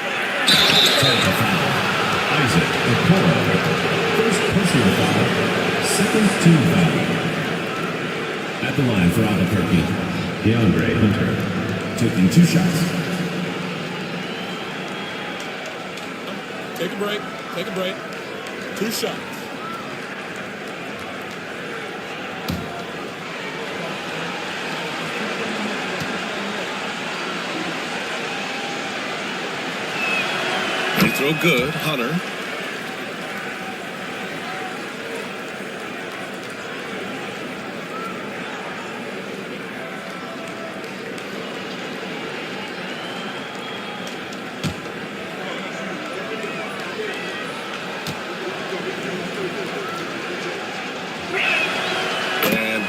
Isaac Okoro. First personal foul. Second team foul. At the line for Albuquerque, DeAndre Hunter, taking 2 shots. Take a break. Take a break. 2 shots. Free throw good. Hunter.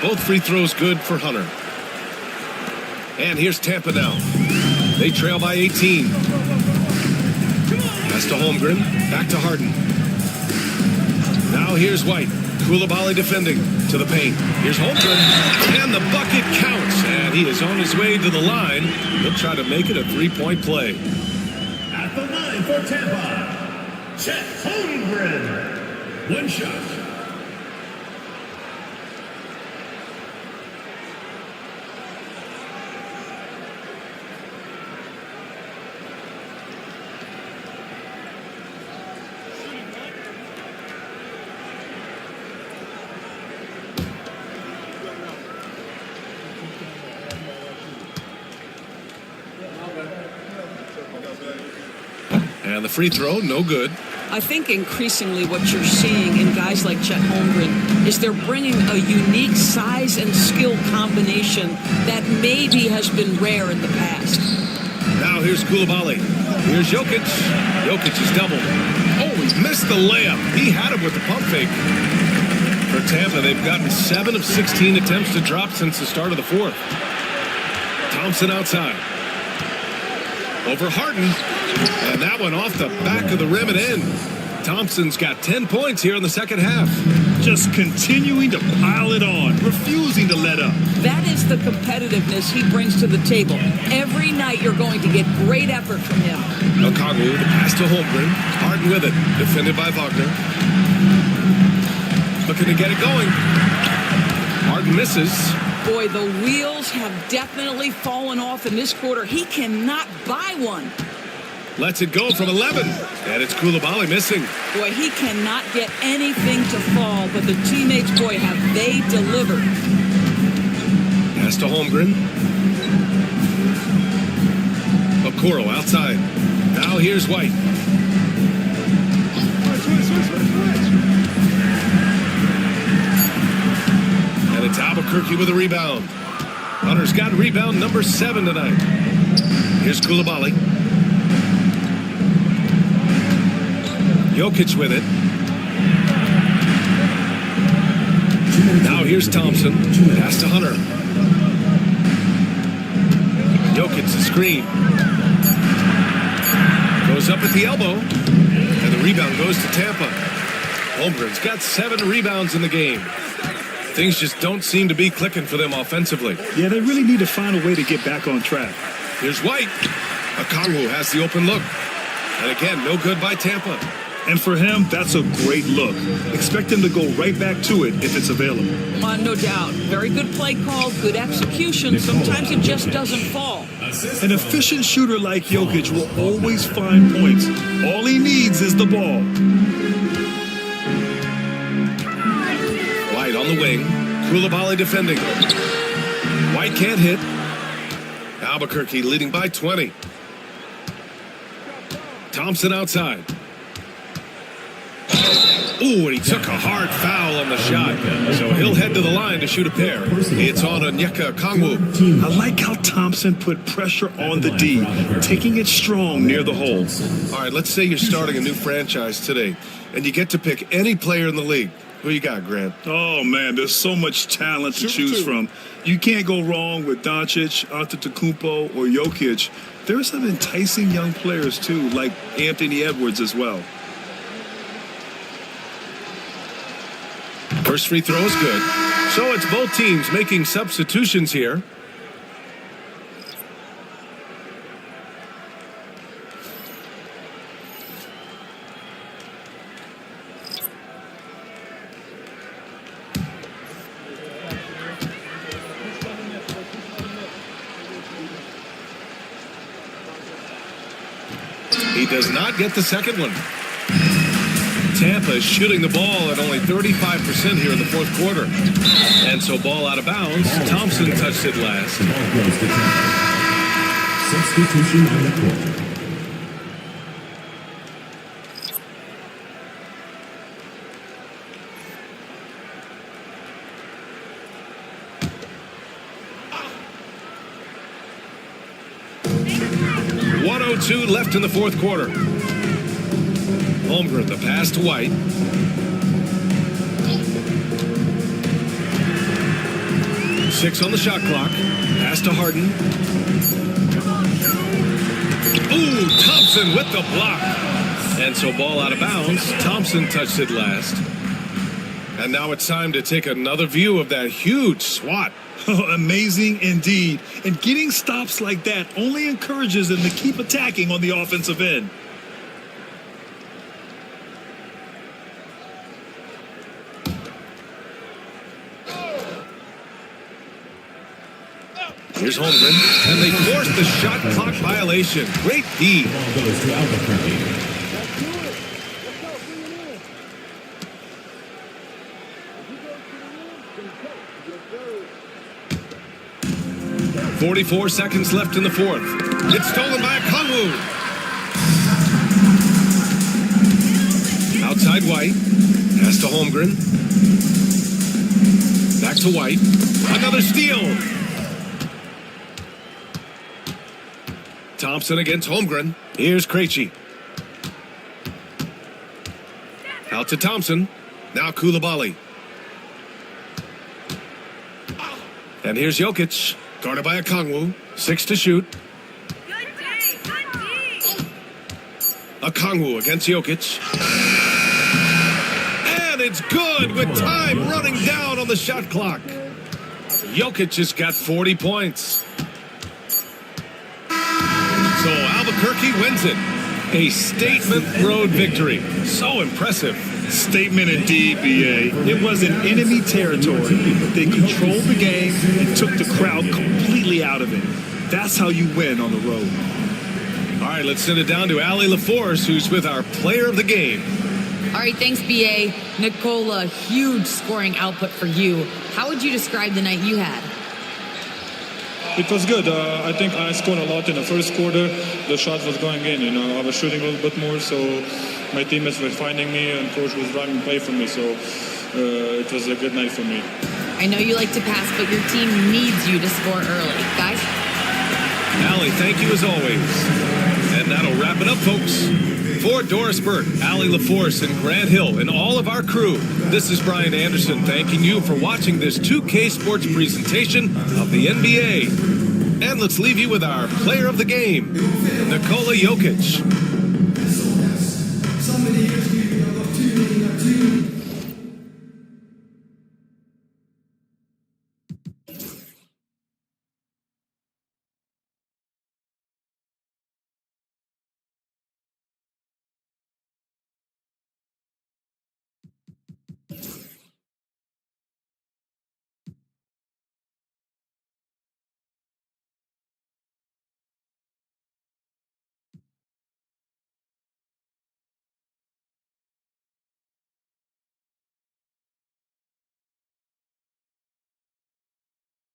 Both free throws good for Hunter. And here's Tampa now. They trail by 18. Pass to Holmgren. Back to Harden. Now here's White. Coulibaly defending to the paint. Here's Holmgren. And the bucket counts. And he is on his way to the line. He'll try to make it a 3-point play. At the line for Tampa, Chet Holmgren. 1 shot. And the free throw, no good. I think increasingly what you're seeing in guys like Chet Holmgren is they're bringing a unique size and skill combination that maybe has been rare in the past. Now here's Coulibaly. Here's Jokic. Jokic is doubled. Oh, he missed the layup. He had him with the pump fake. For Tampa, they've gotten 7 of 16 attempts to drop since the start of the 4th. Thompson outside. Over Harden. And that one off the back of the rim and in. Thompson's got 10 points here in the second half. Just continuing to pile it on, refusing to let up. That is the competitiveness he brings to the table. Every night you're going to get great effort from him. Okongwu, the pass to Holmgren. Harden with it. Defended by Wagner. Looking to get it going. Harden misses. Boy, the wheels have definitely fallen off in this quarter. He cannot buy one. Lets it go from 11. And it's Coulibaly missing. Boy, he cannot get anything to fall, but the teammates, boy, have they delivered. Pass to Holmgren. Okoro outside. Now here's White. And it's Albuquerque with a rebound. Hunter's got rebound number 7 tonight. Here's Koulibaly. Jokic with it. Now here's Thompson. Pass to Hunter. Jokic the screen. Goes up at the elbow. And the rebound goes to Tampa. Holmgren's got 7 rebounds in the game. Things just don't seem to be clicking for them offensively. Yeah, they really need to find a way to get back on track. Here's White. Okongwu has the open look. And again, no good by Tampa. And for him, that's a great look. Expect him to go right back to it if it's available. No doubt. Very good play call, good execution. Sometimes it just doesn't fall. An efficient shooter like Jokic will always find points. All he needs is the ball. White on the wing. Koulibaly defending. White can't hit. Albuquerque leading by 20. Thompson outside. Ooh, and he took a hard foul on the shot. So he'll head to the line to shoot a pair. It's on Onyeka Okongwu. I like how Thompson put pressure on the D, taking it strong near the hole. All right, let's say you're starting a new franchise today, and you get to pick any player in the league. Who you got, Grant? Oh, man, there's so much talent to choose from. You can't go wrong with Doncic, Antetokounmpo, or Jokic. There are some enticing young players, too, like Anthony Edwards as well. First free throw is good. So it's both teams making substitutions here. He does not get the second one. Tampa is shooting the ball at only 35% here in the fourth quarter. And so ball out of bounds. Thompson touched it last. Substitution on the court. .102 left in the fourth quarter. Holmgren, the pass to White. Six on the shot clock. Pass to Harden. Ooh, Thompson with the block. And so ball out of bounds. Thompson touched it last. And now it's time to take another view of that huge swat. Amazing indeed. And getting stops like that only encourages them to keep attacking on the offensive end. Here's Holmgren, and they forced the shot clock violation. Great D. Ball goes to Albuquerque. 44 seconds left in the fourth. It's stolen by Okongwu. Outside White. Pass to Holmgren. Back to White. Another steal. Thompson against Holmgren. Here's Krejci. Out to Thompson. Now Koulibaly. And here's Jokic. Guarded by Okongwu. 6 to shoot. Okongwu against Jokic. And it's good with time running down on the shot clock. Jokic has got 40 points. So Albuquerque wins it. A statement road victory. So impressive. Statement indeed, B.A. It was in enemy territory. They controlled the game and took the crowd completely out of it. That's how you win on the road. All right, let's send it down to Allie LaForce, who's with our player of the game. All right, thanks, B.A. Nicola, huge scoring output for you. How would you describe the night you had? It was good. I think I scored a lot in the first quarter. The shot was going in. I was shooting a little bit more, so my teammates were finding me, and coach was driving play for me. So it was a good night for me. I know you like to pass, but your team needs you to score early. Guys? Allie, thank you as always. And that'll wrap it up, folks. For Doris Burke, Allie LaForce, and Grant Hill, and all of our crew, this is Brian Anderson thanking you for watching this 2K Sports presentation of the NBA. And let's leave you with our player of the game, Nikola Jokic.